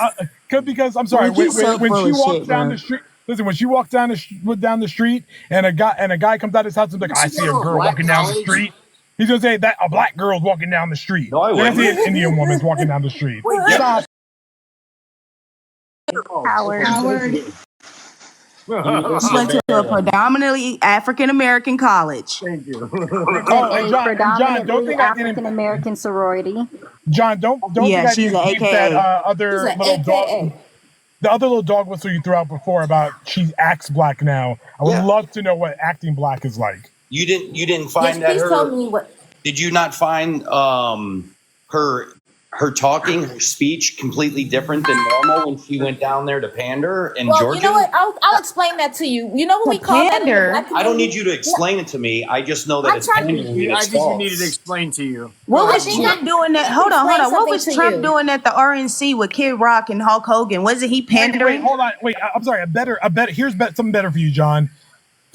I'm sorry when she walks down the street. Listen, when she walks down the street and a guy comes out his house and is like, I see a girl walking down the street. He's gonna say that a black girl's walking down the street. No, I Then I wouldn't. see an Indian woman's walking down the street. Stop. Howard. She went to a predominantly African American college. Thank you. Oh, John, don't think I didn't. African American sorority. John, don't Yeah, think I she's didn't an keep AKA. that other She's an little AKA. dog. The other little dog whistle you threw out before about she acts black now. I would love to know what acting black is like. You didn't find Yes, that please her. tell me what. Did you not find her talking, her speech completely different than normal when she went down there to pander in Georgia? You know what? I'll explain that to you. You know what we call that in the Pander? Black I don't community? need you to explain it to me. I just know that I'm it's trying to- pandering. I It's just false. needed to explain to you. What was think Trump doing at? Hold on. explain What was something to Trump you. doing at the RNC with Kid Rock and Hulk Hogan? Wasn't he Wait, pandering? hold on. Wait, I'm sorry. I'm better. Here's something better for you, John.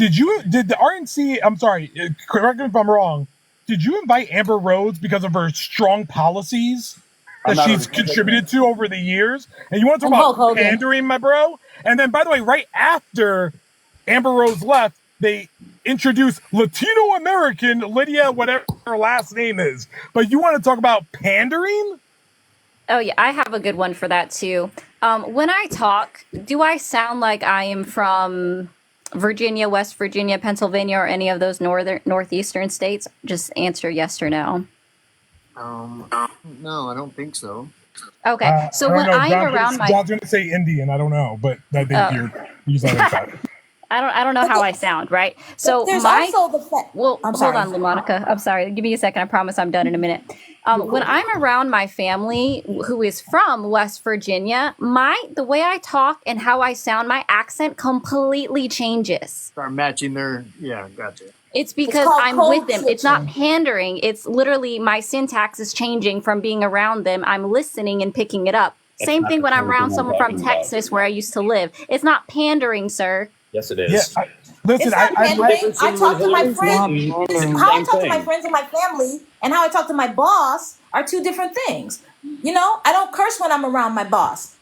Did the RNC? I'm sorry, correct me if I'm wrong. Did you invite Amber Rose because of her strong policies that she's contributed to over the years? And you want to talk about pandering, my bro? And then, by the way, right after Amber Rose left, they introduced Latino American Lydia, whatever her last name is. But you want to talk about pandering? Oh, yeah, I have a good one for that, too. When I talk, do I sound like I am from Virginia, West Virginia, Pennsylvania, or any of those northeastern states? Just answer yes or no. No, I don't think so. Okay, so when I'm around my... John's going to say Indian, I don't know, but I think you sound like that. I don't know how I sound, right? So there's also the fact. Well, hold on, LaMonica. I'm sorry. Give me a second. I promise I'm done in a minute. When I'm around my family who is from West Virginia, the way I talk and how I sound, my accent completely changes. Start matching their, yeah, gotcha. It's because I'm with them. It's not pandering. It's literally my syntax is changing from being around them. I'm listening and picking it up. Same thing when I'm around someone from Texas where I used to live. It's not pandering, sir. Yes, it is. Yeah, listen, I talk to my friends. How I talk to my friends and my family and how I talk to my boss are two different things. You know, I don't curse when I'm around my boss.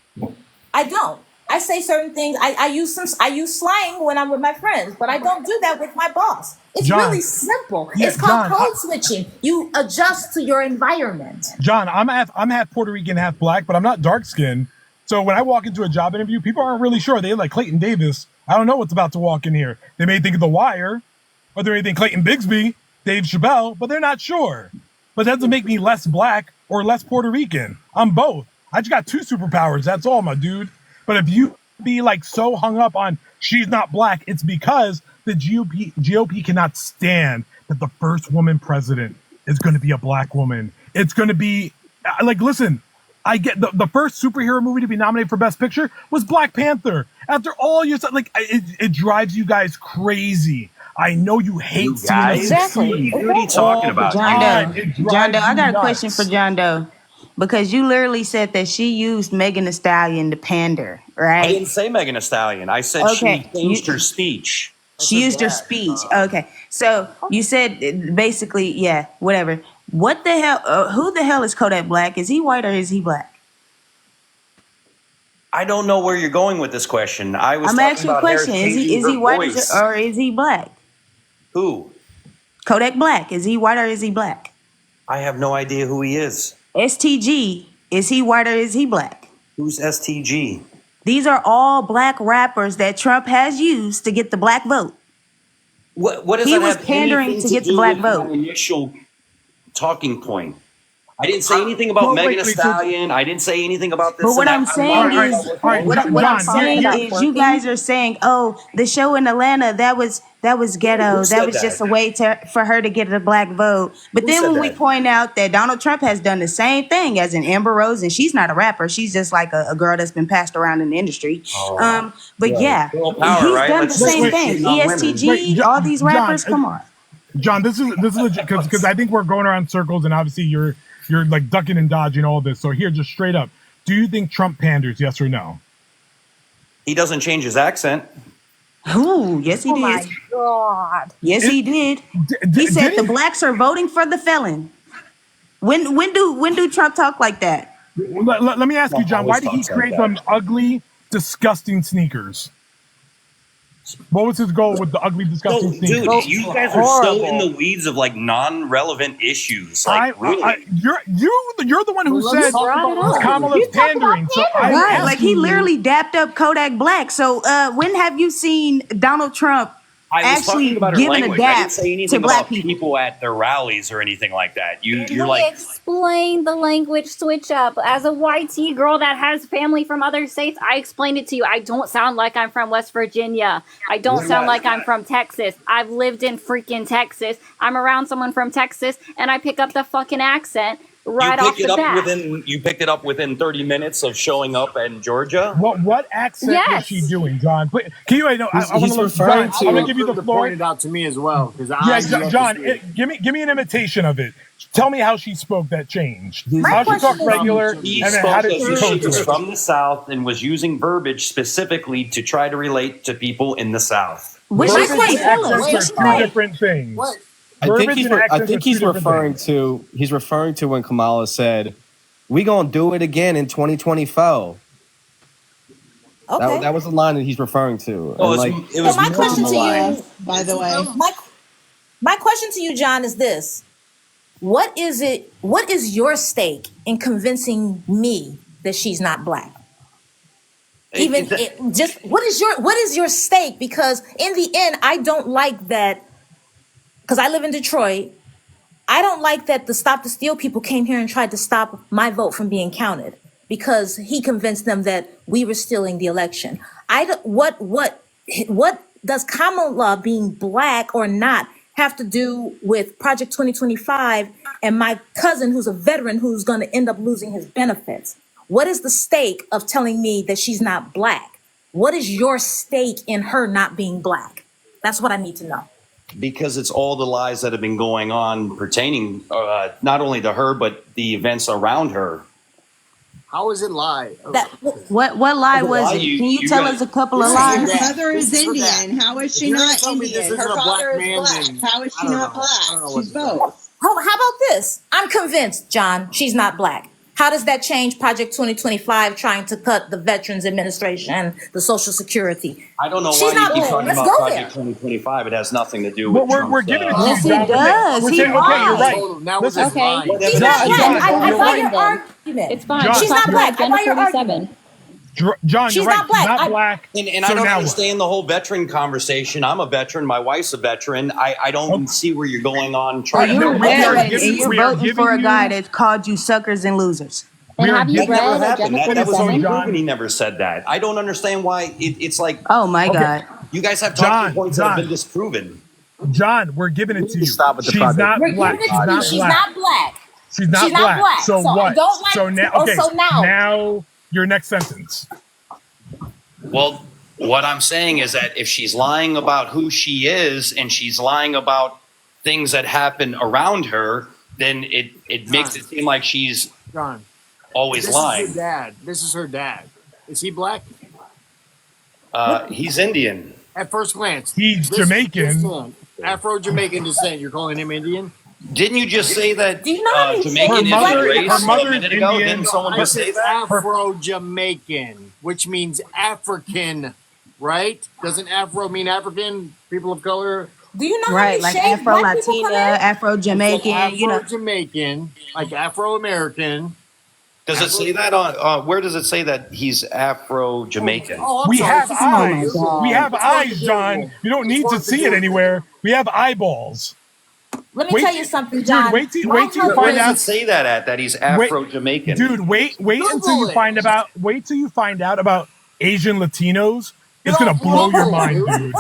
I don't. I say certain things. I use slang when I'm with my friends, but I don't do that with my boss. It's really simple. It's called code switching. You adjust to your environment. John, I'm half Puerto Rican, half black, but I'm not dark skinned. So when I walk into a job interview, people aren't really sure. They like Clayton Davis. I don't know what's about to walk in here. They may think of The Wire, or they may think Clayton Bigsby, Dave Chappelle, but they're not sure. But that doesn't make me less black or less Puerto Rican. I'm both. I just got 2 superpowers. That's all, my dude. But if you be like so hung up on she's not black, it's because the GOP cannot stand that the first woman president is going to be a black woman. It's going to be like, listen, I get the first superhero movie to be nominated for Best Picture was Black Panther. After all your stuff, like it drives you guys crazy. I know you hate guys. Exactly. What are you talking about? John Doe, I got a question for John Doe. Because you literally said that she used Megan Thee Stallion to pander, right? I didn't say Megan Thee Stallion. I said she changed her speech. She used her speech. Okay. So you said basically, yeah, whatever. What the hell? Who the hell is Kodak Black? Is he white or is he black? I don't know where you're going with this question. I'm asking you a question. Is he white or is he black? Who? Kodak Black. Is he white or is he black? I have no idea who he is. STG. Is he white or is he black? Who's STG? These are all black rappers that Trump has used to get the black vote. What does he that was have pandering to get the black vote? My initial talking point. I didn't say anything about Megan Thee Stallion. I didn't say anything about this. But what I'm saying is, you guys are saying, "Oh, the show in Atlanta that was ghetto. That was just a way for her to get the black vote." But then when we point out that Donald Trump has done the same thing as an Amber Rose, and she's not a rapper, she's just like a girl that's been passed around in the industry. But yeah, he's done the same thing. ESTG, all these rappers, come on. John, this is because I think we're going around circles, and obviously you're like ducking and dodging all this. So here, just straight up, do you think Trump panders? Yes or no? He doesn't change his accent. Ooh, yes he did. My God. Yes, he did. He said the blacks are voting for the felon. When do Trump talk like that? Let me ask you, John. Why did he create them ugly, disgusting sneakers? What was his goal with the ugly, disgusting sneakers? Dude, you guys are so in the weeds of like non-relevant issues. Like, really? You're the one who said Kamala's pandering. So right, like he literally dapped up Kodak Black. So when have you seen Donald Trump actually giving a dap to black people at their rallies or anything like that? You're like, explain the language switch up. As a YT girl that has family from other states, I explained it to you. I don't sound like I'm from West Virginia. I don't sound like I'm from Texas. I've lived in freaking Texas. I'm around someone from Texas, and I pick up the fucking accent right off the bat. You picked it up within 30 minutes of showing up in Georgia? What accent was she doing, John? Can you? I want to give you the floor. Pointed out to me as well. John, give me an imitation of it. Tell me how she spoke that changed. How she talked regular, and then how did she was from the South and was using verbiage specifically to try to relate to people in the South. Which Verbiage state? and accents Which are two state? different things. What? I think Verbiage and accents are two different things. he's referring to when Kamala said, "We gonna do it again in 2024." Okay. That was the line that he's referring to. Oh, And it was So my more question than to a line. you, by the way. My question to you, John, is this: What is it? What is your stake in convincing me that she's not black? What is your stake? Because in the end, I don't like that. Because I live in Detroit, I don't like that the Stop the Steal people came here and tried to stop my vote from being counted because he convinced them that we were stealing the election. What does Kamala being black or not have to do with Project 2025 and my cousin who's a veteran who's going to end up losing his benefits? What is the stake of telling me that she's not black? What is your stake in her not being black? That's what I need to know. Because it's all the lies that have been going on pertaining not only to her, but the events around her. How is it lie? What lie was it? Can you tell us a couple of lies? Her mother is Indian. How is she not Indian? Her father is black. How is she not black? She's both. How about this? I'm convinced, John, she's not black. How does that change Project 2025 trying to cut the Veterans Administration, the Social Security? I don't know She's why not you keep black. talking Let's about go Project there. 2025. It has nothing to do with We're giving it to you. Yes, it does. We're He saying, okay, you're lied. right. Now we're just Okay. lying. She's not black. I buy your then. argument. It's fine. John, She's not Talk black. about I buy your Agenda argument. 47. John, She's you're right. not black. She's not black. And So I don't now what? understand the whole veteran conversation. I'm a veteran. My wife's a veteran. I don't see where you're going on So trying you're to. we are veteran giving- and you're we are voting for a giving guy you- that's called you suckers and losers. And We are have you giving- That never read happened. Agenda That was already 47? proven. He never said that. I don't understand why it's like Oh my God. you guys have talking points that have John. been disproven. John, we're giving it to you. Stop with the She's project. not We're black. giving it to you. She's not black. She's not She's not black. black. So So I what? don't like- so now, oh, okay. so now- now your next sentence. Well, what I'm saying is that if she's lying about who she is and she's lying about things that happen around her, then it makes it seem like she's John, always this lying. is her dad. This is her dad. Is he black? He's Indian. At first glance, He's Jamaican. Afro-Jamaican descent. You're calling him Indian? Didn't you just say that Do you know how many Jamaican states- is a race her mother a is minute ago? Indian. Didn't someone I just said say that? Afro-Jamaican, which means African, right? Doesn't Afro mean African? People of color? Do you know Right, how like many shades Afro black people Latina, come in? Afro Jamaican, you know. Afro-Jamaican, like Afro-American. Does it say that on? Where does it say that he's Afro-Jamaican? Oh, I'm We sorry. have This is my eyes. God. We have eyes, John. You don't need to see it anywhere. We have eyeballs. Let me Wait- tell you something, dude, John. wait till you Where find does out. it say that at? That he's Afro-Jamaican? Dude, wait until you find out. Wait till you find out about Asian Latinos. It's gonna blow your mind, dude.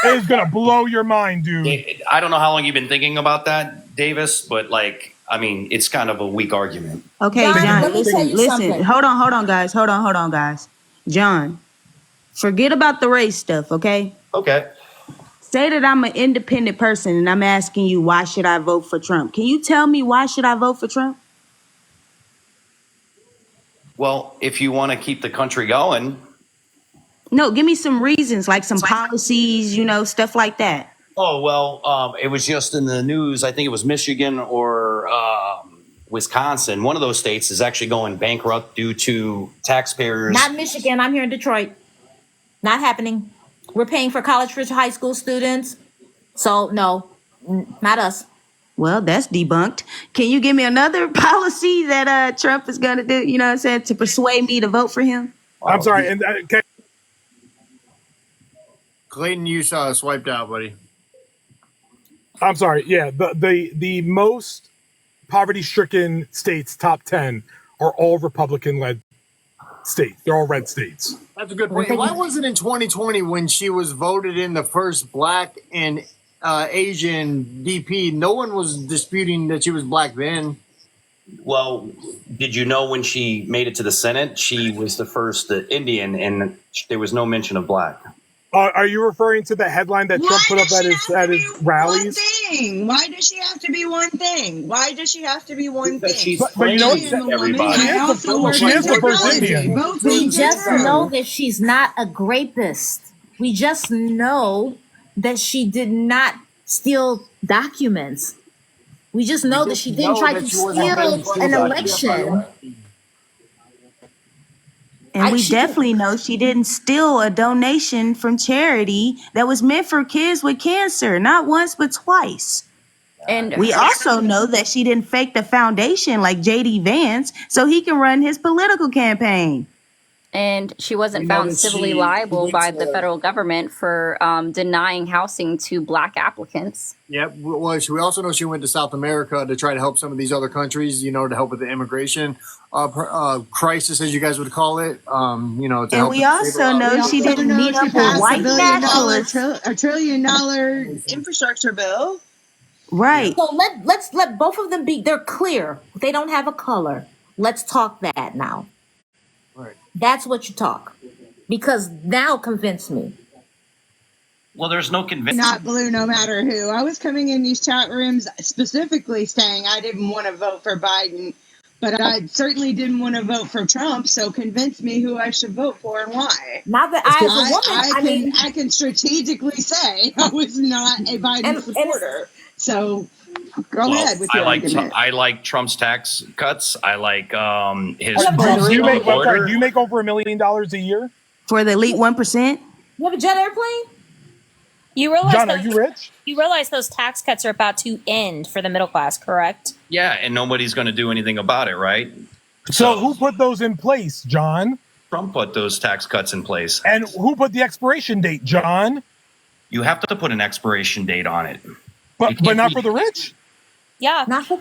It's gonna blow your mind, dude. I don't know how long you've been thinking about that, Davis, but like, I mean, it's kind of a weak argument. Okay, John, John, let me tell you listen. something. Hold on, guys. Hold on, guys. John, forget about the race stuff, okay? Okay. Say that I'm an independent person and I'm asking you, why should I vote for Trump? Can you tell me why should I vote for Trump? Well, if you want to keep the country going, No, give me some reasons, like some policies, you know, stuff like that. it was just in the news. I think it was Michigan or Wisconsin. One of those states is actually going bankrupt due to taxpayers. Not Michigan. I'm here in Detroit. Not happening. We're paying for college for high school students. So no, not us. Well, that's debunked. Can you give me another policy that Trump is going to do, you know what I'm saying, to persuade me to vote for him? I'm sorry. And okay. Clayton, you swiped out, buddy. I'm sorry. Yeah, the most poverty-stricken states, top 10, are all Republican-led states. They're all red states. That's a good point. Why was it in 2020 when she was voted in the first black and Asian DP? No one was disputing that she was black then. Well, did you know when she made it to the Senate, she was the first Indian, and there was no mention of black. Are you referring to the headline that Trump put up at his rallies? Why does she have to be one thing? Why does she have to be one thing? But you know what? She is the first Indian. We just know that she's not a rapist. We just know that she did not steal documents. We just know that she didn't try to steal an election. And we definitely know she didn't steal a donation from charity that was meant for kids with cancer, not once, but twice. And we also know that she didn't fake the foundation like J.D. Vance so he can run his political campaign. And she wasn't found civilly liable by the federal government for denying housing to Black applicants. Yep. Well, we also know she went to South America to try to help some of these other countries, to help with the immigration crisis, as you guys would call it. To and we also know she didn't meet up with white nationalists. $1 trillion infrastructure bill. Right. So let's let both of them be. They're clear. They don't have a color. Let's talk that now. Right. That's what you talk. Because now convince me. Well, there's no convincing. Not blue, no matter who. I was coming in these chat rooms specifically saying I didn't want to vote for Biden, but I certainly didn't want to vote for Trump. So convince me who I should vote for and why. Not that I, as a woman, I can strategically say I was not a Biden supporter. So go ahead with your argument. I like Trump's tax cuts. I like his. Do you make over $1 million a year for the elite 1%? You have a jet airplane? You realize John, are you rich? You realize those tax cuts are about to end for the middle class, correct? Yeah, and nobody's going to do anything about it, right? So who put those in place, John? Trump put those tax cuts in place. And who put the expiration date, John? You have to put an expiration date on it. But not for the rich? Yeah. Not for...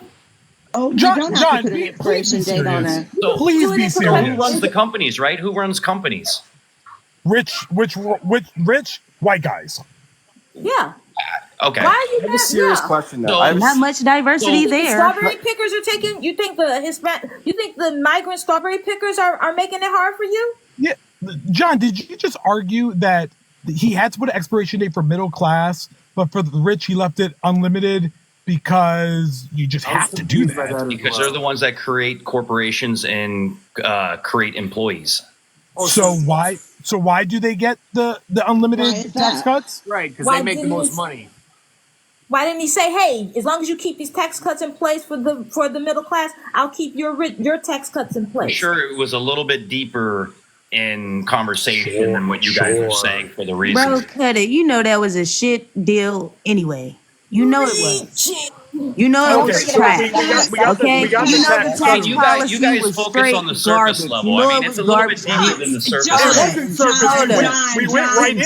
Oh, John, please be serious. So please be serious. Who runs the companies, right? Who runs companies? Rich white guys. Yeah. Okay. Why are you I have a serious question though. Not much diversity there. Strawberry pickers are taking. You think the migrant strawberry pickers are making it hard for you? Yeah, John, did you just argue that he had to put an expiration date for middle class, but for the rich he left it unlimited because you just have to do that? Because they're the ones that create corporations and create employees. So why do they get the unlimited tax cuts? Right, because they make the most money. Why didn't he say, "Hey, as long as you keep these tax cuts in place for the middle class, I'll keep your tax cuts in place"? I'm sure it was a little bit deeper in conversation than what you guys were saying for the reason. Bro, cut it. You know that was a shit deal anyway. You know it was. You know it was trash. Okay, you know the tax policy you guys was focus straight on the surface garbage. level. You know I mean, it it's was a little garbage. bit deeper than the surface. It wasn't surface. We went right in.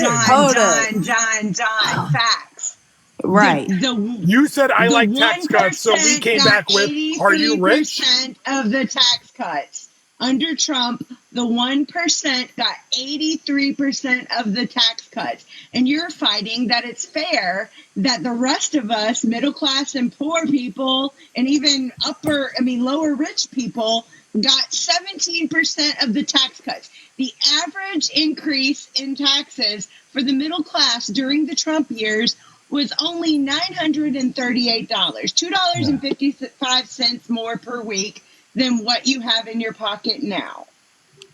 John, facts. Right. You said I like tax cuts, so we came back with, are you rich? 83% of the tax cuts. Under Trump, the 1% got 83% of the tax cuts. And you're fighting that it's fair that the rest of us, middle class and poor people, and even lower rich people, got 17% of the tax cuts. The average increase in taxes for the middle class during the Trump years was only $938, $2.55 more per week than what you have in your pocket now.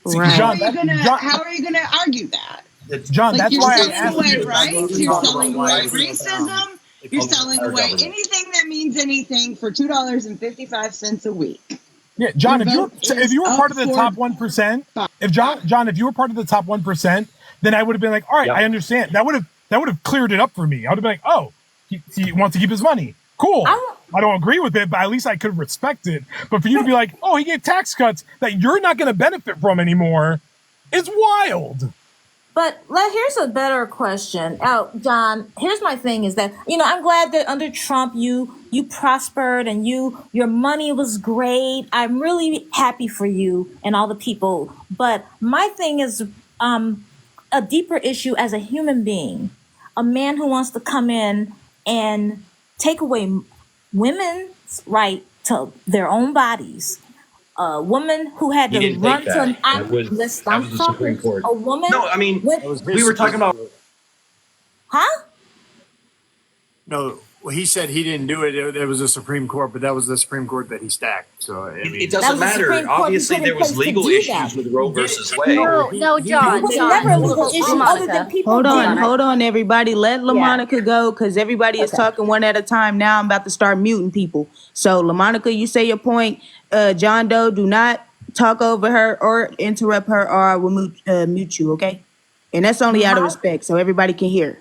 Right. How are you gonna argue that? John, that's why I asked away you. rights. You're selling away racism. You're selling away anything that means anything for $2.55 a week. Yeah, John, if you were part of the top 1%, if you were part of the top 1%, then I would have been like, all right, I understand. That would have cleared it up for me. I would have been like, oh, he wants to keep his money. Cool. I don't agree with it, but at least I could respect it. But for you to be like, oh, he gave tax cuts that you're not going to benefit from anymore, is wild. But here's a better question. John, here's my thing is that, I'm glad that under Trump you prospered and your money was great. I'm really happy for you and all the people. But my thing is a deeper issue as a human being, a man who wants to come in and take away women's right to their own bodies. A woman who had to run to that was the Supreme Court. A woman. No, I mean, we were talking about. Huh? No, Well, he said he didn't do it. It was the Supreme Court, but that was the Supreme Court that he stacked. So I mean, It doesn't matter. Obviously, there was legal issues with Roe versus Wade. No, John. Never legal issues other than people. Hold on, everybody. Let LaMonica go because everybody is talking one at a time. Now I'm about to start muting people. So LaMonica, you say your point. John Doe, do not talk over her or interrupt her, or I will mute you. Okay, and that's only out of respect, so everybody can hear.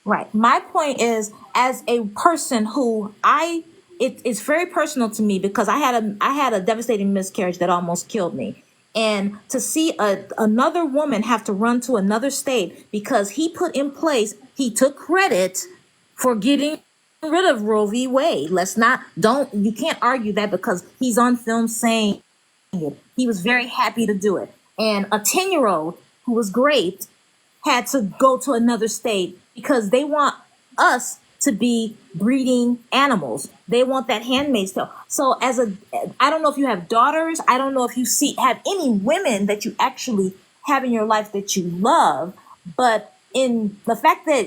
Right. My point is, as a person who it's very personal to me because I had a devastating miscarriage that almost killed me. And to see another woman have to run to another state because he took credit for getting rid of Roe v. Wade. You can't argue that because he's on film saying it. He was very happy to do it. And a 10-year-old who was raped had to go to another state because they want us to be breeding animals. They want that Handmaid's Tale. So I don't know if you have daughters. I don't know if you have any women that you actually have in your life that you love. But in the fact that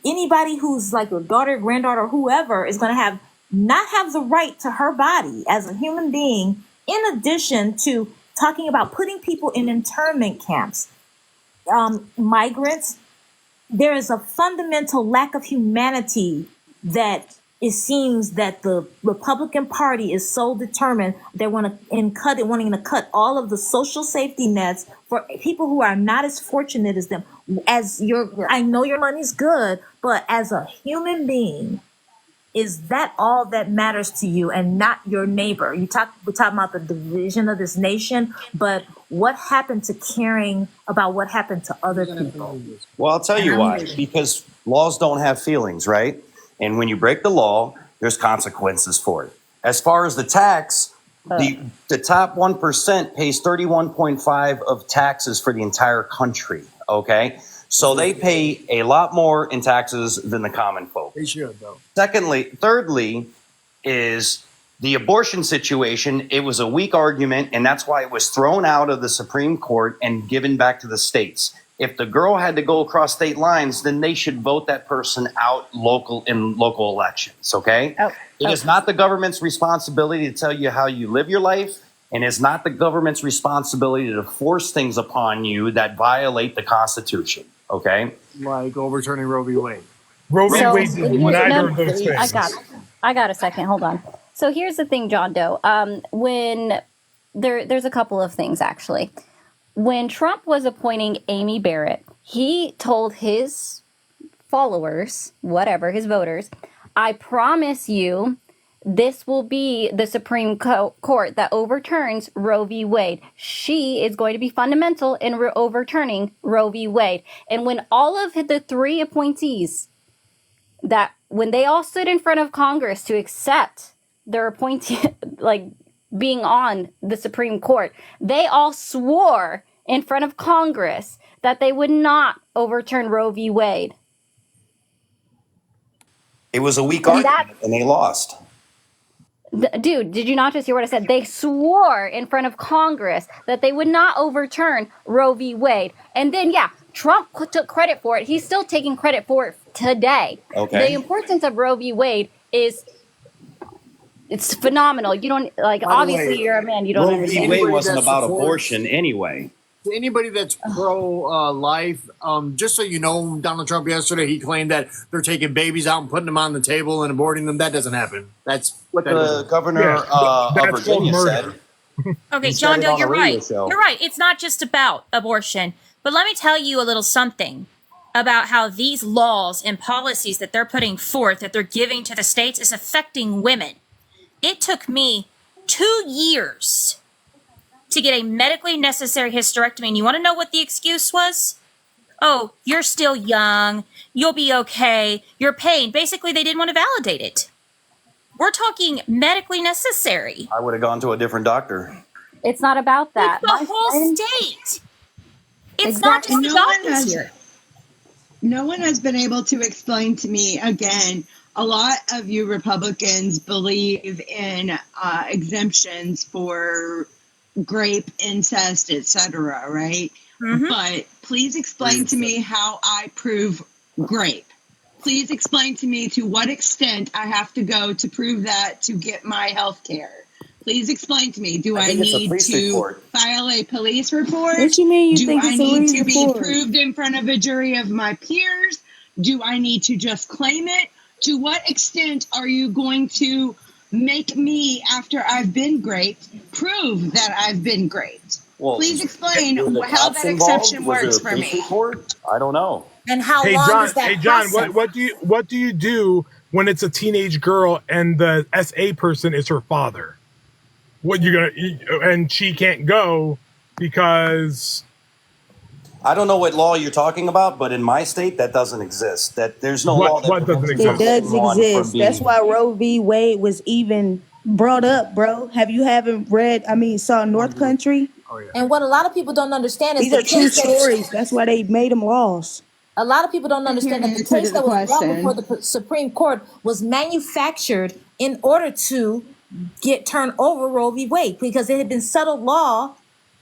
anybody who's like your daughter, granddaughter, whoever is going to not have the right to her body as a human being, in addition to talking about putting people in internment camps, migrants, there is a fundamental lack of humanity that it seems that the Republican Party is so determined they wanting to cut all of the social safety nets for people who are not as fortunate as them. I know your money's good, but as a human being, is that all that matters to you and not your neighbor? We're talking about the division of this nation, but what happened to caring about what happened to other people? Well, I'll tell you why. Because laws don't have feelings, right? And when you break the law, there's consequences for it. As far as the tax, the top 1% pays 31.5 of taxes for the entire country, okay? So they pay a lot more in taxes than the common folk. They should, though. Thirdly, is the abortion situation. It was a weak argument, and that's why it was thrown out of the Supreme Court and given back to the states. If the girl had to go across state lines, then they should vote that person out in local elections, okay? It is not the government's responsibility to tell you how you live your life, and it's not the government's responsibility to force things upon you that violate the Constitution, okay? Like overturning Roe v. Wade. Roe v. Wade is neither of those things. I got a second. Hold on. So here's the thing, John Doe. When there's a couple of things, actually. When Trump was appointing Amy Barrett, he told his followers, his voters, I promise you this will be the Supreme Court that overturns Roe v. Wade. She is going to be fundamental in overturning Roe v. Wade. And when all of the three appointees, when they all stood in front of Congress to accept their appointee, being on the Supreme Court, they all swore in front of Congress that they would not overturn Roe v. Wade. It was a weak argument, and they lost. Dude, did you not just hear what I said? They swore in front of Congress that they would not overturn Roe v. Wade. And then, Trump took credit for it. He's still taking credit for it today. Okay. The importance of Roe v. Wade it's phenomenal. You don't, obviously you're a man, you don't understand. Roe v. Wade wasn't about abortion anyway. To anybody that's pro-life, just so you know, Donald Trump yesterday, he claimed that they're taking babies out and putting them on the table and aborting them. That doesn't happen. That's what the governor of Virginia said. Okay, John Doe, you're right. You're right. It's not just about abortion. But let me tell you a little something about how these laws and policies that they're putting forth, that they're giving to the states, is affecting women. It took me 2 years to get a medically necessary hysterectomy. And you want to know what the excuse was? Oh, you're still young. You'll be okay. You're paying. Basically, they didn't want to validate it. We're talking medically necessary. I would have gone to a different doctor. It's not about that. It's the whole state. It's not just the doctors here. No one has been able to explain to me, again, a lot of you Republicans believe in exemptions for grape, incest, etc., right? Mm-hmm. But please explain to me how I prove grape. Please explain to me to what extent I have to go to prove that to get my health care. Please explain to me. Do I need to file a police report? What you mean you Do think I it's a need police to be report? proved in front of a jury of my peers? Do I need to just claim it? To what extent are you going to make me, after I've been great, prove that I've been great? Well, Please explain were the how cops that involved? exception Was there works a for police me. report? I don't know. And how Hey long John, is that hey John, process? what do you do when it's a teenage girl and the SA person is her father? What you gonna and she can't go because I don't know what law you're talking about, but in my state, that doesn't exist. That there's no law that what doesn't prevents It exist? does anyone from exist. being. That's why Roe v. Wade was even brought up, bro. Saw North Country? And what a lot of people don't understand is These the are true case that stories. That's why they made them laws. a lot of people don't understand that the answer to case the that was brought question. before the Supreme Court was manufactured in order to get turned over Roe v. Wade because it had been settled law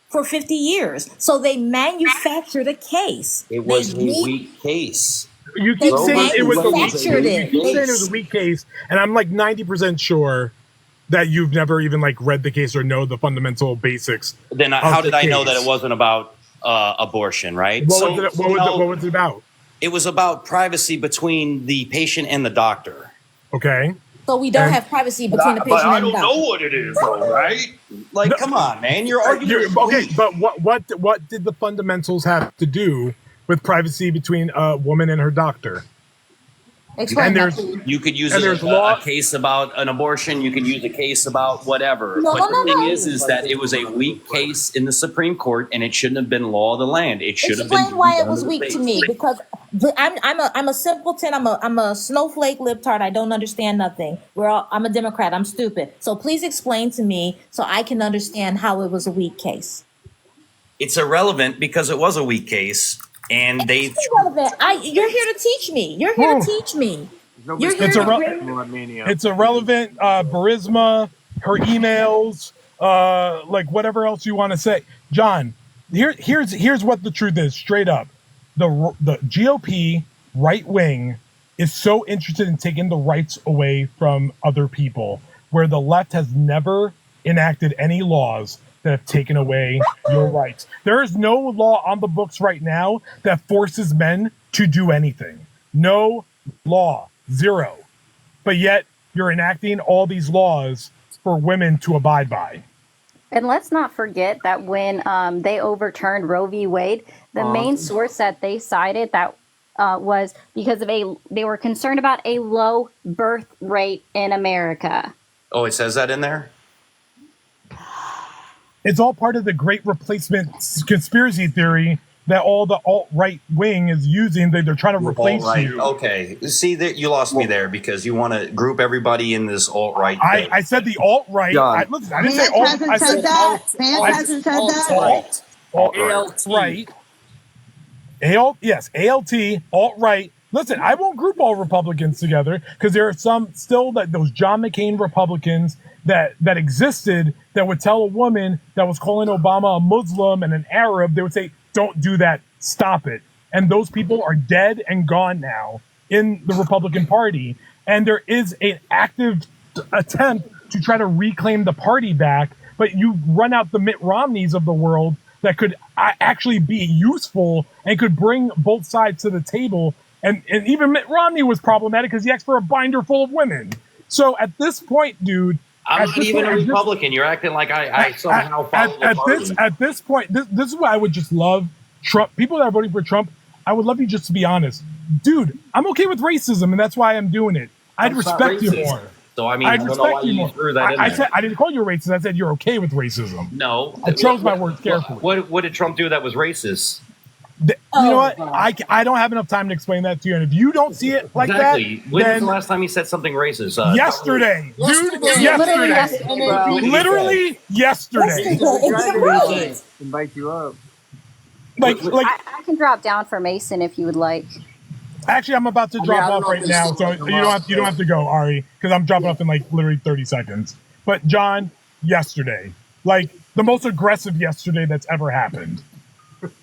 for 50 years. So they manufactured a case. It was They a weak case. You They keep saying it was a weak manufactured case. it. You keep saying it was a weak case, and I'm like 90% sure that you've never even like read the case or know the fundamental basics. Then how did I know that it wasn't about abortion, right? What was it about? It was about privacy between the patient and the doctor. Okay. So we don't have privacy between the patient and the doctor. What it is, though, right? Like, come on, man, you're arguing. Okay, but what did the fundamentals have to do with privacy between a woman and her doctor? Explain that. You could use and there's law- a case about an abortion. You could use a case about whatever. No, but no, the thing no. is that it was a weak case in the Supreme Court, and it shouldn't have been law of the land. It should have been. Explain why it was weak to me, because I'm a simpleton. I'm a snowflake libtard. I don't understand nothing. I'm a Democrat. I'm stupid. So please explain to me so I can understand how it was a weak case. It's irrelevant because it was a weak case, and they. It's irrelevant. You're here to teach me. You're here to teach me. You're here It's irrelevant. Barisma, her emails, like whatever else you want to say. John, here's what the truth is, straight up. The GOP right wing is so interested in taking the rights away from other people, where the left has never enacted any laws that have taken away your rights. There is no law on the books right now that forces men to do anything. No law. Zero. But yet you're enacting all these laws for women to abide by. And let's not forget that when they overturned Roe v. Wade, the main source that they cited that was because of they were concerned about a low birth rate in America. Oh, it says that in there? It's all part of the great replacement conspiracy theory that all the alt-right wing is using. They're trying to replace you. Okay. See, that you lost me there because you want to group everybody in this alt-right thing. I said the alt-right. I didn't say alt. I said alt-right. Yes, ALT, alt-right. Listen, I won't group all Republicans together because there are some still that those John McCain Republicans that existed that would tell a woman that was calling Obama a Muslim and an Arab, they would say, don't do that, stop it. And those people are dead and gone now in the Republican Party. And there is an active attempt to try to reclaim the party back, but you run out the Mitt Romneys of the world that could actually be useful and could bring both sides to the table. And even Mitt Romney was problematic because he asked for a binder full of women. So at this point, dude, I'm not even a Republican. You're acting like I somehow follow the party. At this point, this is what I would just love Trump. People that are voting for Trump, I would love you just to be honest. Dude, I'm okay with racism, and that's why I'm doing it. I'd respect you more. So, I mean, I don't know why you threw that in there. I said I didn't call you a racist. I said you're okay with racism. No. I chose my words carefully. What did Trump do that was racist? You know what? I don't have enough time to explain that to you. And if you don't see it like that, when was the last time he said something racist? Yesterday, dude. Yesterday. Literally yesterday. Invite you up. I can drop down for Mason if you would like. Actually, I'm about to drop off right now, so you don't have to go, Ari, because I'm dropping off in like literally 30 seconds. But John, yesterday, like the most aggressive yesterday that's ever happened.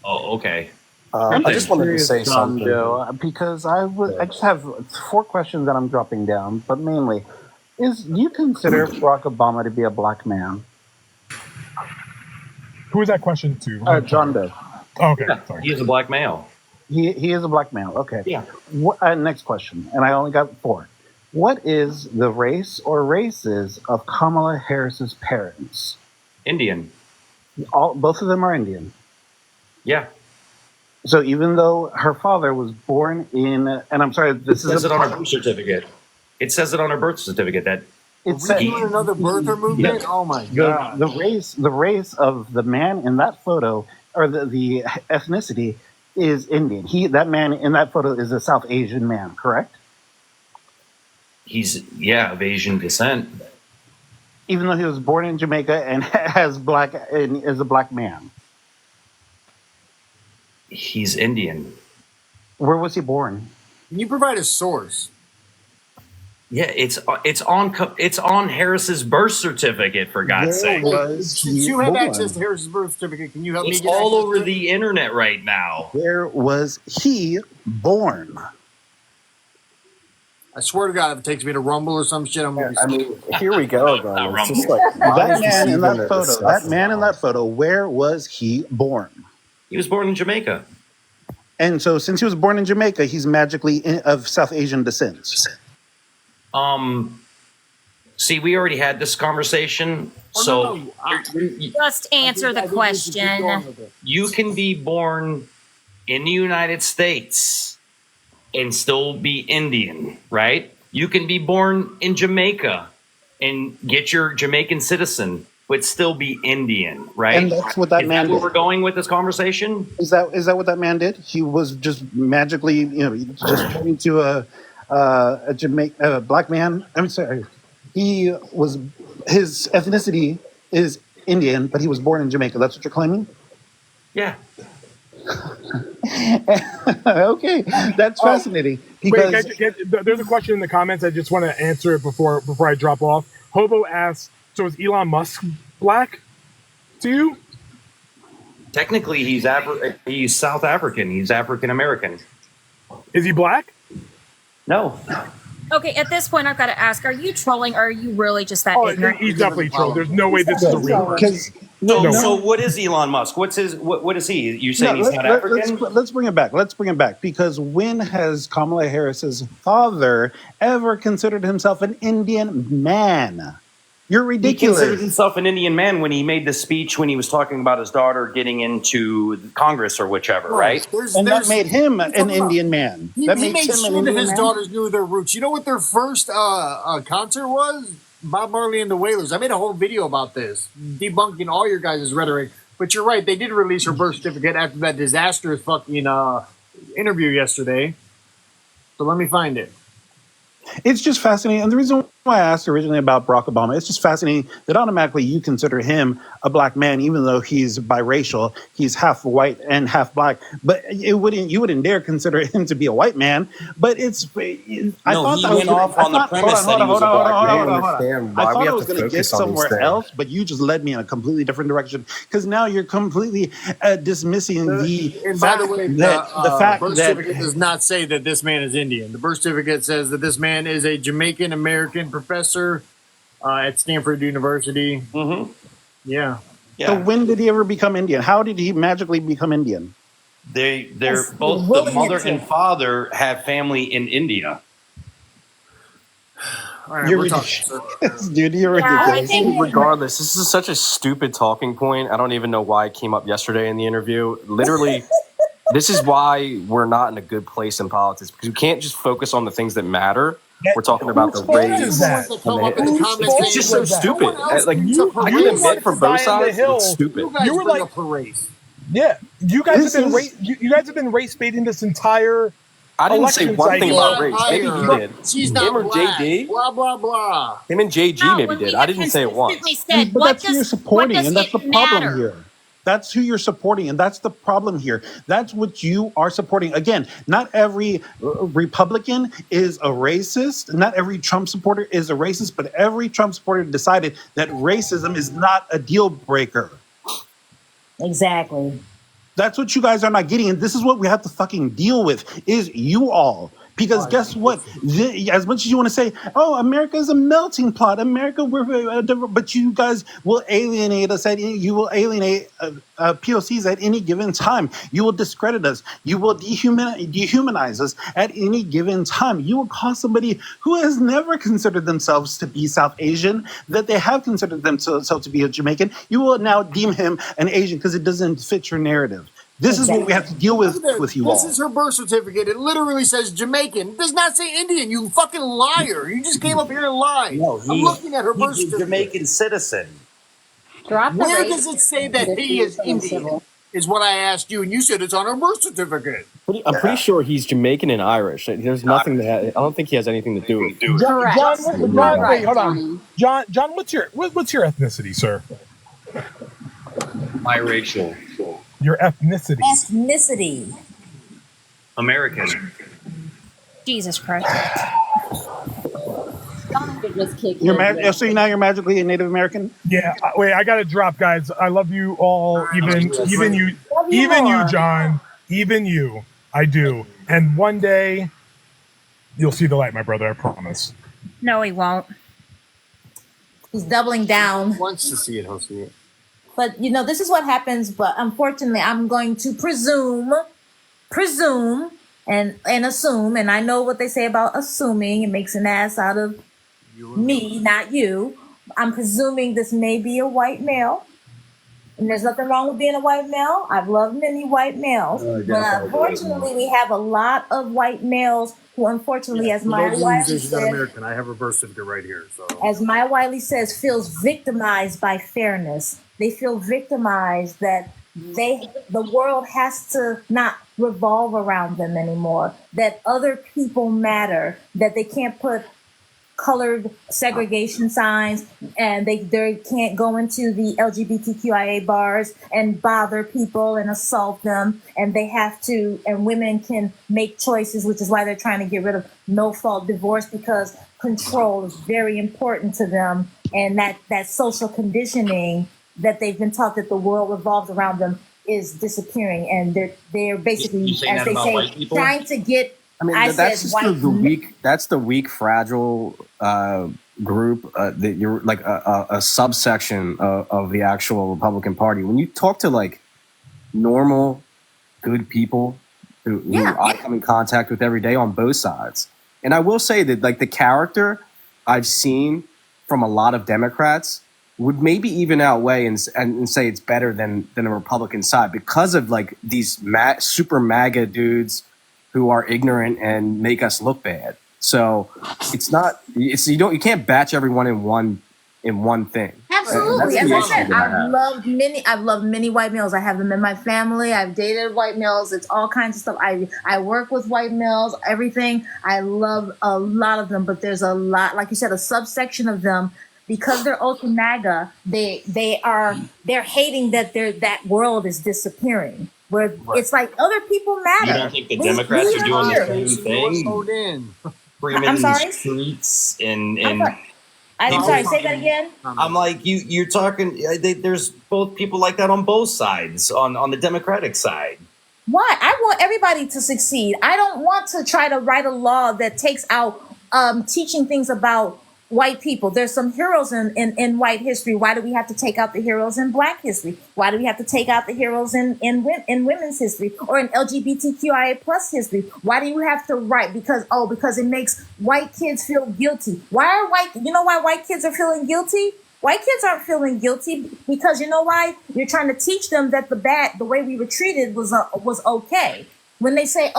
Oh, okay. I just wanted to say something, Joe, because I just have 4 questions that I'm dropping down, but mainly, do you consider Barack Obama to be a black man? Who is that question to? John Doe. Oh, okay, Yeah, sorry. he is a black male. He is a black male. Okay. Yeah. Next question, and I only got 4. What is the race or races of Kamala Harris's parents? Indian. Both of them are Indian. Yeah. So even though her father was born in, and I'm sorry, this It says it on her birth certificate. It says it on her birth certificate that It's doing another birther movement. Oh my god! The race of the man in that photo, or the ethnicity, is Indian. That man in that photo is a South Asian man, correct? he's of Asian descent. Even though he was born in Jamaica and is a black man. He's Indian. Where was he born? Can you provide a source? Yeah, it's on Harris's birth certificate, for God's sake. Since you have access to Harris's birth certificate, can you help me It's get all access over to it? the internet right now. Where was he born? I swear to God, if it takes me to Rumble or some shit, I'm gonna be. I mean, here we go, guys. It's just like that man in that photo. That man in that photo. Where was he born? He was born in Jamaica. And so, since he was born in Jamaica, he's magically of South Asian descent. See, we already had this conversation. Just answer the question. You can be born in the United States and still be Indian, right? You can be born in Jamaica and get your Jamaican citizen, but still be Indian, right? And that's what that man Is that where did. we're going with this conversation? Is that what that man did? He was just magically, just turned into a black man. I'm sorry. His ethnicity is Indian, but he was born in Jamaica. That's what you're claiming? Yeah. Okay, that's fascinating. Because There's a question in the comments. I just want to answer it before I drop off. Hobo asks, so is Elon Musk black to you? Technically, he's South African. He's African American. Is he black? No. Okay, at this point, I've got to ask: are you trolling, or are you really just that ignorant? He's definitely trolling. There's no way this is a real person. So what is Elon Musk? What is he? You saying he's not African? Let's bring it back. Because when has Kamala Harris's father ever considered himself an Indian man? You're ridiculous. He considered himself an Indian man when he made the speech when he was talking about his daughter getting into Congress or whichever, right? That made him an Indian man. He That made makes him an sure that Indian his man. daughters knew their roots. You know what their first concert was? Bob Marley and the Wailers. I made a whole video about this, debunking all your guys' rhetoric. But you're right, they did release her birth certificate after that disastrous fucking interview yesterday. So let me find it. It's just fascinating. And the reason why I asked originally about Barack Obama, it's just fascinating that automatically you consider him a black man, even though he's biracial. He's half white and half black. But you wouldn't dare consider him to be a white man. But I thought he went off on the premise that he was a black man. I thought I was going to get somewhere else, but you just led me in a completely different direction. Because now you're completely dismissing the And by the way, the fact birth that certificate does not say that this man is Indian. The birth certificate says that this man is a Jamaican American professor at Stanford University. Mm-hmm. Yeah. So when did he ever become Indian? How did he magically become Indian? They're both the mother and father have family in India. All right, You're we're ridiculous. talking, Dude, you're ridiculous. Regardless, this is such a stupid talking point. I don't even know why it came up yesterday in the interview. Literally, this is why we're not in a good place in politics, because you can't just focus on the things that matter. We're talking about the race. It's just so stupid. Like I can admit from both sides, it's stupid. You were like yeah, you guys have been you guys have been race baiting this entire. I didn't say one thing about race. Maybe you did. She's not Him or black. JD? Blah blah blah. Him and JG maybe did. I didn't say it once. But that's who you're supporting, and that's the problem here. That's who you're supporting, and that's the problem here. That's what you are supporting. Again, not every Republican is a racist. Not every Trump supporter is a racist, but every Trump supporter decided that racism is not a deal breaker. Exactly. That's what you guys are not getting. And this is what we have to fucking deal with, is you all. Because guess what? As much as you want to say, oh, America is a melting pot. America, we're different, but you guys will alienate us. You will alienate POCs at any given time. You will discredit us. You will dehumanize us at any given time. You will call somebody who has never considered themselves to be South Asian, that they have considered themselves to be a Jamaican. You will now deem him an Asian because it doesn't fit your narrative. This is what we have to deal with you all. This is her birth certificate. It literally says Jamaican. It does not say Indian. You fucking liar. You just came up here and lied. No, I'm looking at her birth he's a certificate. Jamaican citizen. Where does it say that he is Indian? Is what I asked you, and you said it's on her birth certificate. I'm pretty sure he's Jamaican and Irish. There's nothing that I don't think he has anything to do with it. John, wait, hold on. John, what's your ethnicity, sir? Biracial. Your ethnicity. Ethnicity. American. Jesus Christ. So now you're magically a Native American? Yeah. Wait, I gotta drop, guys. I love you all, even you, John, even you. I do. And one day, you'll see the light, my brother. I promise. No, he won't. He's doubling down. He wants to see it, he'll see it. But, this is what happens. But unfortunately, I'm going to presume, and assume. And I know what they say about assuming. It makes an ass out of me, not you. I'm presuming this may be a white male. And there's nothing wrong with being a white male. I've loved many white males. But unfortunately, we have a lot of white males who, unfortunately, as Maya Wiley said, American. I have her birth certificate right here. So, as Maya Wiley says, feels victimized by fairness. They feel victimized that the world has to not revolve around them anymore, that other people matter, that they can't put colored segregation signs, and they can't go into the LGBTQIA bars and bother people and assault them, and they have to, and women can make choices, which is why they're trying to get rid of no-fault divorce, because control is very important to them, and that social conditioning that they've been taught that the world revolves around them is disappearing, and they're basically, as they say, trying to get. I mean, that's just the weak. That's the weak, fragile group that you're like a subsection of the actual Republican Party. When you talk to like normal, good people who I come in contact with every day on both sides, and I will say that like the character I've seen from a lot of Democrats would maybe even outweigh and say it's better than the Republican side because of like these super MAGA dudes who are ignorant and make us look bad. So you can't batch everyone in one thing. Absolutely. As I said, I've loved many white males. I have them in my family. I've dated white males. It's all kinds of stuff. I work with white males, everything. I love a lot of them, but there's a lot, like you said, a subsection of them. Because they're ultra MAGA, they're hating that that world is disappearing. Where it's like other people matter. You don't think the Democrats are doing the same thing? Screaming in the streets and I'm sorry, say that again. I'm like, you're talking. There's both people like that on both sides. On the Democratic side. Why? I want everybody to succeed. I don't want to try to write a law that takes out teaching things about white people. There's some heroes in white history. Why do we have to take out the heroes in black history? Why do we have to take out the heroes in women's history or in LGBTQIA plus history? Why do you have to write? Because it makes white kids feel guilty. You know why white kids are feeling guilty? White kids aren't feeling guilty because you know why? You're trying to teach them that the way we were treated was okay. When they say,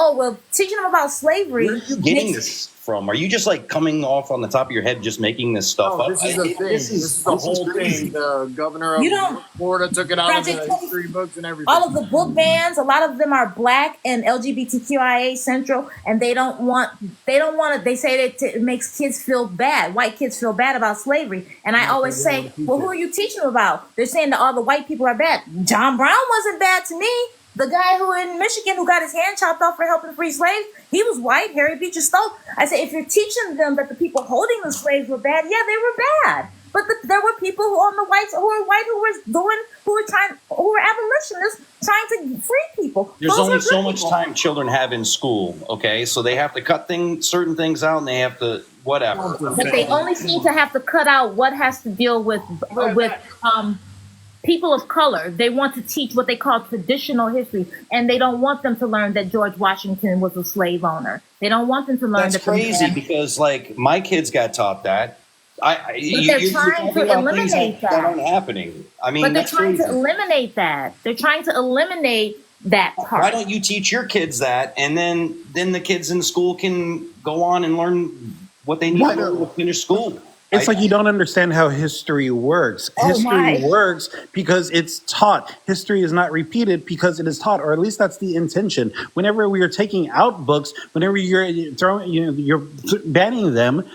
teaching them about slavery. Where are you getting this from? Are you just like coming off on the top of your head, just making this stuff up? This is the thing. This is the whole thing. The governor of Florida took it out of the history books and everything. All of the book bans, a lot of them are black and LGBTQIA central, and they don't want it. They say that it makes kids feel bad. White kids feel bad about slavery. And I always say, well, who are you teaching them about? They're saying that all the white people are bad. John Brown wasn't bad to me. The guy who in Michigan who got his hand chopped off for helping free slaves, he was white. Harry Beecher Stowe. I say, if you're teaching them that the people holding the slaves were bad, yeah, they were bad. there were people who were abolitionists trying to free people. There's Those only are so good much people. time children have in school, okay? So they have to cut certain things out, and they have to whatever. But they only seem to have to cut out what has to deal with people of color. They want to teach what they call traditional history, and they don't want them to learn that George Washington was a slave owner. They don't want them to learn That's crazy because, like, my kids got taught that. They're trying to eliminate that aren't happening. I mean, but they're that's trying crazy. to eliminate that. They're trying to eliminate that part. Why don't you teach your kids that, and then the kids in school can go on and learn what they need to learn to finish school? It's like you don't understand how history works. History works because it's taught. History is not repeated because it is taught, or at least that's the intention. Whenever we are taking out books, whenever you're throwing, you're banning them,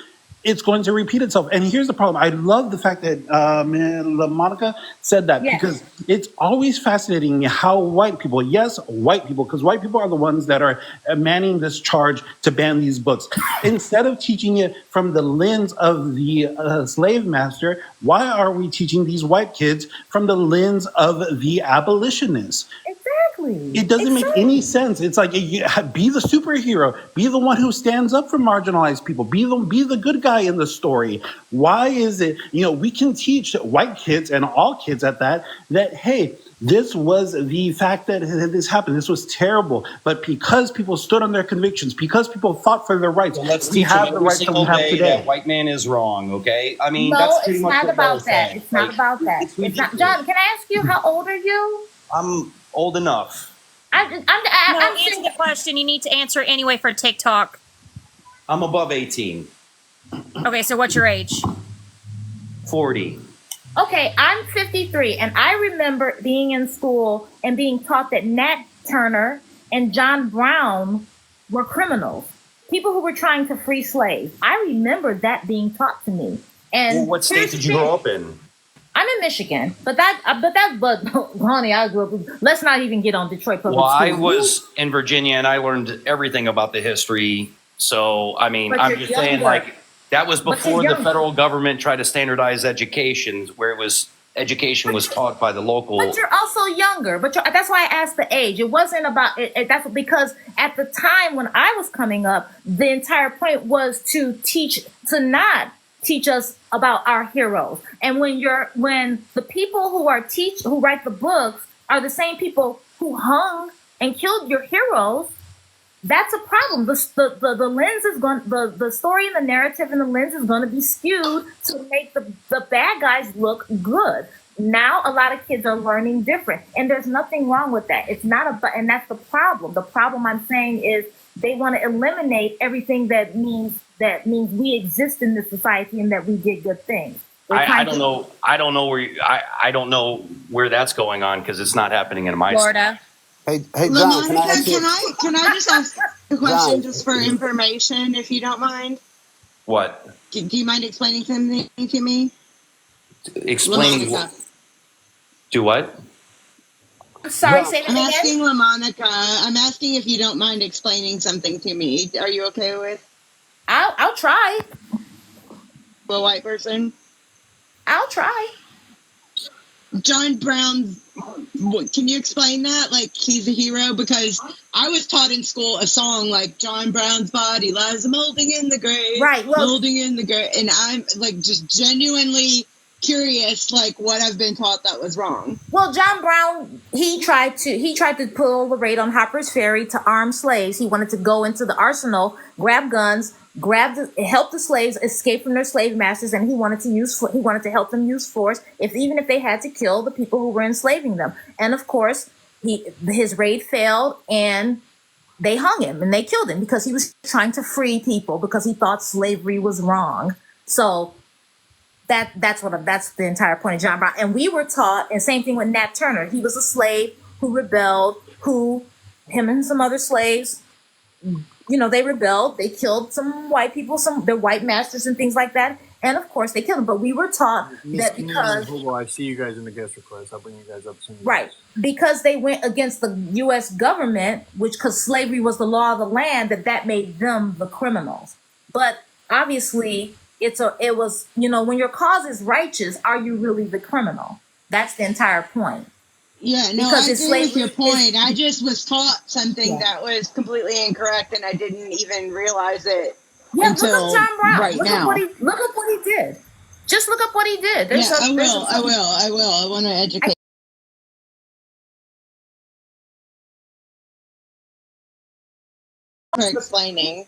it's going to repeat itself. And here's the problem. I love the fact that Monica said that because it's always fascinating how white people, because white people are the ones that are manning this charge to ban these books. Instead of teaching it from the lens of the slave master, why are we teaching these white kids from the lens of the abolitionists? Exactly. It doesn't make any sense. It's like, be the superhero, be the one who stands up for marginalized people, be the good guy in the story. Why is it, we can teach white kids and all kids at that, hey, this was the fact that this happened. This was terrible. But because people stood on their convictions, because people fought for their rights, we have the rights that we have today. That white man is wrong, okay? I mean, No, that's pretty it's much not what about they're that. saying. It's not about that. It's not. John, can I ask you, how old are you? I'm old enough. No, answer the question. You need to answer it anyway for TikTok. I'm above 18. Okay, so what's your age? 40. Okay, I'm 53, and I remember being in school and being taught that Nat Turner and John Brown were criminals, people who were trying to free slaves. I remember that being taught to me. And what state did you grow up in? I'm in Michigan, but honey, I grew up. Let's not even get on Detroit Public Well, I Schools. was in Virginia, and I learned everything about the history. So, I mean, But I'm you're just saying, younger. like, that was But you're before the younger. federal government tried to standardize education, where education was taught by the local. But you're also younger. That's why I asked the age. It wasn't about it. That's because at the time when I was coming up, the entire point was to not teach us about our heroes. And when the people who write the books are the same people who hung and killed your heroes, that's a problem. The lens is going, the story and the narrative and the lens is going to be skewed to make the bad guys look good. Now a lot of kids are learning different, and there's nothing wrong with that. It's not and that's the problem. The problem I'm saying is they want to eliminate everything that means we exist in this society and that we did good things. I don't know. I don't know where that's going on because it's not happening in my Florida. Hey, John, can Can I just ask a question just for information, if you don't mind? What? Do you mind explaining something to me? Explaining what? Do what? Sorry, say that I'm again. asking LaMonica. I'm asking if you don't mind explaining something to me. Are you okay with? I'll try. For a white person? I'll try. John Brown, can you explain that? Like, he's a hero? Because I was taught in school a song like John Brown's body lies molding in the grave. Right. Well, molding in the grave. And I'm like just genuinely curious, like what I've been taught that was wrong. Well, John Brown, he tried to pull the raid on Harper's Ferry to arm slaves. He wanted to go into the arsenal, grab guns, help the slaves escape from their slave masters, and he wanted to help them use force, even if they had to kill the people who were enslaving them. And of course, his raid failed, and they hung him and they killed him because he was trying to free people because he thought slavery was wrong. So that's the entire point of John Brown. And we were taught, and same thing with Nat Turner. He was a slave who rebelled, him and some other slaves, they rebelled. They killed some white people, their white masters and things like that. And of course they killed them. But we were taught that because I see you guys in the guest request. I'll bring you guys up soon. Right. Because they went against the U.S. government, because slavery was the law of the land, that made them the criminals. But obviously, it was, when your cause is righteous, are you really the criminal? That's the entire point. Yeah, no, Because I it's agree with your slavery. point. I just was taught something that was completely incorrect, and I didn't even realize it Yeah, look up until John Brown. right Look now. up what he did. Just look up what he did. Yeah, I will. I want to educate. For explaining.